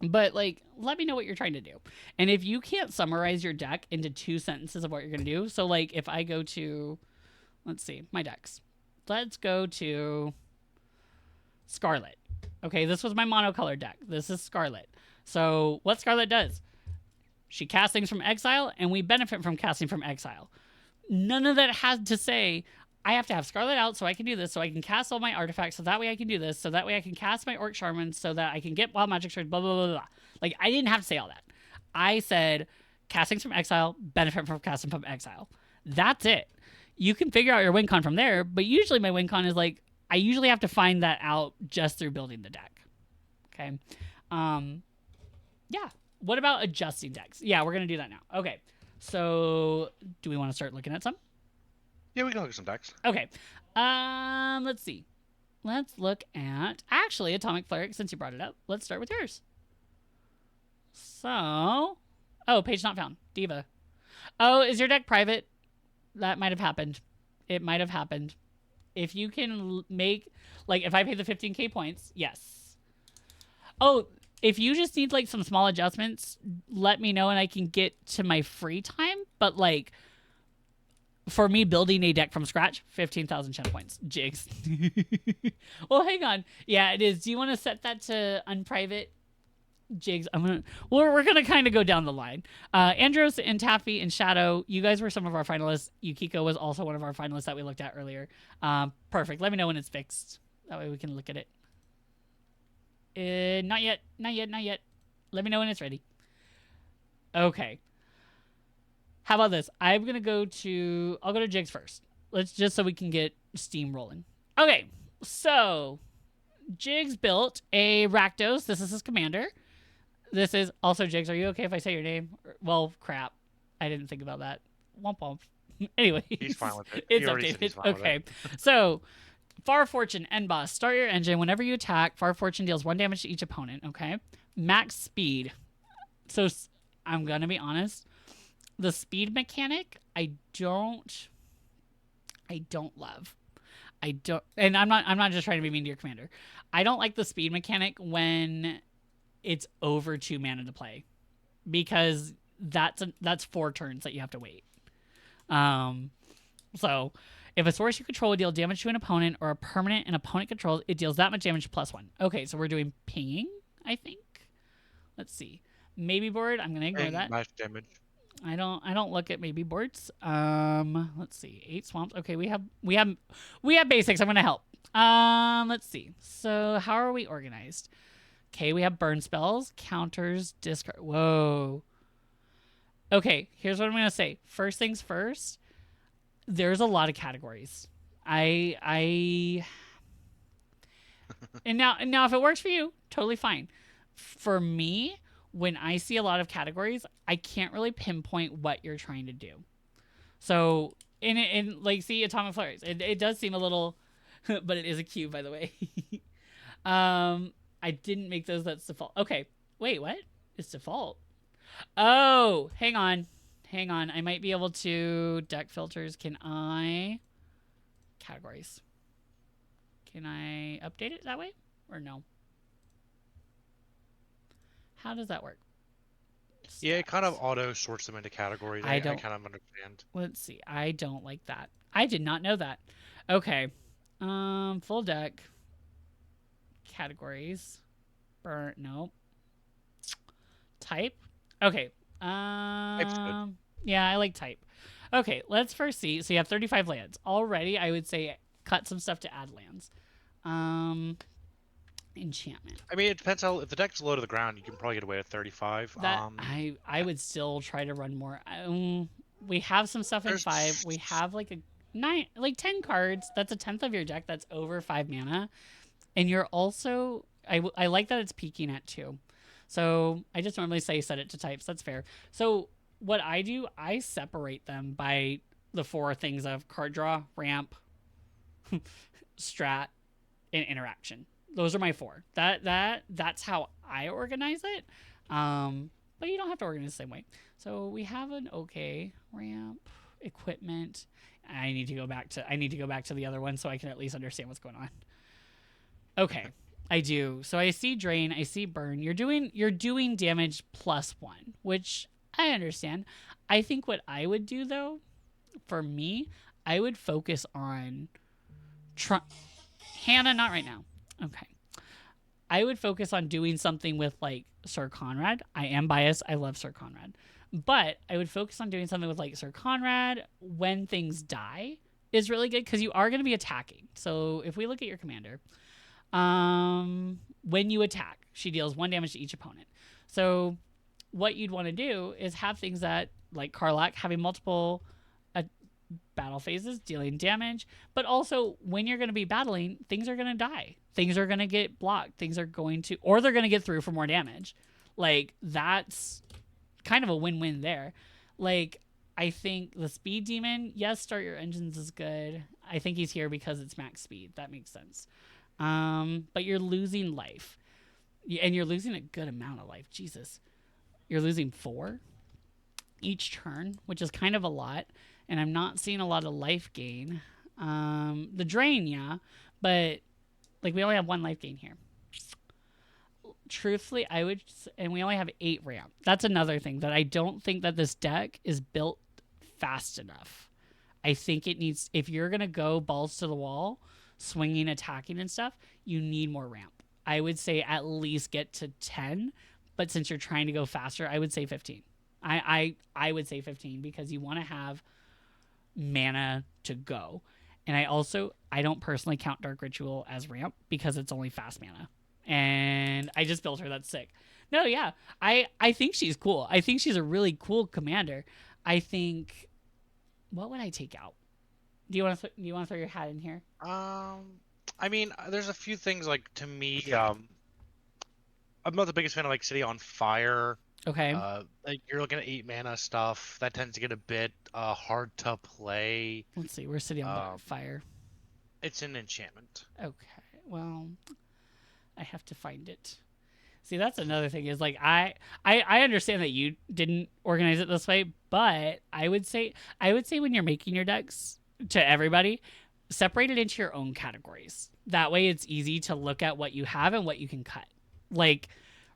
But, like, let me know what you're trying to do. And if you can't summarize your deck into 2 sentences of what you're going to do, so, like, if I go to, let's see, my decks. Let's go to Scarlet. Okay, this was my monocolor deck. This is Scarlet. So, what Scarlet does, she casts things from exile, and we benefit from casting from exile. None of that has to say, I have to have Scarlet out so I can do this, so I can cast all my artifacts, so that way I can do this, so that way I can cast my Orc Shaman, so that I can get Wild Magic Sword, blah, blah, blah, blah. Like, I didn't have to say all that. I said, Castings from exile, benefit from casting from exile. That's it. You can figure out your win con from there, but usually my win con is like, I usually have to find that out just through building the deck. Okay. Yeah. What about adjusting decks? Yeah, we're going to do that now. Okay. So do we want to start looking at some? Yeah, we can look at some decks. Okay. Let's see. Let's look at, actually, Atomic Cleric, since you brought it up. Let's start with yours. So, oh, page not found. Diva. Oh, is your deck private? That might have happened. It might have happened. If you can make, like, if I pay the 15k points, yes. Oh, if you just need, like, some small adjustments, let me know and I can get to my free time. But, like, for me building a deck from scratch, 15,000 channel points. Jigs. Well, hang on. Yeah, it is. Do you want to set that to unprivate? Jigs, we're gonna kind of go down the line. Andros and Taffy and Shadow, you guys were some of our finalists. Yukiko was also one of our finalists that we looked at earlier. Perfect. Let me know when it's fixed. That way we can look at it. Not yet. Let me know when it's ready. Okay. How about this? I'll go to Jigs first. Let's just so we can get steam rolling. Okay, so Jigs built a Rakdos. This is his commander. This is also Jigs. Are you okay if I say your name? Well, crap. I didn't think about that. Womp womp. Anyway. He's fine with it. It's updated. Okay. So, Far Fortune, End Boss. Start your engine. Whenever you attack, Far Fortune deals 1 damage to each opponent. Okay. Max speed. So, I'm going to be honest. The speed mechanic, I don't love. And I'm not just trying to be mean to your commander. I don't like the speed mechanic when it's over 2 mana to play, because that's 4 turns that you have to wait. So if a source you control deal damage to an opponent or a permanent an opponent controls, it deals that much damage +1. Okay, so we're doing pinging, I think. Let's see. Maybe board. I'm gonna ignore that. Nice damage. I don't look at maybe boards. Let's see. 8 swamps. Okay, we have basics. I'm gonna help. Let's see. So how are we organized? Okay, we have burn spells, counters, discard. Whoa. Okay, here's what I'm gonna say. First things first. There's a lot of categories. And now if it works for you, totally fine. For me, when I see a lot of categories, I can't really pinpoint what you're trying to do. So in like, see, Atomic Flurries, it does seem a little, but it is a cube, by the way. I didn't make those. That's default. Okay, wait, what? It's default. Oh, hang on. I might be able to deck filters. Categories. Can I update it that way or no? How does that work? Yeah, it kind of auto sorts them into categories. I kind of understand. Let's see. I don't like that. I did not know that. Okay. Full deck. Categories. Burn. Nope. Type. Okay. Type's good. Yeah, I like type. Okay, let's first see. So you have 35 lands. Already, I would say cut some stuff to add lands. Enchantment. I mean, it depends how. If the deck's low to the ground, you can probably get away with 35. I would still try to run more. We have some stuff in 5. We have like 10 cards. That's 1/10 of your deck. That's over 5 mana, and you're also. I like that it's peaking at 2. So I just normally say set it to types. That's fair. So what I do, I separate them by the 4 things of card draw, ramp, strat, and interaction. Those are my 4. That's how I organize it. But you don't have to organize the same way. So we have an okay ramp, equipment. I need to go back to the other one so I can at least understand what's going on. Okay, I do. So I see drain, I see burn. You're doing damage +1, which I understand. I think what I would do though, for me, I would focus on Hannah, not right now. Okay. I would focus on doing something with like Sir Conrad. I am biased. I love Sir Conrad. But I would focus on doing something with like Sir Conrad when things die is really good because you are going to be attacking. So if we look at your commander, when you attack, she deals 1 damage to each opponent. So what you'd want to do is have things that, like Karlach, having multiple battle phases, dealing damage, but also when you're going to be battling, things are going to die. Things are going to get blocked. Things are going to, or they're going to get through for more damage. Like, that's kind of a win-win there. Like, I think the speed demon, yes, start your engines is good. I think he's here because it's max speed. That makes sense. But you're losing life. And you're losing a good amount of life. Jesus. You're losing 4 each turn, which is kind of a lot. And I'm not seeing a lot of life gain. The drain, yeah. But, like, we only have 1 life gain here. Truthfully, I would... And we only have 8 ramp. That's another thing, that I don't think that this deck is built fast enough. I think it needs... If you're going to go balls to the wall, swinging, attacking and stuff, you need more ramp. I would say at least get to 10. But since you're trying to go faster, I would say 15. I would say 15 because you want to have mana to go. And I don't personally count Dark Ritual as ramp because it's only fast mana. And I just built her. That's sick. No, yeah. I think she's cool. I think she's a really cool commander. I think... What would I take out? Do you want to throw your hat in here? I mean, there's a few things, like, to me, I'm not the biggest fan of, like, City on Fire. Okay. Like, you're looking at 8 mana stuff. That tends to get a bit hard to play. Let's see. Where's City on Fire? It's an enchantment. Okay. Well, I have to find it. See, that's another thing is, like, I understand that you didn't organize it this way, but I would say when you're making your decks to everybody, separate it into your own categories. That way it's easy to look at what you have and what you can cut. Like,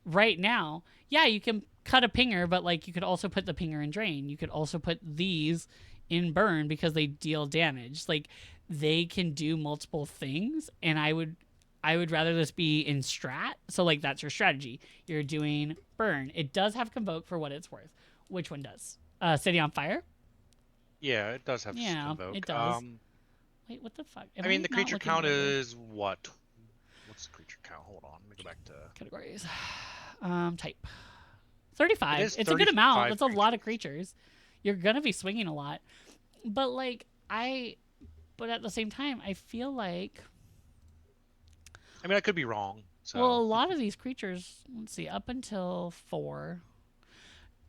right now, yeah, you can cut a pinger, but, like, you could also put the pinger in drain. You could also put these in burn because they deal damage. Like, they can do multiple things, and I would rather this be in strat. So, like, that's your strategy. You're doing burn. It does have Convoke for what it's worth. Which one does? City on Fire? Yeah, it does have Convoke. It does. Wait, what the fuck? I mean, the creature count is what? What's the creature count? Hold on. Let me go back to... Categories. Type. 35. It's 35 a good amount. That's a creatures. lot of creatures. You're going to be swinging a lot. But, like, but at the same time, I feel like... I mean, I could be wrong. So. Well, a lot of these creatures, let's see, up until 4.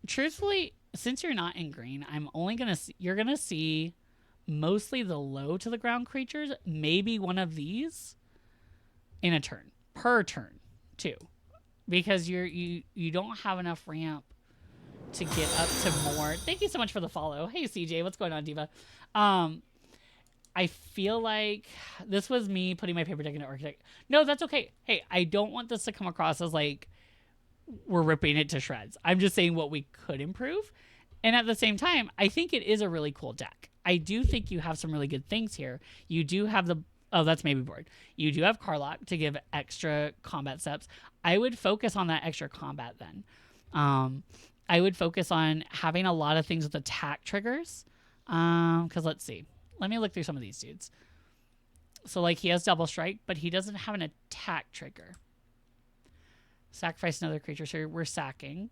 Truthfully, since you're not in green, you're going to see mostly the low to the ground creatures, maybe one of these in a turn, per turn, too. Because you don't have enough ramp to get up to more. Thank you so much for the follow. Hey, CJ, what's going on, Diva? I feel like this was me putting my paper deck into Architect. No, that's okay. Hey, I don't want this to come across as like we're ripping it to shreds. I'm just saying what we could improve. And at the same time, I think it is a really cool deck. I do think you have some really good things here. You do have that's maybe board. You do have Karlach to give extra combat steps. I would focus on that extra combat then. I would focus on having a lot of things with attack triggers. Because let's see. Let me look through some of these dudes. So, like, he has double strike, but he doesn't have an attack trigger. Sacrifice another creature, so we're sacking.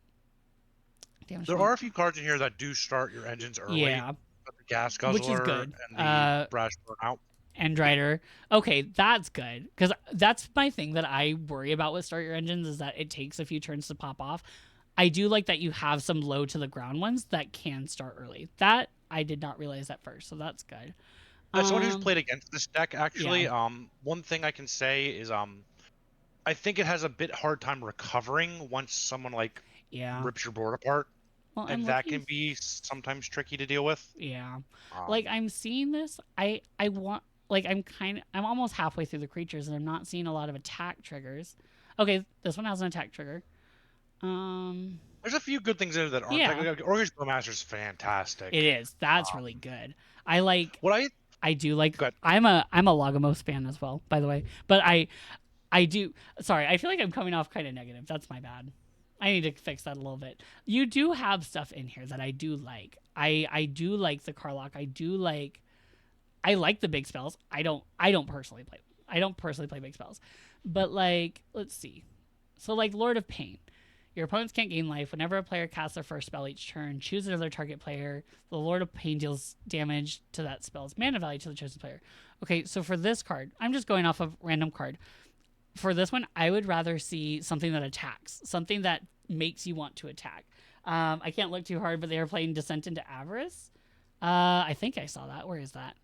There are a few cards in here that do start your engines early. Yeah. The Gas Guzzler Which is good. And the Brash Burnout. And Drider. Okay, that's good. Because that's my thing that I worry about with Start Your Engines is that it takes a few turns to pop off. I do like that you have some low to the ground ones that can start early. That I did not realize at first, so that's good. As someone who's played against this deck, actually, yeah. One thing I can say is I think it has a bit hard time recovering once someone like rips your board apart. Well, and that can be sometimes tricky to deal with. Yeah. Like, I'm seeing this. I want, like, I'm almost halfway through the creatures, and I'm not seeing a lot of attack triggers. Okay, this one has an attack trigger. There's a few good things in there that aren't. Like, Orcish Bowmaster is fantastic. It is. That's really good. I like. What I do like. I'm a Lagomos fan as well, by the way. But I do. Sorry, I feel like I'm coming off kind of negative. That's my bad. I need to fix that a little bit. You do have stuff in here that I do like. I do like the Karlach. I like the big spells. I don't personally play. I don't personally play big spells. But, like, let's see. So, like, Lord of Pain. Your opponents can't gain life. Whenever a player casts their first spell each turn, choose another target player. The Lord of Pain deals damage to that spell's mana value to the chosen player. Okay, so for this card, I'm just going off of random card. For this one, I would rather see something that attacks, something that makes you want to attack. I can't look too hard, but they are playing Descent into Avarice. I think I saw that. Where is that?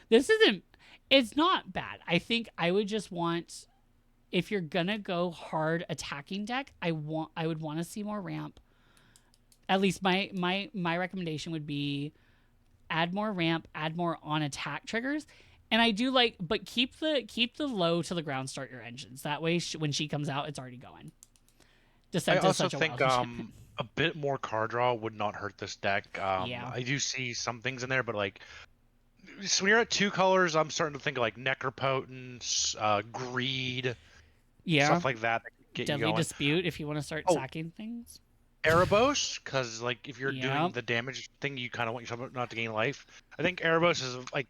This isn't... It's not bad. I think I would just want... If you're gonna go hard attacking deck, I would want to see more ramp. At least my recommendation would be add more ramp, add more on attack triggers, and I do like, but keep the low to the ground. Start your engines that way. When she comes out, it's already going. Descent I is also such a think wild a bit more card draw would not hurt this deck. Yeah. I do see some things in there, but like so when you're at 2 colors, I'm starting to think of like Necropotence, Greed, stuff like that. Get Deadly you going. Dispute if you want to start sacking things. Erebos, because like if you're Yep. doing the damage thing, you kind of want yourself not to gain life. I think Erebos is like,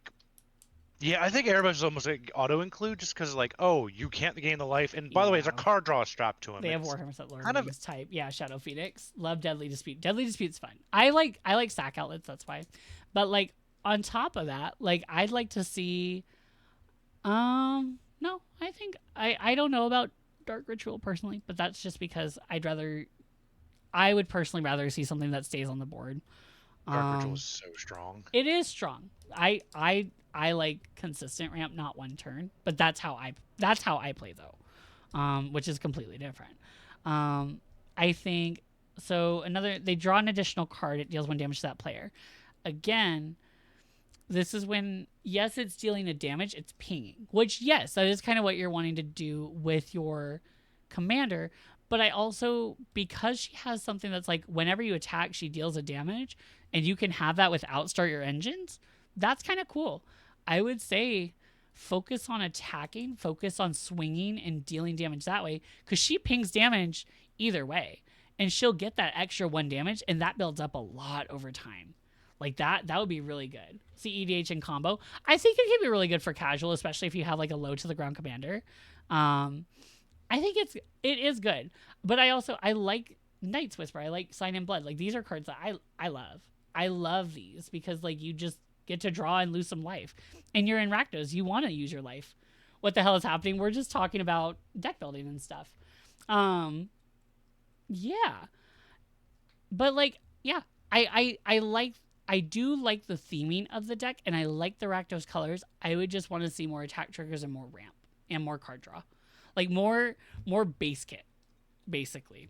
yeah, I think Erebos is almost like auto include, just because like, oh, you can't gain the life. And by the way, it's a Yeah. card draw strap to him. They have It's Warhammer Set Lord kind of- Wings type. Yeah, Shadow Phoenix. Love Deadly Dispute. Deadly Dispute's fun. I like sack outlets, that's why. But like on top of that, like I'd like to see no, I think I don't know about Dark Ritual personally, but that's just because I would personally rather see something that stays on the board. Dark Ritual is so strong. It is strong. I like consistent ramp, not one turn, but that's how I play though, which is completely different. I think so. They draw an additional card. It deals 1 damage to that player. Again, this is when yes, it's dealing a damage. It's pinging, which yes, that is kind of what you're wanting to do with your commander. But I also, because she has something that's like whenever you attack, she deals a damage, and you can have that without start your engines. That's kind of cool. I would say focus on attacking, focus on swinging and dealing damage that way, because she pings damage either way, and she'll get that extra 1 damage, and that builds up a lot over time. Like that would be really good. See EDH in combo. I think it can be really good for casual, especially if you have like a low to the ground commander. I think it is good, but I like Night's Whisper. I like Sign in Blood. Like these are cards that I love. I love these because like you just get to draw and lose some life, and you're in Rakdos. You want to use your life. What the hell is happening? We're just talking about deck building and stuff. Yeah, but like yeah, I do like the theming of the deck, and I like the Rakdos colors. I would just want to see more attack triggers and more ramp and more card draw. Like more base kit, basically,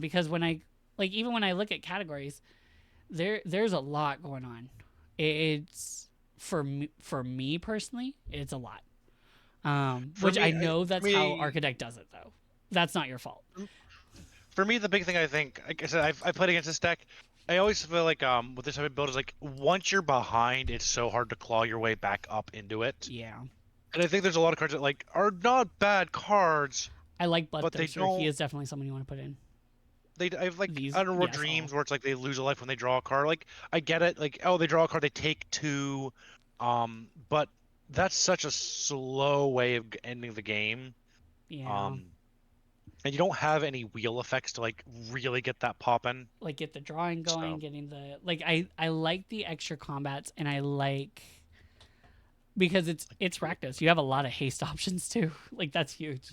because when even when I look at categories, there's a lot going on. It's for me personally, it's a lot. Which I know that's how Architect does it though. That's not your fault. For me, the big thing I think, like I said, I played against this deck. I always feel like with this type of build is like once you're behind, it's so hard to claw your way back up into it. Yeah. And I think there's a lot of cards that like are not bad cards. I like Bloodthirster. Bloodthirster. He is definitely someone you want to put in. I have like Underworld Dreams where it's like they lose a life when they draw a card. Like I get it. Like oh they draw a card, they take 2, but that's such a slow way of ending the game. Yeah. And you don't have any wheel effects to like really get that popping. Like get the drawing going, getting the like I like the extra combats, and I like. Because it's Rakdos. You have a lot of haste options too. Like that's huge.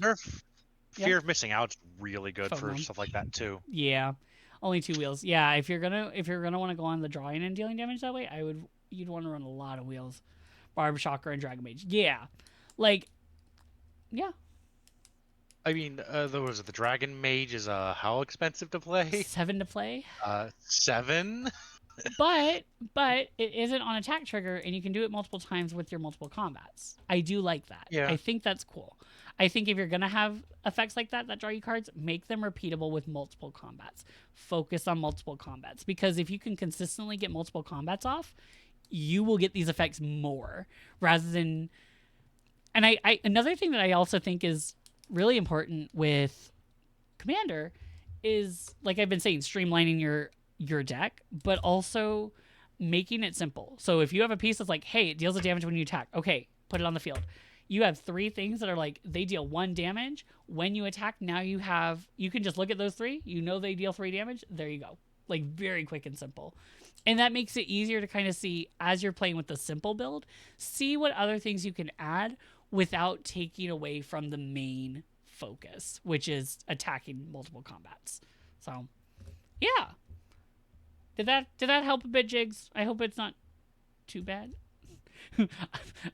Fear of missing out's really good for stuff like that too. Yeah. Only 2 wheels. Yeah, if you're gonna want to go on the drawing and dealing damage that way, you'd want to run a lot of wheels. Barb Shocker and Dragon Mage. Yeah. Like yeah. I mean, the Dragon Mage is how expensive to play? 7 to play. 7. but it isn't on attack trigger, and you can do it multiple times with your multiple combats. I do like that. Yeah. I think that's cool. I think if you're gonna have effects like that draw you cards, make them repeatable with multiple combats. Focus on multiple combats, because if you can consistently get multiple combats off, you will get these effects more rather than. And I another thing that I also think is really important with Commander is, like I've been saying, streamlining your deck, but also making it simple. So if you have a piece that's like, hey, it deals a damage when you attack, okay, put it on the field. you have 3 things that are like they deal 1 damage when you attack. Now you can just look at those 3. You know they deal 3 damage. There you go. Like very quick and simple. And that makes it easier to kind of see as you're playing with the simple build, see what other things you can add without taking away from the main focus, which is attacking multiple combats. So, yeah. Did that help a bit, Jigs? I hope it's not too bad.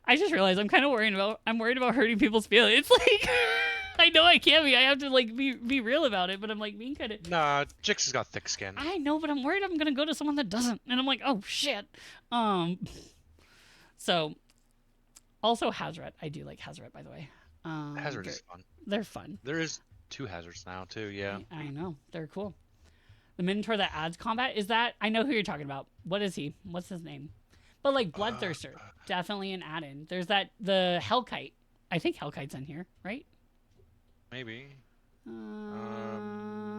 I just realized I'm kind of worried about hurting people's feelings. Like I know I can't be. I have to like be real about it, but I'm like being kind of. Nah, Jix has got thick skin. I know, but I'm worried I'm gonna go to someone that doesn't, and I'm like, oh shit. So, also Hazret. I do like Hazret, by the way. Hazard is fun. They're fun. There is 2 hazards now too. Yeah. I know they're cool. The Minotaur that adds combat is that I know who you're talking about. What is he? What's his name? But like Bloodthirster, definitely an add-in. There's the Hellkite. I think Hellkite's in here, right? Maybe.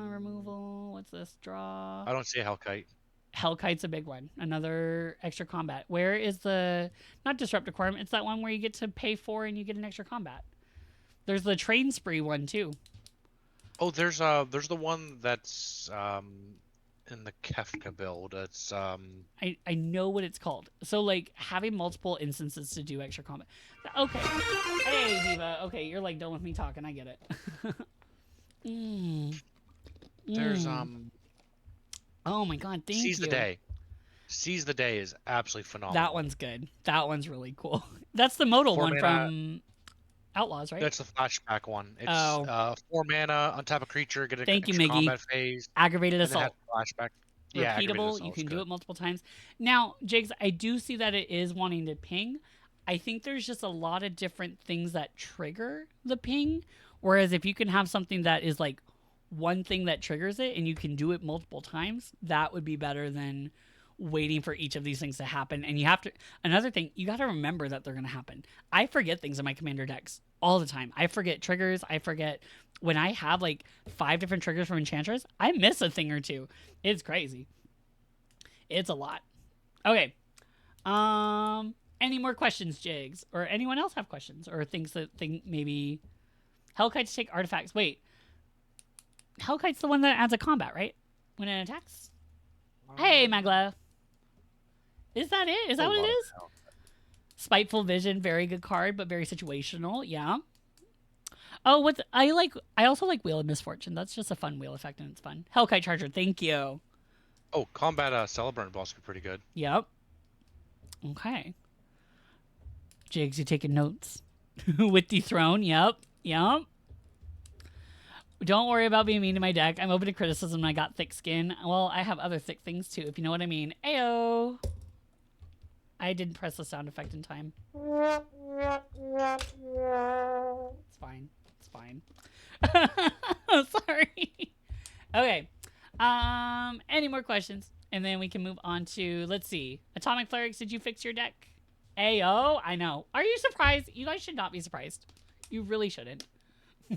Removal. What's this? Draw. I don't see a Hellkite. Hellkite's a big one. Another extra combat. Where is the not disrupt requirement? It's that one where you get to pay 4 and you get an extra combat. There's the Train Spree one too. Oh, there's the one that's in the Kefka build. It's I know what it's called. So like having multiple instances to do extra combat. Okay. Hey Diva. Okay, you're like done with me talking. I get it. There's Oh my god, thank you. Seize the Day. Seize the Day is absolutely phenomenal. That one's good. That one's really cool. That's the modal one from Outlaws, right? That's the flashback one. It's 4 mana, untap a creature, get a Thank you, extra Miggy. combat phase. Aggravated and then Assault. have flashback. Yeah, Repeatable. You can do it multiple times. Now, Jigs, I do see that it is wanting to ping. I think there's just a lot of different things that trigger the ping. Whereas if you can have something that is like one thing that triggers it and you can do it multiple times, that would be better than waiting for each of these things to happen. And you have to, another thing, you got to remember that they're going to happen. I forget things in my commander decks all the time. I forget triggers. I forget when I have like 5 different triggers from Enchantress, I miss a thing or 2. It's crazy. It's a lot. Okay. Any more questions, Jigs? Or anyone else have questions or things that think maybe Hellkite to take artifacts? Wait. Hellkite's the one that adds a combat, right? When it attacks? Hey, Magla. Is that it? Is that what it is? Spiteful Vision, very good card, but very situational. Yeah. Oh, I also like Wheel of Misfortune. That's just a fun wheel effect and it's fun. Hellkite Charger, thank you. Oh, Combat Celebrant would also be pretty good. Yep. Okay. Jigs, you taking notes? With Dethrone, yep. Yep. Don't worry about being mean to my deck. I'm open to criticism and I got thick skin. Well, I have other thick things too, if you know what I mean. Ayo! I didn't press the sound effect in time. It's fine. It's fine. Sorry. Okay. Any more questions? And then we can move on to, let's see. Atomic Clerics, did you fix your deck? Ayo, I know. Are you surprised? You guys should not be surprised. You really shouldn't.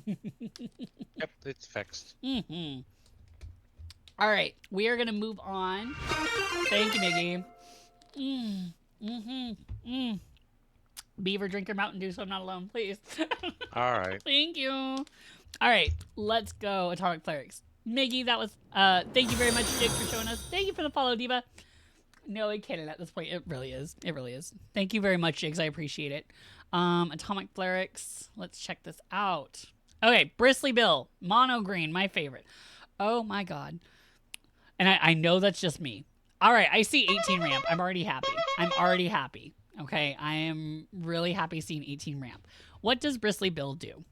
Yep, it's fixed. Mm-hmm. All right, we are gonna move on. Thank you, Miggy. Beaver, drink your Mountain Dew so I'm not alone, please. All right. Thank you. All right, let's go. Atomic Clerics. Miggy, that was. Thank you very much, Jake, for showing us. Thank you for the follow, Diva. No, it can't at this point. It really is. It really is. Thank you very much, Jigs. I appreciate it. Atomic Clerics. Let's check this out. Okay, Bristly Bill, mono green, my favorite. Oh my god. And I know that's just me. All right, I see 18 ramp. I'm already happy. Okay, I am really happy seeing 18 ramp. What does Bristly Bill do?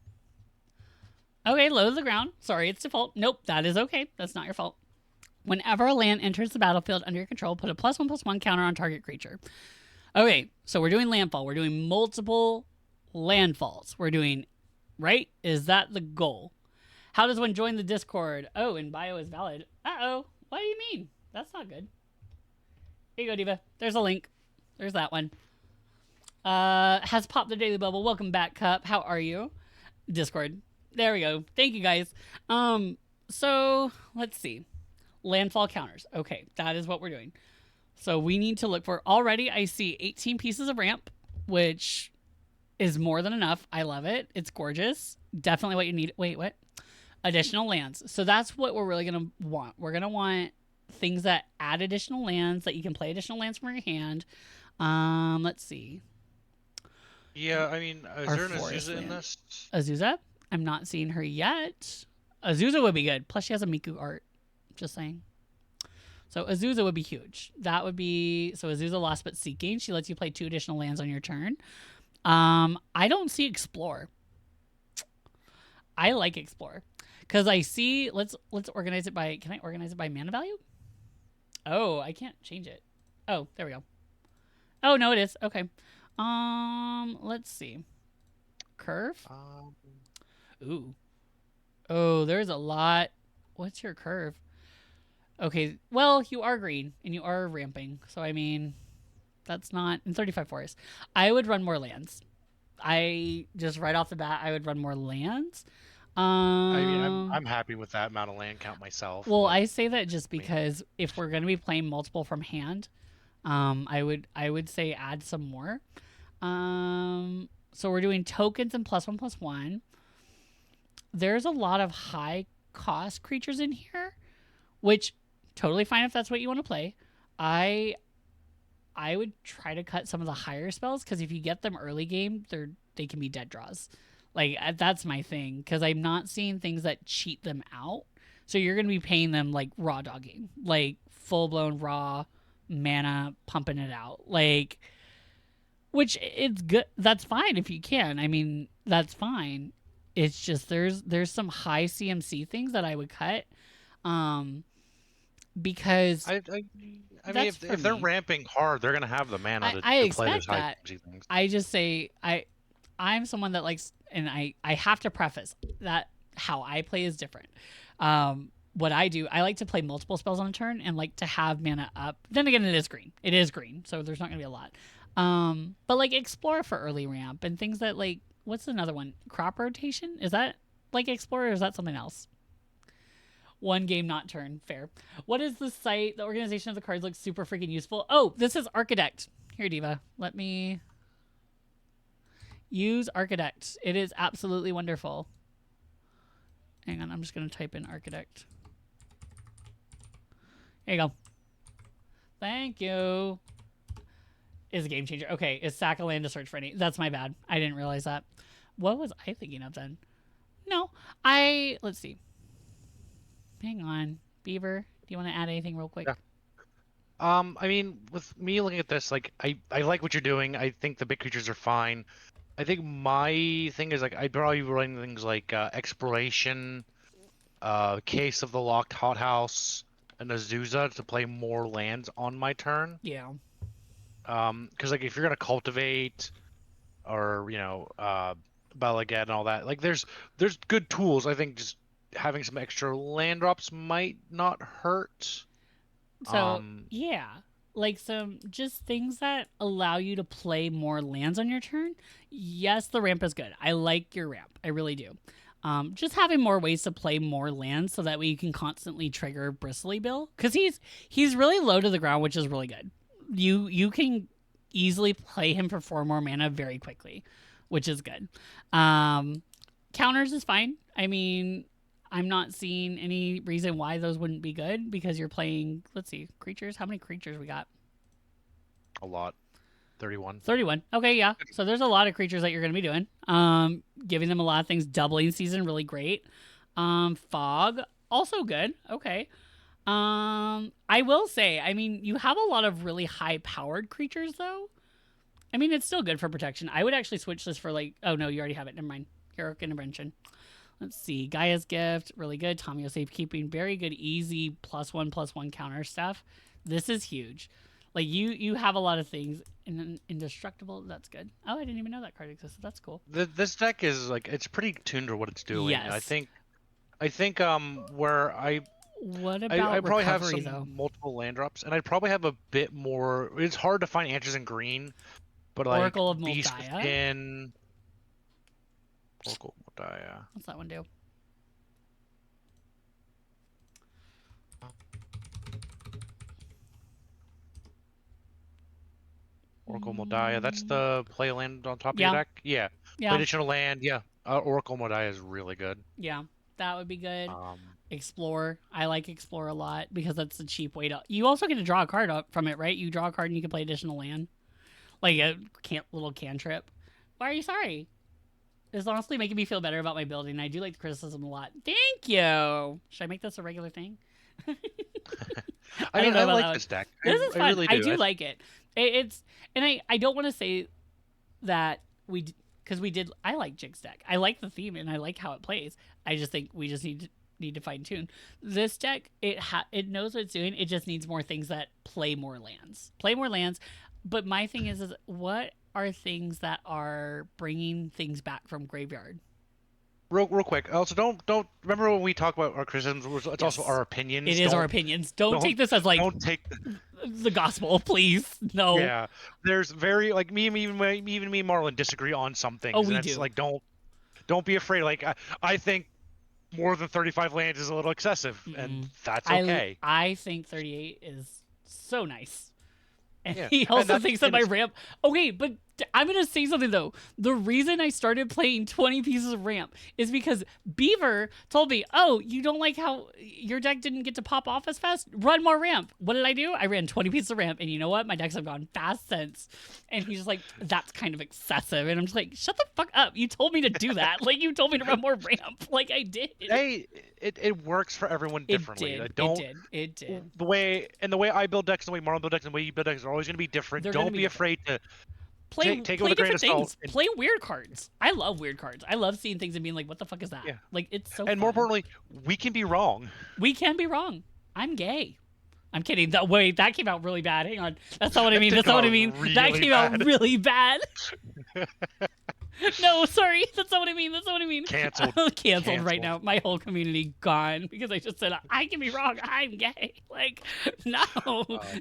Okay, low to the ground. Sorry, it's default. Nope, that is okay. That's not your fault. Whenever a land enters the battlefield under your control, put a +1/+1 counter on target creature. Okay, so we're doing landfall. We're doing multiple landfalls. We're doing... Right? Is that the goal? How does one join the Discord? Oh, and bio is valid. Uh-oh. What do you mean? That's not good. Here you go, Diva. There's a link. There's that one. Has popped the daily bubble. Welcome back, Cup. How are you? Discord. There we go. Thank you, guys. So, let's see. Landfall counters. Okay, that is what we're doing. So, we need to look for... Already, I see 18 pieces of ramp, which... is more than enough. I love it. It's gorgeous. Definitely what you need. Wait, what? Additional lands. So that's what we're really going to want. We're going to want things that add additional lands, that you can play additional lands from your hand. Let's see. Yeah, I mean, is Our there an forest Azusa in land. this? Azusa? I'm not seeing her yet. Azusa would be good. Plus, she has a Miku art. Just saying. So Azusa would be huge. That would be... So Azusa Lost But Seeking. She lets you play 2 additional lands on your turn. I don't see Explore. I like Explore. Because I see... Let's organize it by... Can I organize it by mana value? Oh, I can't change it. Oh, there we go. Oh, no, it is. Okay. Let's see. Curve? Ooh. Oh, there's a lot. What's your curve? Okay, well, you are green, and you are ramping. So, I mean, that's not... In 35 forests. I would run more lands. Just right off the bat, I would run more lands. I mean, I'm happy with that amount of land count myself. Well, but, I say that just because if we're going to be playing multiple from hand, I would say add some more. So we're doing tokens and +1/+1. There's a lot of high cost creatures in here, which totally fine if that's what you want to play. I would try to cut some of the higher spells, because if you get them early game, they can be dead draws. Like, that's my thing, because I'm not seeing things that cheat them out. So you're going to be paying them like raw dogging, like full blown raw mana pumping it out, like, which it's good. That's fine if you can. I mean, that's fine. It's just there's some high CMC things that I would cut, because I mean, if they're ramping hard, they're gonna have the mana to play those high CMC things. I just say I'm someone that likes, and I have to preface that how I play is different. What I do, I like to play multiple spells on a turn and like to have mana up. Then again, it is green. It is green, so there's not gonna be a lot. But like explore for early ramp and things that like, what's another one? Crop rotation? Is that like explore, or is that something else? One game, not turn. Fair. What is the site? The organization of the cards looks super freaking useful. Oh, this is Architect. Here, Diva. Let me use Architect. It is absolutely wonderful. Hang on, I'm just going to type in Architect. There you go. Thank you. Is a game changer. Okay, is sack a land to search for any? That's my bad. I didn't realize that. What was I thinking of then? No, let's see. Hang on. Beaver, do you want to add anything real quick? Yeah. I mean, with me looking at this, like, I like what you're doing. I think the big creatures are fine. I think my thing is, like, I'd probably be running things like Exploration, Case of the Locked Hothouse, and Azusa to play more lands on my turn. Yeah. Because, like, if you're going to cultivate or, Balagat and all that, like, there's good tools. I think just having some extra land drops might not hurt. So, yeah. Like some just things that allow you to play more lands on your turn. Yes, the ramp is good. I like your ramp. I really do. Just having more ways to play more lands so that way you can constantly trigger Bristly Bill. Because he's really low to the ground, which is really good. You can easily play him for 4 more mana very quickly, which is good. Counters is fine. I mean, I'm not seeing any reason why those wouldn't be good, because you're playing, let's see, creatures. How many creatures we got? A lot. 31. 31. Okay, yeah. So there's a lot of creatures that you're going to be doing. Giving them a lot of things. Doubling season, really great. Fog, also good. Okay. I will say, I mean, you have a lot of really high-powered creatures, though. I mean, it's still good for protection. I would actually switch this for, like... Oh, no, you already have it. Never mind. Heroic Intervention. Let's see. Gaia's Gift, really good. Tamio Safekeeping, very good, easy +1/+1 counter stuff. This is huge. Like, you have a lot of things. Indestructible, that's good. Oh, I didn't even know that card existed. That's cool. This deck is, like, it's pretty tuned to what it's doing. Yes. I think where What about I probably have recovery, some though? multiple land drops, and I'd probably have a bit more. It's hard to find answers in green, but like Oracle of Beast Moldiah? Within, Oracle of Moldiah. What's that one do? Oracle Oracle Modaya. That's the play land on top of Yeah. your deck? Yeah. Yeah. Play additional land, yeah. Oracle Modaya is really good. Yeah. That would be good. Um, Explore. I like Explore a lot because that's a cheap way to. You also get to draw a card up from it, right? You draw a card and you can play additional land, like a little cantrip. Why are you sorry? It's honestly making me feel better about my building. I do like the criticism a lot. Thank you. Should I make this a regular thing? I know about like that this deck. This is fun. I really do. I do like it. It's and I don't want to say that because we did. I like Jig's deck. I like the theme and I like how it plays. I just think we just need to fine tune this deck. It knows what it's doing. It just needs more things that play more lands. But my thing is what are things that are bringing things back from graveyard? Real quick. Also, don't remember when we talk about our criticisms. It's also our opinions. It is our opinions. Don't take this as like don't take the gospel, please. No. Yeah, there's very like me and Marlon disagree on some things. Oh, we and it's do. Like don't be afraid. Like I think more than 35 lands is a little excessive, and that's okay. I think 38 is so nice. And Yeah. he also And thinks that my ramp. Okay, but I'm gonna say something though. The reason I started playing 20 pieces of ramp is because Beaver told me, "Oh, you don't like how your deck didn't get to pop off as fast? Run more ramp." What did I do? I ran 20 pieces of ramp, and you know what? My decks have gone fast since. And he's just like, "That's kind of excessive," and I'm just like, "Shut the fuck up! You told me to do that. Like you told me to run more ramp. Like I did." Hey, it works for everyone differently. It did. The way I build decks, the way Marlon build decks, and the way you build decks are always going to be different. Don't be afraid to play take it with a grain of salt. Play weird cards. I love weird cards. I love seeing things and being like, "What the fuck is that?" Yeah. Like it's so. And fun. more importantly, we can be wrong. We can be wrong. I'm gay. I'm kidding. Wait, that came out really bad. Hang on. That's not what I mean. That's not what I mean. That came out really bad. No, sorry. That's not what I mean. That's not what I mean. Canceled right now. My whole community gone because I just said I can be wrong. I'm gay. Like,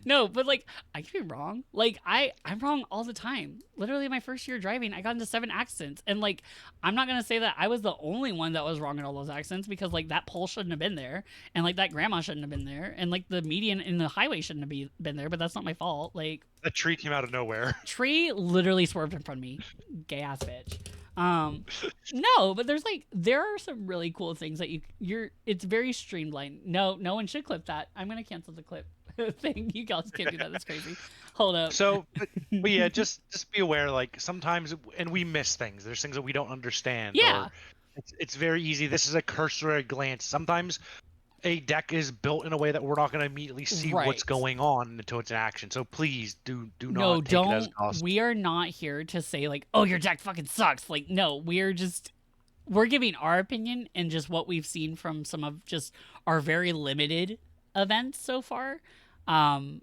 no, but like I can be wrong. Like I'm wrong all the time. Literally, my first year driving, I got into 7 accidents, and like I'm not gonna say that I was the only one that was wrong in all those accidents because like that pole shouldn't have been there, and like that grandma shouldn't have been there, and like the median in the highway shouldn't have been there. But that's not my fault. Like. A tree came out of nowhere. Tree literally swerved in front of me. Gay ass bitch. No, but there are some really cool things that it's very streamlined. No one should clip that. I'm gonna cancel the clip thing. You guys can't do that. That's crazy. Hold up. So, but yeah, just be aware. Like sometimes, and we miss things. There's things that we don't understand. Yeah. It's very easy. This is a cursory glance. Sometimes a deck is built in a way that we're not going to immediately see what's going on until it's in action. So please do not take it as gospel. We are not here to say like, "Oh, your deck fucking sucks." Like, no, we're giving our opinion and just what we've seen from some of just our very limited events so far. And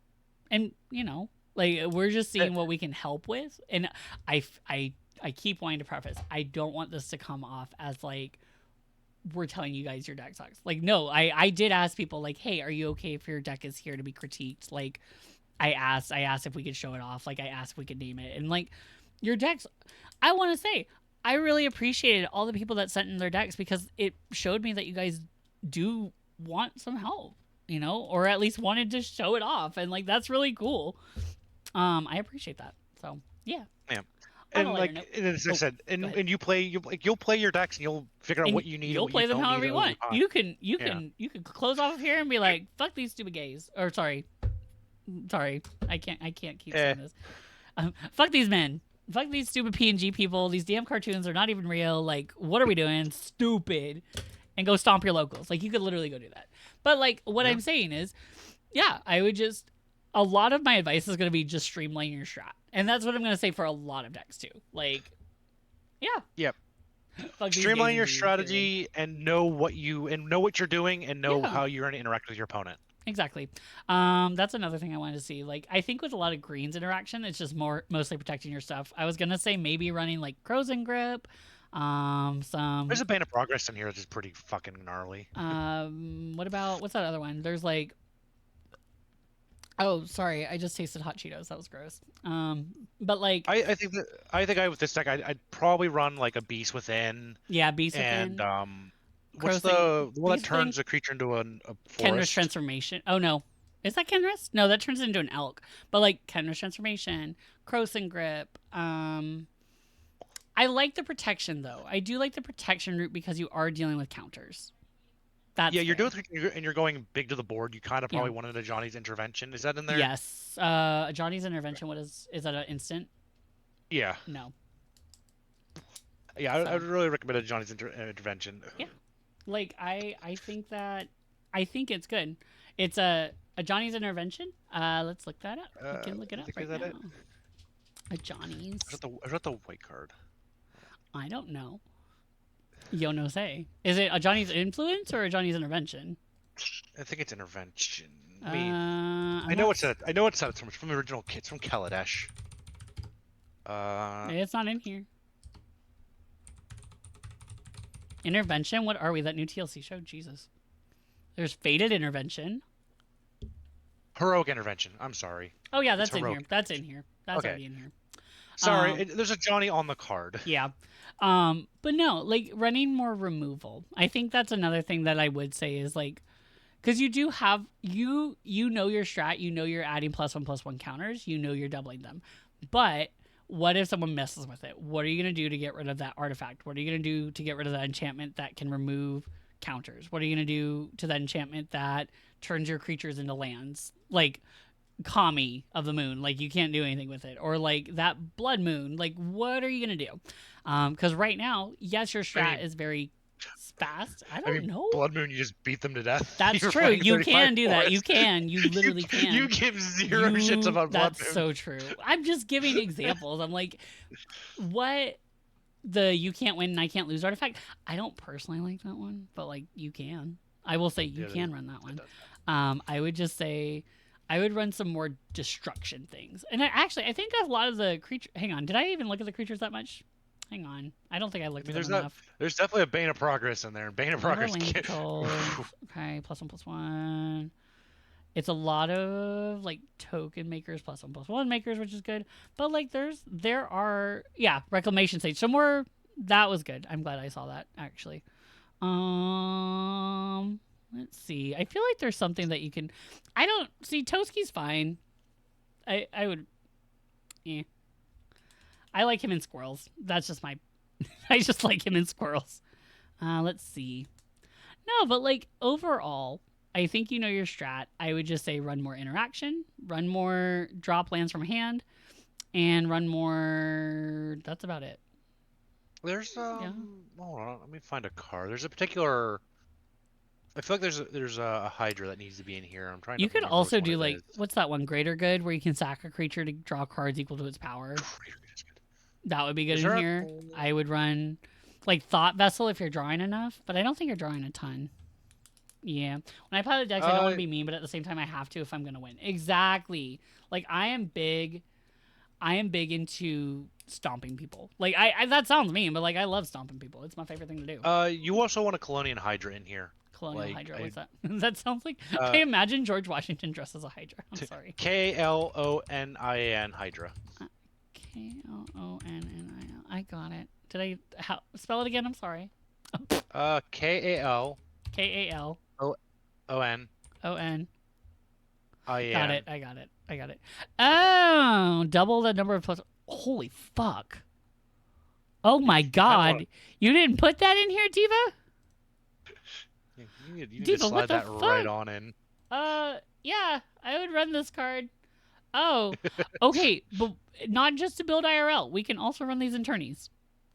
like we're just seeing what we can help with. And I keep wanting to preface, I don't want this to come off as like we're telling you guys your deck sucks. Like, no, I did ask people like, "Hey, are you okay if your deck is here to be critiqued?" Like, I asked if we could show it off. Like, I asked if we could name it. And like, your decks, I want to say, I really appreciated all the people that sent in their decks because it showed me that you guys do want some help, or at least wanted to show it off. And like, that's really cool. I appreciate that. So yeah. Yeah. And like as I said, and you'll play your decks and you'll figure out what you need. You'll play them however you want. You can close off of here and be like, "Fuck these stupid gays," or sorry, I can't keep saying this. Fuck these men. Fuck these stupid PNG people. These damn cartoons are not even real. Like, what are we doing? Stupid. And go stomp your locals. Like, you could literally go do that. But like, what I'm saying is, yeah, I would just. A lot of my advice is going to be just streamline your strat. And that's what I'm going to say for a lot of decks too. Like, yeah. Yep. Streamline your strategy and know what you're doing and know how you're going to interact with your opponent. Exactly. That's another thing I wanted to see. Like, I think with a lot of greens interaction, it's just mostly protecting your stuff. I was going to say maybe running like Crows and Grip. There's a Bane of Progress in here that's pretty fucking gnarly. What's that other one? There's like, oh, sorry, I just tasted hot Cheetos. That was gross. But like, I think with this deck, I'd probably run like a Beast Within. Yeah, Beast Within. And what's the one that turns a creature into a forest? Kenra's Transformation. Oh no, is that Kenra's? No, that turns into an elk. But like Kenra's Transformation, Croson Grip. I like the protection though. I do like the protection route because you are dealing with counters. That's Yeah, you're fair. doing and you're going big to the board. You kind of probably wanted a Johnny's Intervention. Is that in there? Yes. Johnny's Intervention. What is that? An instant? Yeah. No. Yeah, I would really recommend a Johnny's Intervention. Yeah. Like I think it's good. It's a Johnny's Intervention. Let's look that up. We can look it up right now. A Johnny's. Is that the white card? I don't know. Yo no say. Is it a Johnny's Influence or a Johnny's Intervention? I think it's Intervention. I know it's from the original kits from Kaladesh. It's not in here. Intervention? What are we? That new TLC show? Jesus. There's Fated Intervention. Heroic Intervention. I'm sorry. Oh yeah, that's in here. That's in here. That's okay. already in here. Sorry, there's a Johnny on the card. Yeah. But no, like running more removal. I think that's another thing that I would say is like, because you do have, you know your strat, you know you're adding +1/+1 counters, you know you're doubling them. But what if someone messes with it? What are you going to do to get rid of that artifact? What are you going to do to get rid of that enchantment that can remove counters? What are you going to do to that enchantment that turns your creatures into lands? Like Kami of the Moon, like you can't do anything with it. Or like that Blood Moon, like what are you going to do? Because right now, yes, your strat is very fast. I don't know. Blood Moon, you just beat them to death. That's true. You can do that. You can. You literally can. You give zero shits about Blood Moon. That's so true. I'm just giving examples. I'm like, what? The you can't win and I can't lose artifact. I don't personally like that one, but like you can. I will say you can run that one. I would just say I would run some more destruction things. And I think a lot of the creature. Hang on. Did I even look at the creatures that much? Hang on. I don't think I looked at them enough. There's definitely a Bane of Progress in there. Bane of Progress. Okay, +1/+1. It's a lot of like token makers, +1/+1 makers, which is good. But like there are Reclamation Sage. So more that was good. I'm glad I saw that actually. Let's see. I feel like there's something that you can. I don't see Toski's fine. I would. I like him in squirrels. That's just my. I just like him in squirrels. Let's see. No, but like overall, I think you know your strat. I would just say run more interaction, run more drop lands from hand, and run more. That's about it. There's hold on, let me find a card. There's a particular. I feel like there's a Hydra that needs to be in here. I'm trying. You could also do like what's that one? Greater Good, where you can sack a creature to draw cards equal to its power. That would be good in here. I would run like Thought Vessel if you're drawing enough, but I don't think you're drawing a ton. Yeah. When I play the decks, I don't want to be mean, but at the same time, I have to if I'm going to win. Exactly. Like, I am big into stomping people. Like, I that sounds mean, but like, I love stomping people. It's my favorite thing to do. You also want a Colonial Hydra in here. Colonial Hydra, what's that? That sounds like... I imagine George Washington dressed as a Hydra. I'm sorry. K-L-O-N-I-N Hydra. K-O-O-N-N-I-L. I got it. Did I spell it again? I'm sorry. K-A-L. K-A-L. O-N. O-N. I-N. Got it. Oh, double the number of plus. Holy fuck. Oh my god. You didn't put that in here, Diva? You need to slide that right on in. Yeah, I would run this card. Oh, okay, but not just to build IRL. We can also run these in tourneys.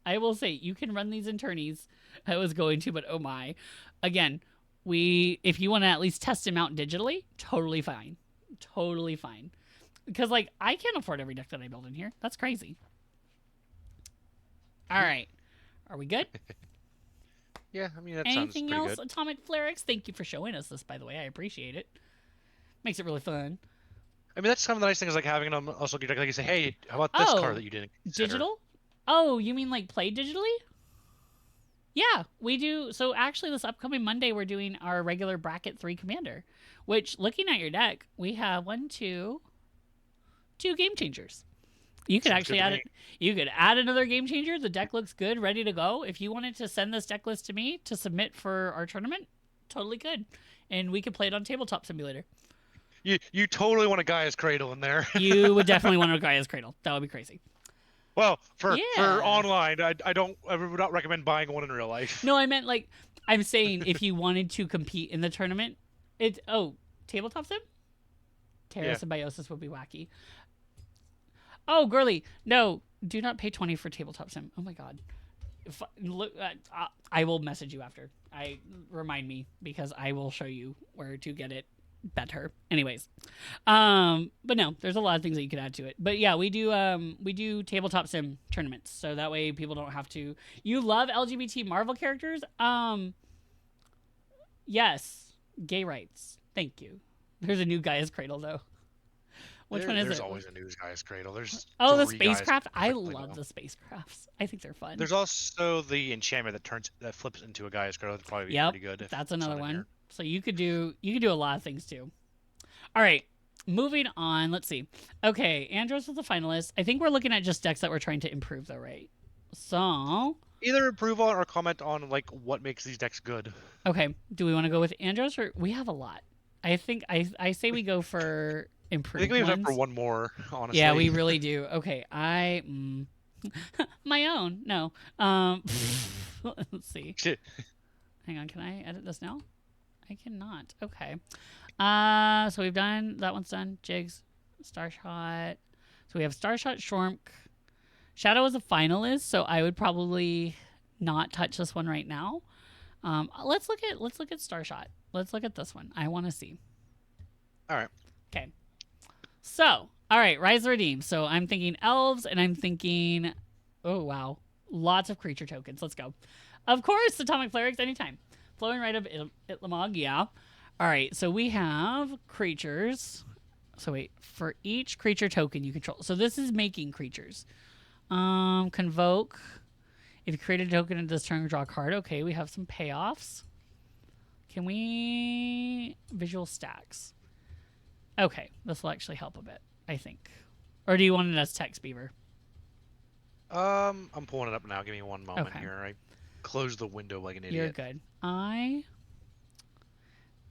I will say, you can run these in tourneys. I was going to, but oh my. Again, if you want to at least test them out digitally, totally fine. Totally fine. Because, like, I can't afford every deck that I build in here. That's crazy. All right. Are we good? Yeah, I mean, that sounds Anything pretty else, good. Atomic Flarix? Thank you for showing us this, by the way. I appreciate it. Makes it really fun. I mean, that's kind of the nice thing is like having them also like you say, hey, how about this card that you didn't consider? Digital? Oh, you mean like play digitally? Yeah, we do. So actually, this upcoming Monday, we're doing our regular Bracket 3 Commander, which, looking at your deck, we have two Game Changers. You could actually add it. You could add another Game Changer. The deck looks good, ready to go. If you wanted to send this deck list to me to submit for our tournament, totally good. And we could play it on Tabletop Simulator. You totally want a Gaia's Cradle in there. You would definitely want a Gaia's Cradle. That would be crazy. Well, for Yeah. online, I would not recommend buying one in real life. No, I meant like I'm saying if you wanted to compete in the tournament, tabletop sim? Terra Yeah. Symbiosis would be wacky. Oh, girly, no, do not pay 20 for tabletop sim. Oh my god. Look, I will message you after. Remind me because I will show you where to get it better. Anyways, but no, there's a lot of things that you could add to it. But yeah, we do tabletop sim tournaments, so that way people don't have to. You love LGBT Marvel characters? Yes, gay rights. Thank you. There's a new Gaia's Cradle though. Which one is There's it? always a news Gaia's Cradle. There's the three Gaia's spacecraft. I Cradle. love the spacecrafts. I think they're fun. There's also the enchantment that flips into a Gaia's Cradle. That'd probably be pretty good. That's another one. Here. So you could do a lot of things too. All right, moving on. Let's see. Okay, Andros is the finalist. I think we're looking at just decks that we're trying to improve, though, right? So either improve on or comment on like what makes these decks good. Okay, do we want to go with Andros or we have a lot? I think I say we go for improved. I think we have ones. time for one more. Honestly, yeah, we really do. Okay, my own. No. Let's see. Hang on, can I edit this now? I cannot. Okay. So we've done that one's done. Jigs, Starshot. So we have Starshot, Shormk. Shadow is a finalist, so I would probably not touch this one right now. Let's look at Starshot. Let's look at this one. I want to see. All right. Okay. So, all right, Rise the Redeem. So I'm thinking elves, and I'm thinking, oh wow, lots of creature tokens. Let's go. Of course, Atomic Clerics anytime. Flowing right of Itlamog, yeah. All right, so we have creatures. So wait, for each creature token you control. So this is making creatures. Convoke. If you create a token in this turn, draw a card. Okay, we have some payoffs. Can we visual stacks? Okay, this will actually help a bit, I think. Or do you want it as text, Beaver? I'm pulling it up now. Give me one moment Okay. here. I closed the window like an idiot. You're good. I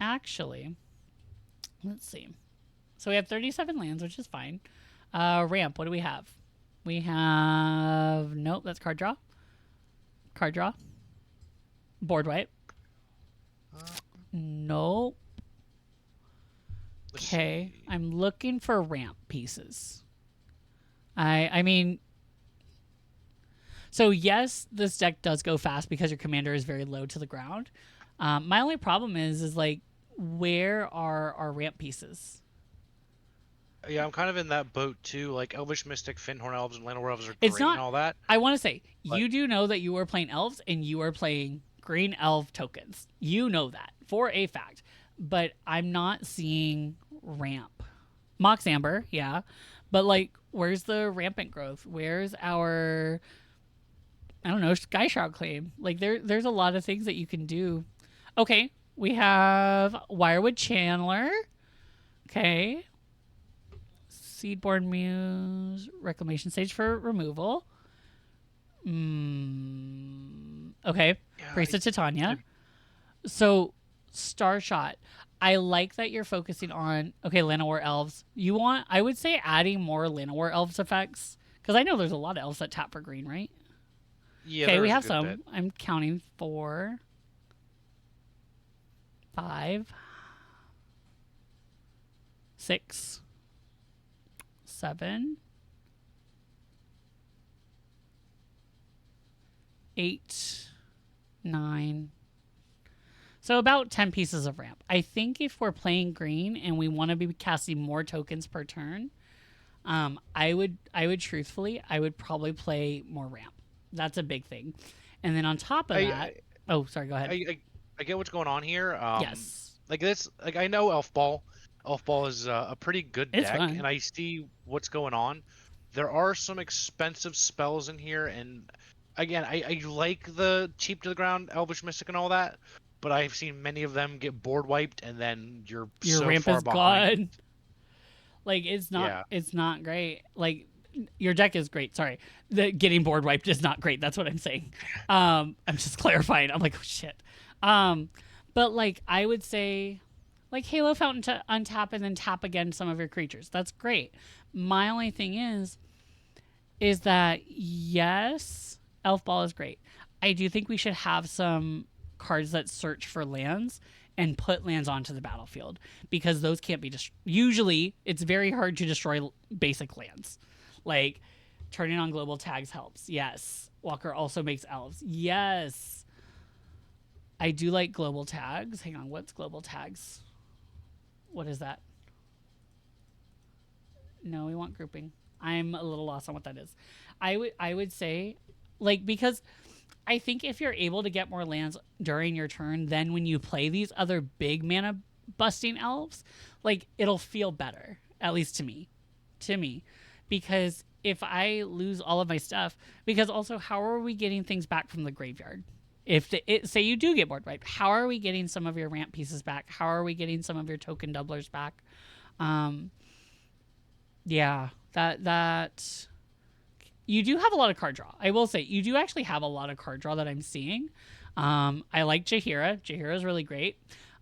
actually, let's see. So we have 37 lands, which is fine. Ramp, what do we have? We have, nope, that's card draw. Card draw. Board wipe. Nope. Okay, I'm looking for ramp pieces. I mean, so yes, this deck does go fast because your commander is very low to the ground. My only problem is like, where are our ramp pieces? Yeah, I'm kind of in that boat too. Like Elvish Mystic, Finhorn Elves, and Llanowar Elves are It's great not- and all that. I want to say, But- you do know that you are playing elves and you are playing green elf tokens. You know that for a fact. But I'm not seeing ramp. Mox Amber, yeah. But like, where's the rampant growth? Where's our, I don't know, Sky Shroud Claim? Like there's a lot of things that you can do. Okay, we have Wirewood Chandler. Okay. Seedborn Muse, Reclamation Stage for removal. Okay, Yeah, Priest of Titania. So, Starshot. I like that you're focusing on, okay, Llanowar Elves. I would say adding more Llanowar Elves effects. Because I know there's a lot of elves that tap for green, right? Yeah, Okay, we there's a have good some. bit. I'm counting 4, 5, 6, 7, 8, 9. So about 10 pieces of ramp. I think if we're playing green and we want to be casting more tokens per turn, I would truthfully, I would probably play more ramp. That's a big thing. And then on top of that, oh, sorry, go ahead. I get what's going on here. Yes. Like this, like I know Elf Ball. Elf Ball is a pretty good It's deck, fun. and I see what's going on. There are some expensive spells in here, and again, I like the cheap to the ground Elvish Mystic and all that, but I've seen many of them get board wiped, and then your so ramp far is behind. gone. Like it's not Yeah. it's not great. Like your deck is great. Sorry. The getting board wiped is not great. That's what I'm saying. I'm just clarifying. I'm like, oh shit. But like I would say Like Halo Fountain to untap and then tap again some of your creatures. That's great. My only thing is that yes, Elf Ball is great. I do think we should have some cards that search for lands and put lands onto the battlefield because those can't be usually it's very hard to destroy basic lands. Like turning on global tags helps. Yes. Walker also makes elves. Yes. I do like global tags. Hang on, what's global tags? What is that? No, we want grouping. I'm a little lost on what that is. I would say, like, because I think if you're able to get more lands during your turn, then when you play these other big mana busting elves, like, it'll feel better, at least to me. Because if I lose all of my stuff, because also, how are we getting things back from the graveyard? If say you do get board wiped, how are we getting some of your ramp pieces back? How are we getting some of your token doublers back? Yeah, that you do have a lot of card draw. I will say you do actually have a lot of card draw that I'm seeing. I like Jaheira. Jaheira is really great.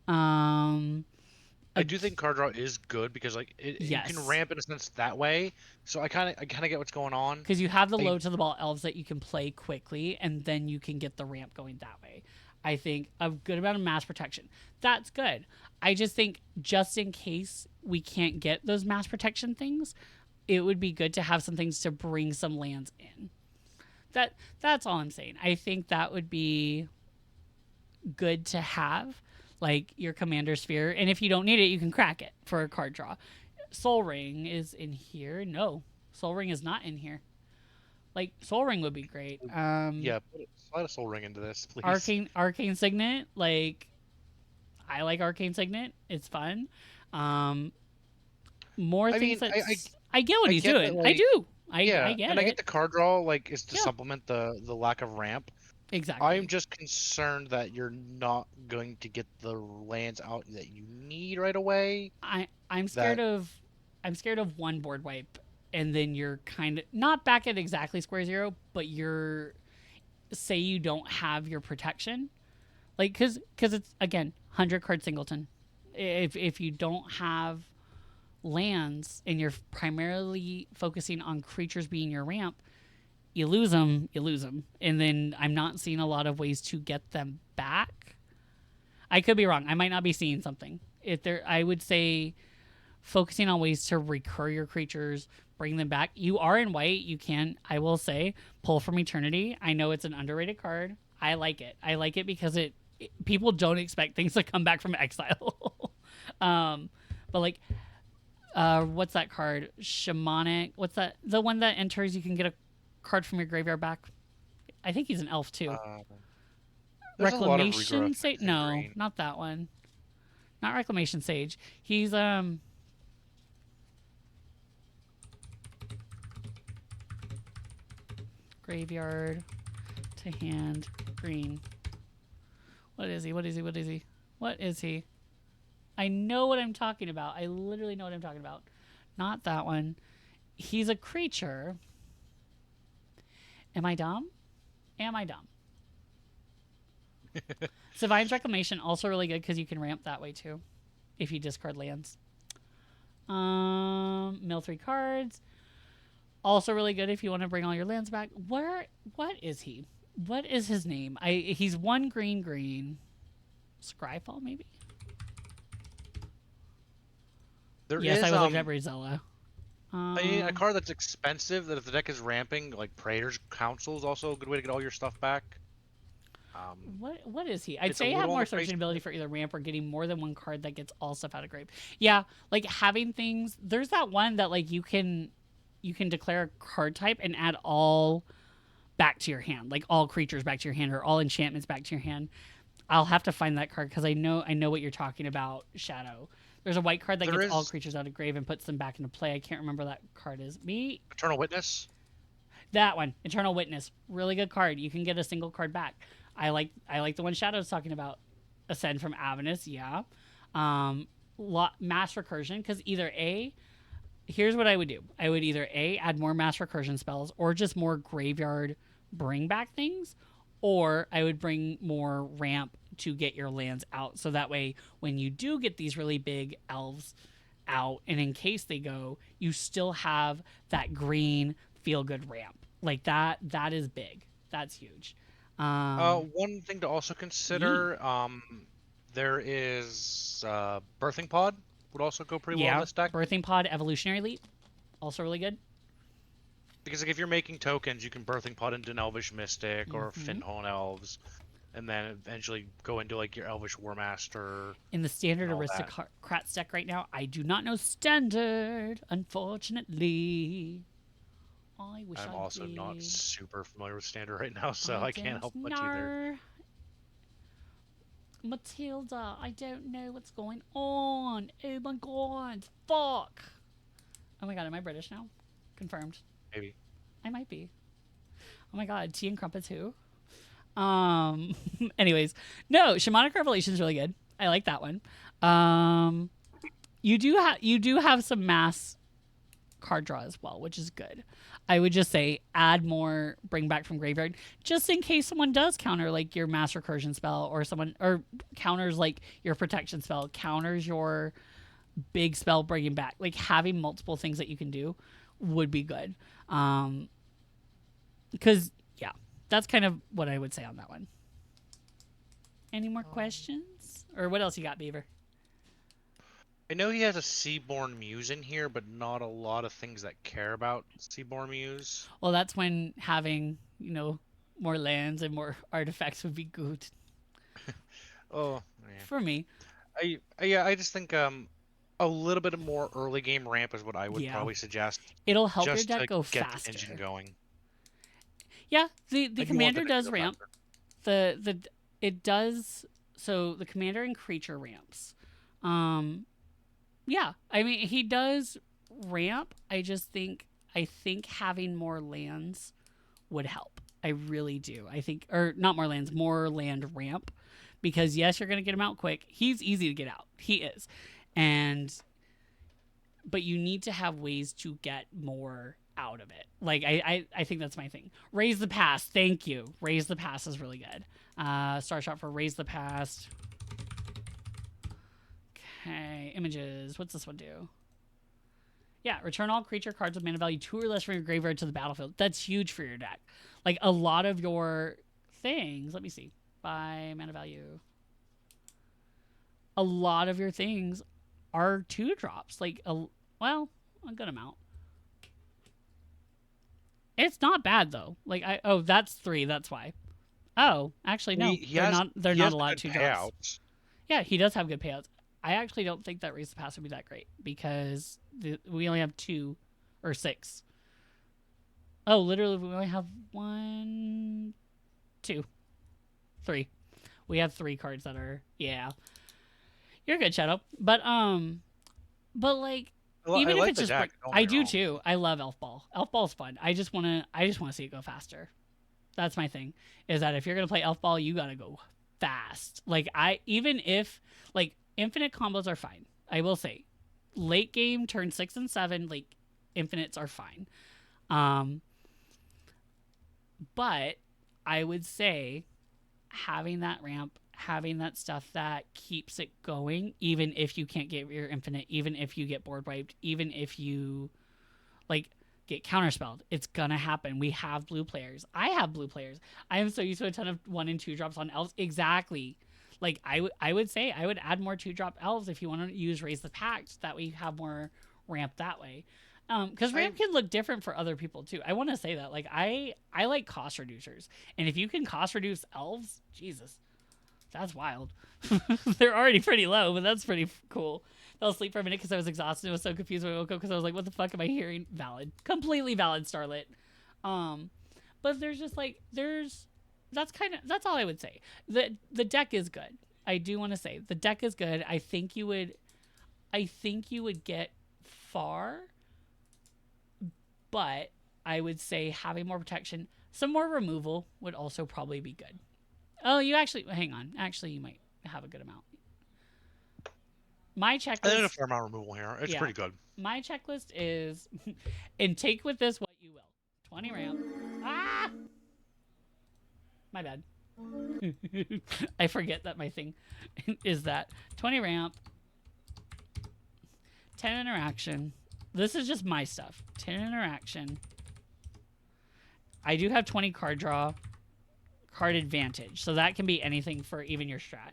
I do think card draw is good because like you can ramp in a sense that way. So I kind of get what's going on because you have the low to the ball elves that you can play quickly, and then you can get the ramp going that way. I think a good amount of mass protection. That's good. I just think just in case we can't get those mass protection things, it would be good to have some things to bring some lands in. That's all I'm saying. I think that would be good to have, like your commander sphere. And if you don't need it, you can crack it for a card draw. Soul Ring is in here. No, Soul Ring is not in here. Like Soul Ring would be great. Yeah, slide a Soul Ring into this, please. Arcane Signet. Like, I like Arcane Signet. It's fun. More things. I get what he's doing. Like, I do. I get it. I get the card draw like is to supplement the lack of ramp. Exactly. I'm just concerned that you're not going to get the lands out that you need right away. I'm scared of one board wipe, and then you're kind of not back at exactly square zero, but you're say you don't have your protection, like because it's again 100 card singleton. If you don't have lands and you're primarily focusing on creatures being your ramp, you lose them, and then I'm not seeing a lot of ways to get them back. I could be wrong. I might not be seeing something. I would say focusing on ways to recur your creatures, bring them back. You are in white. You can, I will say, pull from Eternity. I know it's an underrated card. I like it. I like it because people don't expect things to come back from exile. But like, what's that card? Shamanic. What's that? The one that enters, you can get a card from your graveyard back. I think he's an elf too. Reclamation Sage? No, green. Not that one. Not Reclamation Sage. He's graveyard to hand green. What is he? I know what I'm talking about. I literally know what I'm talking about. Not that one. He's a creature. Am I dumb? Sevine's Reclamation, also really good because you can ramp that way too if you discard lands. Mill 3 cards. Also really good if you want to bring all your lands back. What is he? What is his name? He's 1 green. Scryfall maybe? Yes, I was looking at Brazella. A card that's expensive that if the deck is ramping, like Praetor's Council is also a good way to get all your stuff back. What is he? I'd say have more searching ability for either ramp or getting more than one card that gets all stuff out of grave. Yeah, like having things. There's that one that like you can declare a card type and add all back to your hand, like all creatures back to your hand or all enchantments back to your hand. I'll have to find that card because I know what you're talking about, Shadow. There's a white card that gets all creatures out of grave and puts them back into play. I can't remember what that card is. Eternal Witness? That one. Eternal Witness. Really good card. You can get a single card back. I like the one Shadow's talking about. Ascend from Avernus, yeah. Mass Recursion, because here's what I would do. I would either add more Mass Recursion spells or just more graveyard bring back things, or I would bring more ramp to get your lands out. So that way, when you do get these really big elves out, and in case they go, you still have that green feel good ramp. Like that is big. That's huge. One thing to also consider, there is Birthing Pod would also go pretty well in Yeah, this deck. Birthing Pod, Evolutionary Leap, also really good. Because like, if you're making tokens, you can Birthing Pod into an Elvish Mystic or Finhorn Elves, and then eventually go into like your Elvish Warmaster. In the standard and all that. Aristocrats deck right now, I do not know standard, unfortunately. I wish I'm I also did. not super familiar with standard right now, so I can't help much either. Matilda, I don't know what's going on. Oh my god. Fuck. Oh my god, am I British now? Confirmed. Maybe. I might be. Oh my god, tea and crumpets who? Anyways, no, Shamanic Revelation is really good. I like that one. You do have some mass card draw as well, which is good. I would just say add more bring back from graveyard just in case someone does counter like your mass recursion spell, or someone or counters like your protection spell, counters your big spell bringing back. Like having multiple things that you can do would be good. Because yeah, that's kind of what I would say on that one. Any more questions? Or what else you got, Beaver? I know he has a Seaborn Muse in here, but not a lot of things that care about Seaborn Muse. Well, that's when having, more lands and more artifacts would be good. Oh, yeah. For me. I just think a little bit more early game ramp is what I would probably suggest. It'll help your just deck to go get faster. The engine going. Yeah, the Like, commander does ramp. It does. So the commander and creature ramps. Yeah, I mean he does ramp. I think having more lands would help. I really do. I think, or not more lands, more land ramp, because yes, you're gonna get him out quick. He's easy to get out. He is, but you need to have ways to get more out of it. Like I think that's my thing. Raise the Past. Thank you. Raise the Past is really good. Star shot for Raise the Past. Okay, images. What's this one do? Yeah, return all creature cards with mana value 2 or less from your graveyard to the battlefield. That's huge for your deck. Like a lot of your things. Let me see. By mana value. A lot of your things are 2-drops. Like a good amount. It's not bad though. Like that's 3. That's why. Oh, actually no. They're not allowed 2-drops. Yeah, he does have good payouts. I actually don't think that Raise the Pass would be that great because we only have 2 or 6. Oh, literally, we only have 1, 2, 3. We have 3 cards that are You're good, Shadow. But like even if it's just I do too. I love Elf Ball. Elf Ball's fun. I just wanna see it go faster. That's my thing. Is that if you're gonna play Elf Ball, you gotta go fast. Like even if like infinite combos are fine. I will say, late game, turn 6 and 7, like infinites are fine. But I would say having that ramp, having that stuff that keeps it going, even if you can't get your infinite, even if you get board wiped, even if you like get counterspelled, it's gonna happen. We have blue players. I have blue players. I am so used to a ton of 1 and 2 drops on elves. Exactly. Like I would say I would add more 2-drop elves if you want to use Raise the Pact. That way you have more ramp that way. Because ramp can look different for other people too. I want to say that. Like I like cost reducers, and if you can cost reduce elves, Jesus, that's wild. They're already pretty low, but that's pretty cool. Fell asleep for a minute because I was exhausted. I was so confused when I woke up because I was like, "What the fuck am I hearing?" Valid, completely valid, Starlet. But there's just like that's all I would say. The deck is good. I do want to say the deck is good. I think you would get far, but I would say having more protection, some more removal would also probably be good. Oh, you actually hang on. Actually, you might have a good amount. My checklist. I think a fair amount of removal here. It's pretty good. My checklist is, and take with this what you will. 20 ramp. Ah. My bad. I forget that my thing is that 20 ramp, 10 interaction. This is just my stuff. 10 interaction. I do have 20 card draw, card advantage. So that can be anything for even your strat.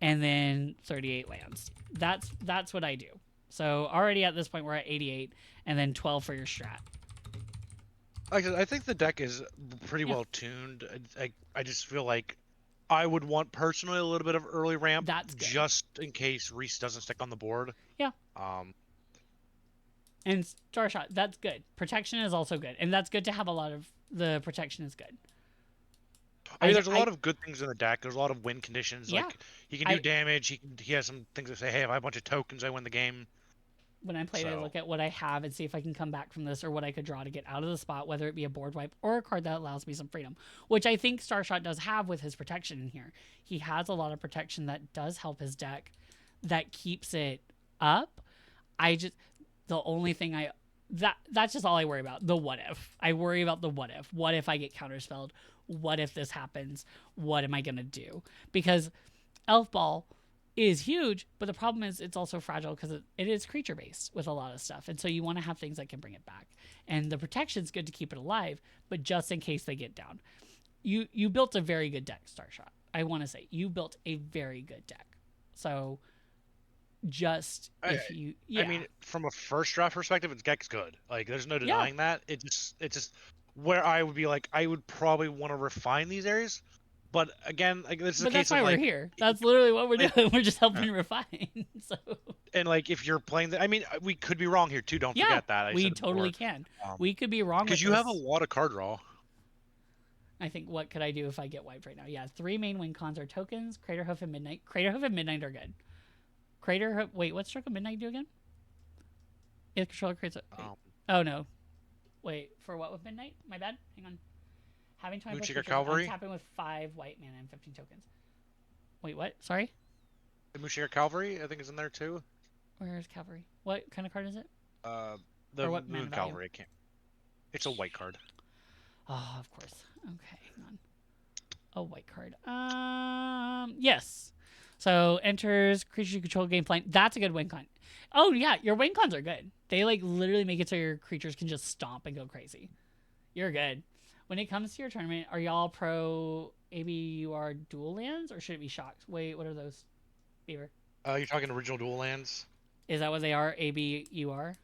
And then 38 lands. That's what I do. So already at this point we're at 88 and then 12 for your strat. I think the deck is pretty well tuned. I just feel like I would want personally a little bit of early ramp. That's good. Just in case Reese doesn't stick on the board. Yeah. And Star Shot, that's good. Protection is also good. And that's good to have a lot of the protection is good. I mean, there's a lot of good things in the deck. There's a lot of win conditions. Yeah. Like he can do damage. He has some things that say, hey, if I have a bunch of tokens, I win the game. When I play, I look at what I have and see if I can come back from this or what I could draw to get out of the spot, whether it be a board wipe or a card that allows me some freedom, which I think Starshot does have with his protection in here. He has a lot of protection that does help his deck, that keeps it up. The only thing that's just all I worry about. The what if. I worry about the what if. What if I get counterspelled? What if this happens? What am I going to do? Because Elf Ball is huge, but the problem is it's also fragile because it is creature based with a lot of stuff. And so you want to have things that can bring it back. And the protection's good to keep it alive, but just in case they get down. You built a very good deck, Starshot. I want to say you built a very good deck. So just if you I mean, from a first draft perspective, its deck's good. Like there's no denying that. It's just where I would be like I would probably want to refine these areas. But again, like this is a case that's why of we're here. That's literally what we're doing. We're just helping refine. So. And like if you're playing, I mean, we could be wrong here too. Don't forget that. We totally can. We could be wrong because you have a lot of card draw. I think what could I do if I get wiped right now? Yeah, 3 main win cons are tokens, Craterhoof and Midnight. Craterhoof and Midnight are good. Craterhoof. Wait, what Stroke of Midnight do again? If controller creates a. Oh no. Wait, for what with Midnight? My bad. Hang on. Having 20 Moonseeker Cavalry. Tapping with 5 white mana and 15 tokens. Wait, what? Sorry. The Moonseeker Cavalry, I think, is in there too. Where's Cavalry? What kind of card is it? The Moon Cavalry. I can't. It's a white card. Oh, of course. Okay, hang on. A white card. Yes. So enters creature you control game plan. That's a good win con. Oh yeah, your win cons are good. They like literally make it so your creatures can just stomp and go crazy. You're good. When it comes to your tournament, are y'all pro ABUR dual lands or should it be shocked? Wait, what are those? Beaver. You're talking original dual lands? Is that what they are? ABUR?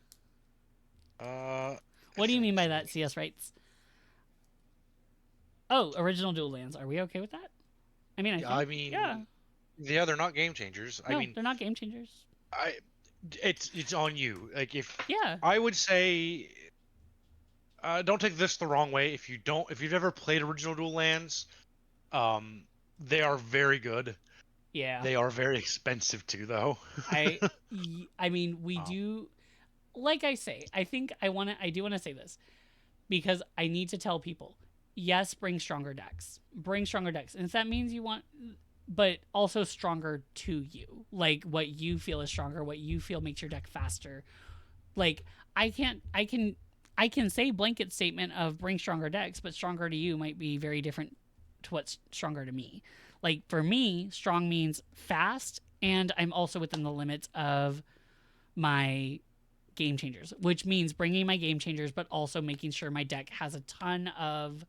What do you mean by that, CS Rights? Oh, original dual lands. Are we okay with that? I mean, yeah, they're not game changers. No, they're not game changers. It's on you. Like if yeah, I would say, don't take this the wrong way. If you've ever played original dual lands, they are very good. Yeah, they are very expensive too, though. I mean, we do. Like I say, I do want to say this because I need to tell people. Yes, bring stronger decks. Bring stronger decks, and if that means you want. But also stronger to you, like what you feel is stronger, what you feel makes your deck faster. Like I can say blanket statement of bring stronger decks, but stronger to you might be very different to what's stronger to me. Like for me, strong means fast, and I'm also within the limits of my game changers, which means bringing my game changers, but also making sure my deck has a ton of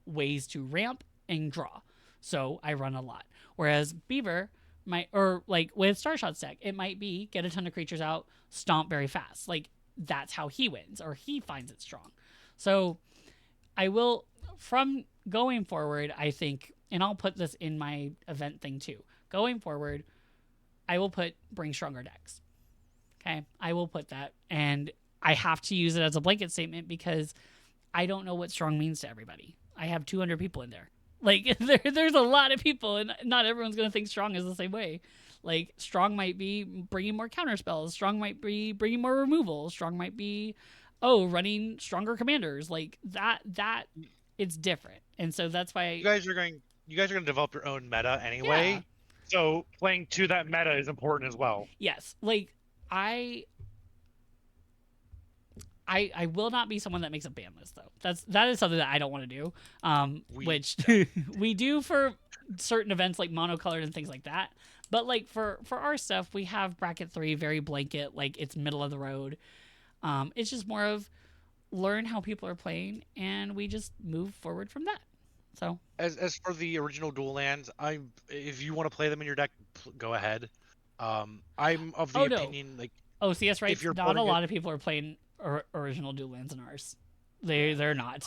ways to ramp and draw. So I run a lot. Whereas Beaver with Starshot's deck, it might be get a ton of creatures out, stomp very fast. Like that's how he wins or he finds it strong. So I will, from going forward, I think, and I'll put this in my event thing too. Going forward, I will bring stronger decks. Okay. I will put that, and I have to use it as a blanket statement because I don't know what strong means to everybody. I have 200 people in there. Like there's a lot of people, and not everyone's going to think strong is the same way. Like strong might be bringing more counter spells. Strong might be bringing more removal. Strong might be, running stronger commanders. Like that it's different. And so that's why you guys are going to develop your own meta anyway. Yeah. So playing to that meta is important as well. Yes. Like I I will not be someone that makes a ban list though. That is something that I don't want to do. Which we do for certain events like monocolored and things like that. But like for our stuff, we have bracket 3, very blanket, like it's middle of the road. It's just more of learn how people are playing, and we just move forward from that. So as for the original dual lands, if you want to play them in your deck, go ahead. I'm of the opinion like CS right. Not a lot of people are playing original dual lands in ours. They're not.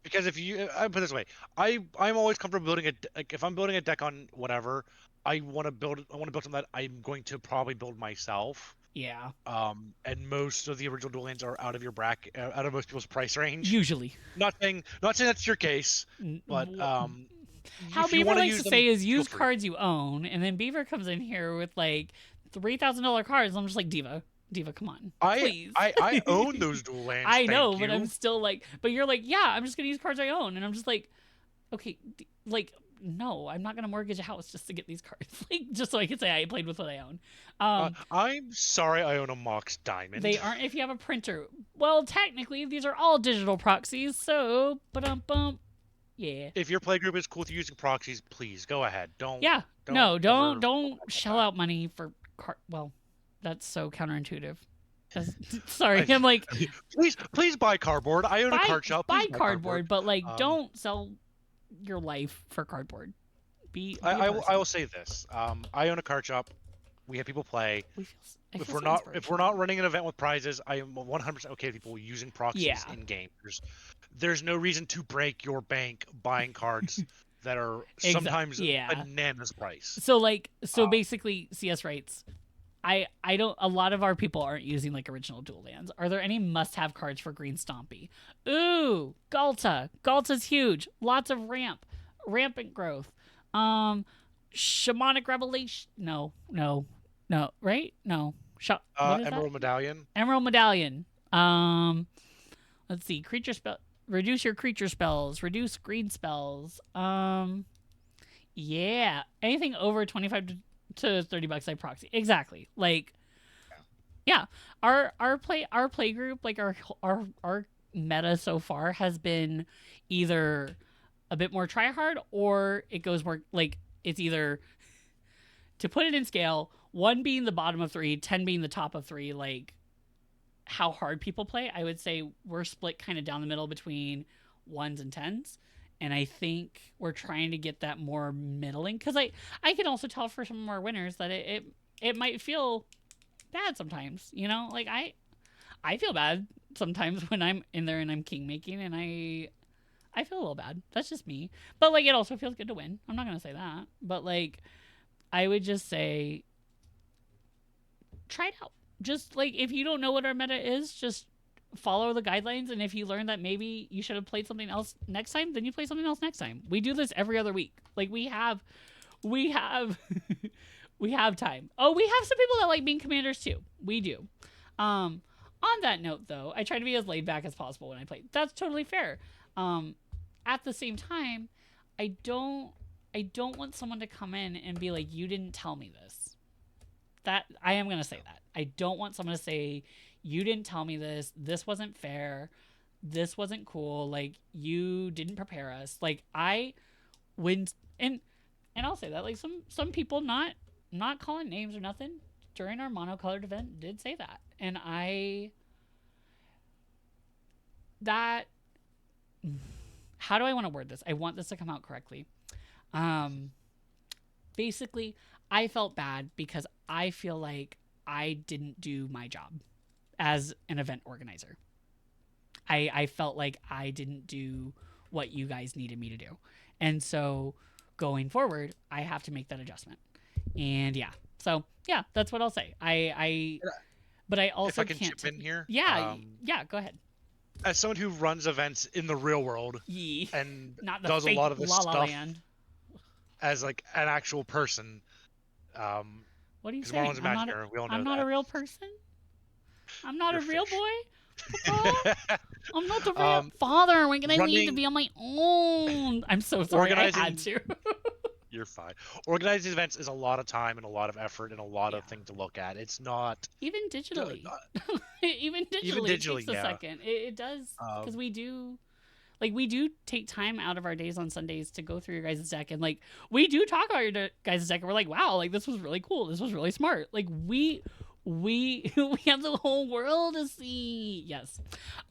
Because if you, I put it this way, I'm always comfortable building like if I'm building a deck on whatever, I want to build something that I'm going to probably build myself. Yeah. And most of the original dual lands are out of your bracket, out of most people's price range. Usually. Not saying that's your case, but how Beaver likes to say is use cards you own, and then Beaver comes in here with like $3,000 cards. And I'm just like, Diva, come on, please. I own those dual lands. I know, but I'm still like, but you're like, yeah, I'm just gonna use cards I own, and I'm just like, okay, like. No, I'm not gonna mortgage a house just to get these cards, like just so I can say I played with what I own. I'm sorry, I own a Mox Diamond. They aren't if you have a printer. Well, technically, these are all digital proxies, so bump. Yeah. If your playgroup is cool with using proxies, please go ahead. Don't shell out money for well, that's so counterintuitive. Sorry, I'm like, please buy cardboard. I own a card shop. Buy cardboard, but like, don't sell your life for cardboard. I will say this. I own a card shop. We have people play. If we're not running an event with prizes, I am 100% okay with people using proxies in game. There's no reason to break your bank buying cards that are sometimes bananas price. So basically, CS rights. I don't. A lot of our people aren't using like original dual lands. Are there any must-have cards for Green Stompy? Ooh, Galta. Galta's huge. Lots of rampant growth. Shamanic Revelation. No. Right? No. Emerald Medallion. Emerald Medallion. Let's see. Creature spell. Reduce your creature spells. Reduce green spells. Yeah. Anything over 25 to $30 I proxy. Exactly. Like, yeah. Our play group, like our meta so far has been either a bit more try hard, or it goes more like it's either, to put it in scale, 1 being the bottom of 3, 10 being the top of 3, like how hard people play. I would say we're split kind of down the middle between 1s and 10s. And I think we're trying to get that more middling, because I can also tell for some of our winners that it might feel bad sometimes, you know, like I feel bad sometimes when I'm in there and I'm king making, and I feel a little bad. That's just me. But like, it also feels good to win. I'm not going to say that, but like, I would just say, try it out. Just like, if you don't know what our meta is, just follow the guidelines, and if you learn that maybe you should have played something else next time, then you play something else next time. We do this every other week. Like, we have we have time. Oh, we have some people that like being commanders too. We do. On that note though, I try to be as laid back as possible when I play. That's totally fair. At the same time, I don't want someone to come in and be like, you didn't tell me this. That I am going to say that. I don't want someone to say, you didn't tell me this. This wasn't fair. This wasn't cool. Like, you didn't prepare us. Like, and I'll say that, like, some people, not calling names or nothing, during our monocolored event did say that. And how do I want to word this? I want this to come out correctly. Basically, I felt bad because I feel like I didn't do my job as an event organizer. I felt like I didn't do what you guys needed me to do. And so going forward, I have to make that adjustment. And yeah, so yeah, that's what I'll say. But I also if I can chip in here. Yeah, go ahead. As someone who runs events in the real world and not the does a lot of this stuff land. As like an actual person, what are you saying? I'm not a real person. I'm not a real boy. I'm not the real father. When can I leave to be on my own? I'm so sorry. I had to. You're fine. Organizing events is a lot of time and a lot of effort and a lot of things to look at. It's not even digitally. Even even digitally, it digitally, takes a second. It does, because we do take time out of our days on Sundays to go through your guys' deck, and like we do talk about your guys' deck, and we're like, wow, like this was really cool, this was really smart. Like we we have the whole world to see. Yes.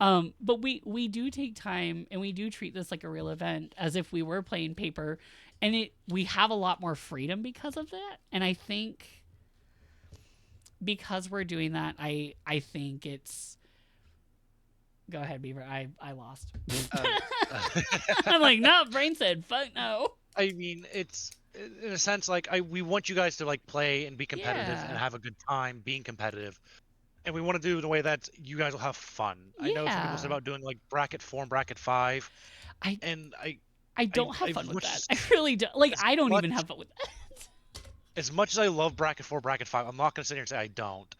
But we do take time, and we do treat this like a real event, as if we were playing paper, and we have a lot more freedom because of that. And I think because we're doing that, I think it's, go ahead, Beaver. I lost. I'm like, no, brain said fuck no. I mean, it's in a sense like we want you guys to like play and be competitive and have a good time being competitive, and we want to do it in a way that you guys will have fun. I know some people said about doing like bracket 4 and bracket 5. I don't have fun with that. I really don't. Like, I don't even have fun with that. As much as I love bracket 4, bracket 5, I'm not gonna sit here and say I don't.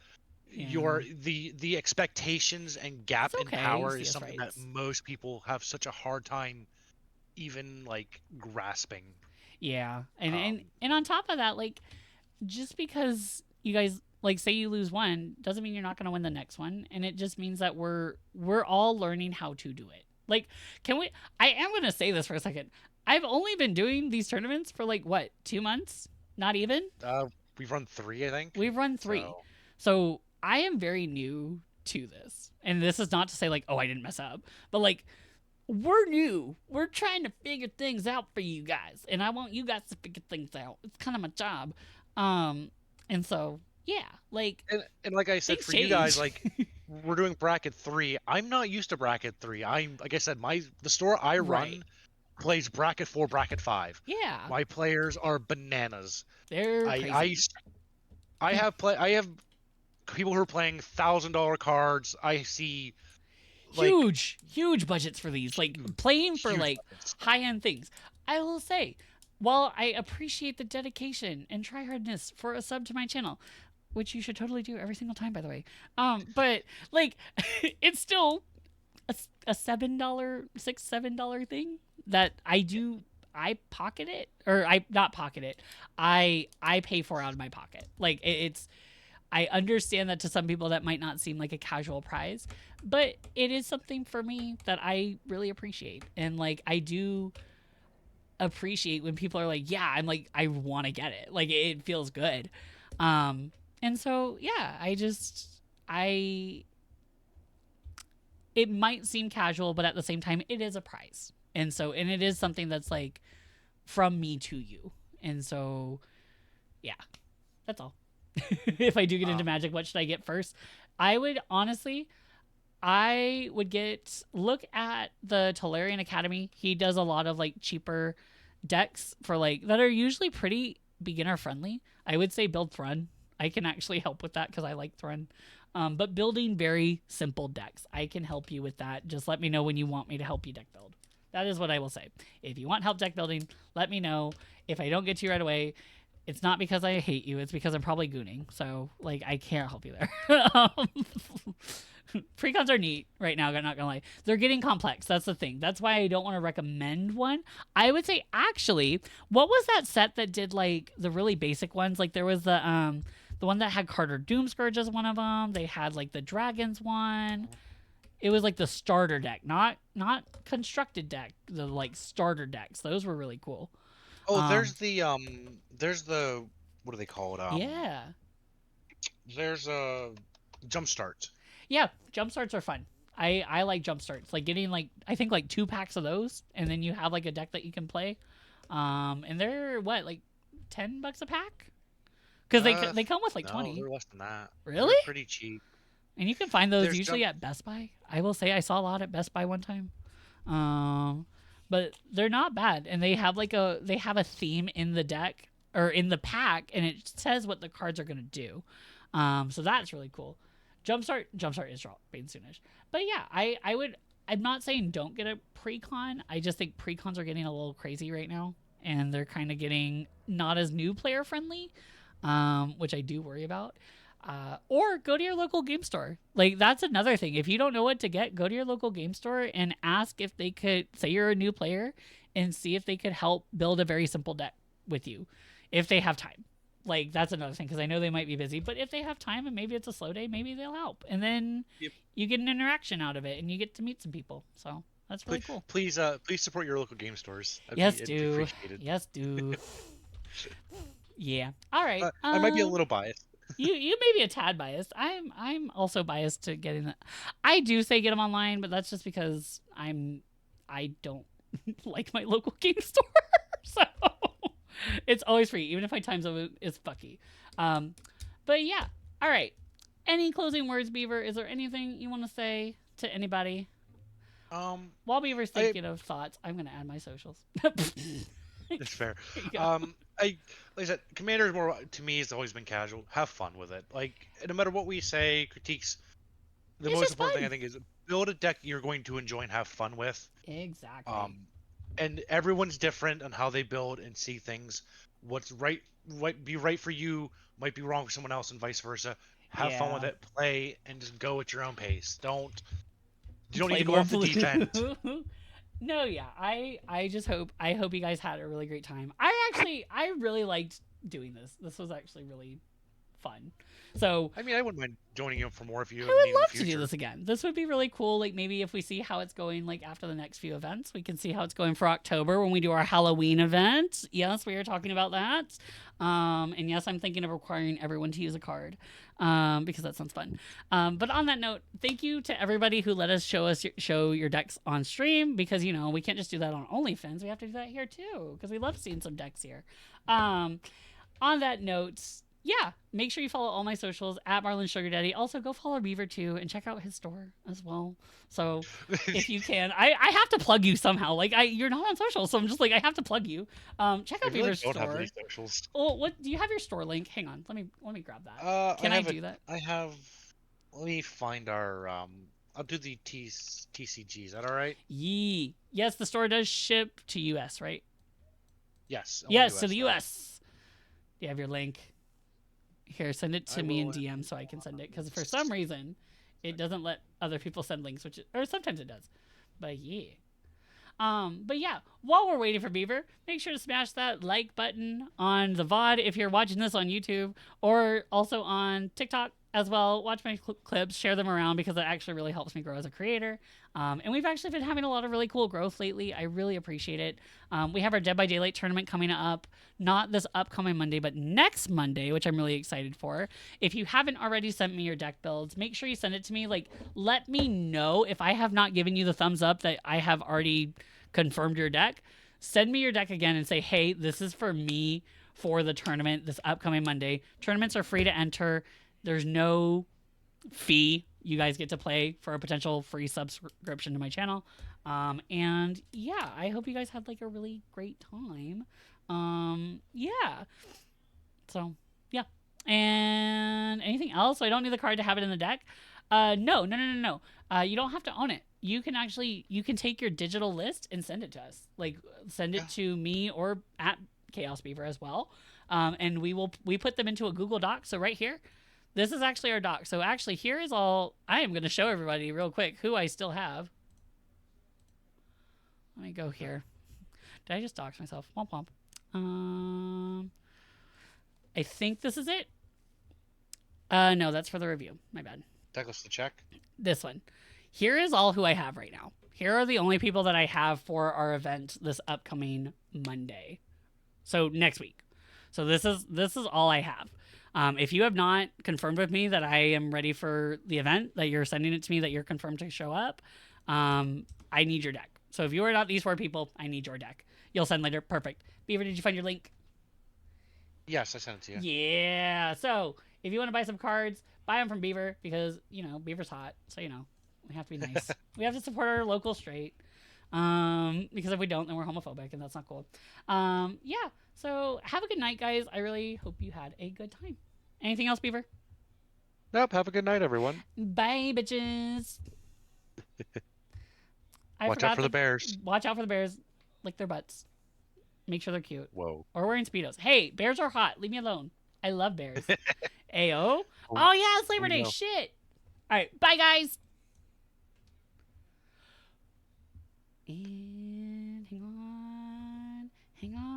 Yeah. The expectations and gap in power is something that most people have such a hard time even like grasping. Yeah. And on top of that, like, just because you guys, like, say you lose one doesn't mean you're not going to win the next one, and it just means that we're all learning how to do it. Like, I am going to say this for a second. I've only been doing these tournaments for like what, 2 months? Not even? We've run 3, I think. We've run 3. So I am very new to this. And this is not to say like, oh, I didn't mess up, but like, we're new. We're trying to figure things out for you guys, and I want you guys to figure things out. It's kind of my job. And so, yeah, like, and like I said, for you guys, like, we're doing bracket 3. I'm not used to bracket 3. Like I said, the store I run plays bracket 4, bracket 5. Yeah. My players are bananas. They're crazy. I have people who are playing $1,000 cards. I see huge budgets for these, like playing for like high-end things. I will say, while I appreciate the dedication and tryhardness for a sub to my channel, which you should totally do every single time, by the way, but like, it's still a $7 thing that I pocket it, or I not pocket it, I pay for out of my pocket. Like, it's, I understand that to some people that might not seem like a casual prize, but it is something for me that I really appreciate. And like, I do appreciate when people are like, yeah, I'm like, I want to get it. Like, it feels good. And so, yeah, it might seem casual, but at the same time, it is a prize. And so, and it is something that's like from me to you. And so, yeah, that's all. If I do get into Magic, what should I get first? I would honestly, look at the Tolarian Academy. He does a lot of like cheaper decks for like that are usually pretty beginner friendly. I would say build Thrun. I can actually help with that because I like Thrun. But building very simple decks, I can help you with that. Just let me know when you want me to help you deck build. That is what I will say. If you want help deck building, let me know. If I don't get to you right away, it's not because I hate you. It's because I'm probably gooning. So, like, I can't help you there. Precons are neat right now, I'm not gonna lie. They're getting complex. That's the thing. That's why I don't want to recommend one. I would say, actually, what was that set that did, like, the really basic ones? Like, there was the one that had Carter Doomscourge as one of them. They had, like, the Dragons one. It was, like, the starter deck. Not constructed deck. The, like, starter decks. Those were really cool. Oh, there's the what do they call it? Yeah. There's a Jumpstart. Yeah, Jumpstarts are fun. I like Jumpstarts. Like getting like, I think like 2 packs of those, and then you have like a deck that you can play. And they're what, like $10 a pack? Because they come with like 20. They're less than that. Really? They're pretty cheap. And you can find those usually at Best Buy. I will say I saw a lot at Best Buy one time. But they're not bad, and they have a theme in the deck or in the pack, and it says what the cards are gonna do. So that's really cool. Jumpstart is dropping soonish. But yeah, I'm not saying don't get a precon. I just think precons are getting a little crazy right now, and they're kind of getting not as new player friendly, which I do worry about. Or go to your local game store. Like, that's another thing. If you don't know what to get, go to your local game store and ask if they could, say you're a new player, and see if they could help build a very simple deck. with you if they have time. Like, that's another thing, because I know they might be busy, but if they have time and maybe it's a slow day, maybe they'll help. And then you get an interaction out of it, and you get to meet some people. So that's really cool. Please support your local game stores. Yes, do. Yes, do. Yeah. All right. I might be a little biased. You may be a tad biased. I'm also biased to getting that. I do say get them online, but that's just because I don't like my local game store. So it's always free, even if my time zone is fucky. But yeah. All right. Any closing words, Beaver? Is there anything you want to say to anybody? While Beaver's thinking of thoughts, I'm going to add my socials. That's fair. Like I said, Commander is more, to me, has always been casual. Have fun with it. Like, no matter what we say, critiques, the most important thing I think is build a deck you're going to enjoy and have fun with. Exactly. And everyone's different on how they build and see things. What's right be right for you might be wrong for someone else, and vice versa. Have fun with it, play, and just go at your own pace. You don't need to go off the deep end. No, yeah. I just hope you guys had a really great time. I really liked doing this. This was actually really fun. So I mean, I wouldn't mind joining you for more if you I would love to do this again. This would be really cool. Like, maybe if we see how it's going, like after the next few events, we can see how it's going for October when we do our Halloween event. Yes, we are talking about that. And yes, I'm thinking of requiring everyone to use a card, because that sounds fun. But on that note, thank you to everybody who let us show your decks on stream, because we can't just do that on OnlyFans. We have to do that here too, because we love seeing some decks here. On that note, yeah, make sure you follow all my socials at Marlin Sugar Daddy. Also, go follow Beaver too, and check out his store as well. So, if you can, I have to plug you somehow. Like, you're not on social, so I'm just like, I have to plug you. Check out Beaver's store. Have any socials. Oh, what do you have your store link? Hang on, let me grab that. Can I do that? I have. Let me find our. I'll do the TCG. Is that all right? Yes, the store does ship to US, right? Yes. Yes, US, to the US. Do you have your link? Here, send it to me in DM so I can send it, because for some reason it doesn't let other people send links, or sometimes it does. But yeah. But yeah, while we're waiting for Beaver, make sure to smash that like button on the VOD if you're watching this on YouTube, or also on TikTok as well. Watch my clips, share them around, because that actually really helps me grow as a creator. And we've actually been having a lot of really cool growth lately. I really appreciate it. We have our Dead by Daylight tournament coming up, not this upcoming Monday, but next Monday, which I'm really excited for. If you haven't already sent me your deck builds, make sure you send it to me. Like, let me know if I have not given you the thumbs up that I have already confirmed your deck. Send me your deck again and say, hey, this is for me for the tournament this upcoming Monday. Tournaments are free to enter. There's no fee. You guys get to play for a potential free subscription to my channel. And yeah, I hope you guys had like a really great time. Yeah. So yeah. And anything else? So I don't need the card to have it in the deck. No. You don't have to own it. You can take your digital list and send it to us. Like, send it to me or at Chaos Beaver as well. And we put them into a Google Doc. So right here, this is actually our doc. So actually, here is all. I am going to show everybody real quick who I still have. Let me go here. Did I just dox myself? Womp womp. I think this is it. No, that's for the review. My bad. Decklist to check. This one. Here is all who I have right now. Here are the only people that I have for our event this upcoming Monday. So next week. So this is all I have. If you have not confirmed with me that I am ready for the event, that you're sending it to me, that you're confirmed to show up, I need your deck. So if you are not these 4 people, I need your deck. You'll send later. Perfect. Beaver, did you find your link? Yes, I sent it to you. Yeah. So if you want to buy some cards, buy them from Beaver, because, Beaver's hot. So, we have to be nice. We have to support our local straight. Because if we don't, then we're homophobic, and that's not cool. Yeah. So have a good night, guys. I really hope you had a good time. Anything else, Beaver? Nope. Have a good night, everyone. Bye, bitches. Watch out for the bears. Watch out for the bears. Lick their butts. Make sure they're cute. Whoa. Or wearing Speedos. Hey, bears are hot. Leave me alone. I love bears. Ayo. Oh, yeah, it's Labor Day. Shit. All right. Bye, guys. And hang on.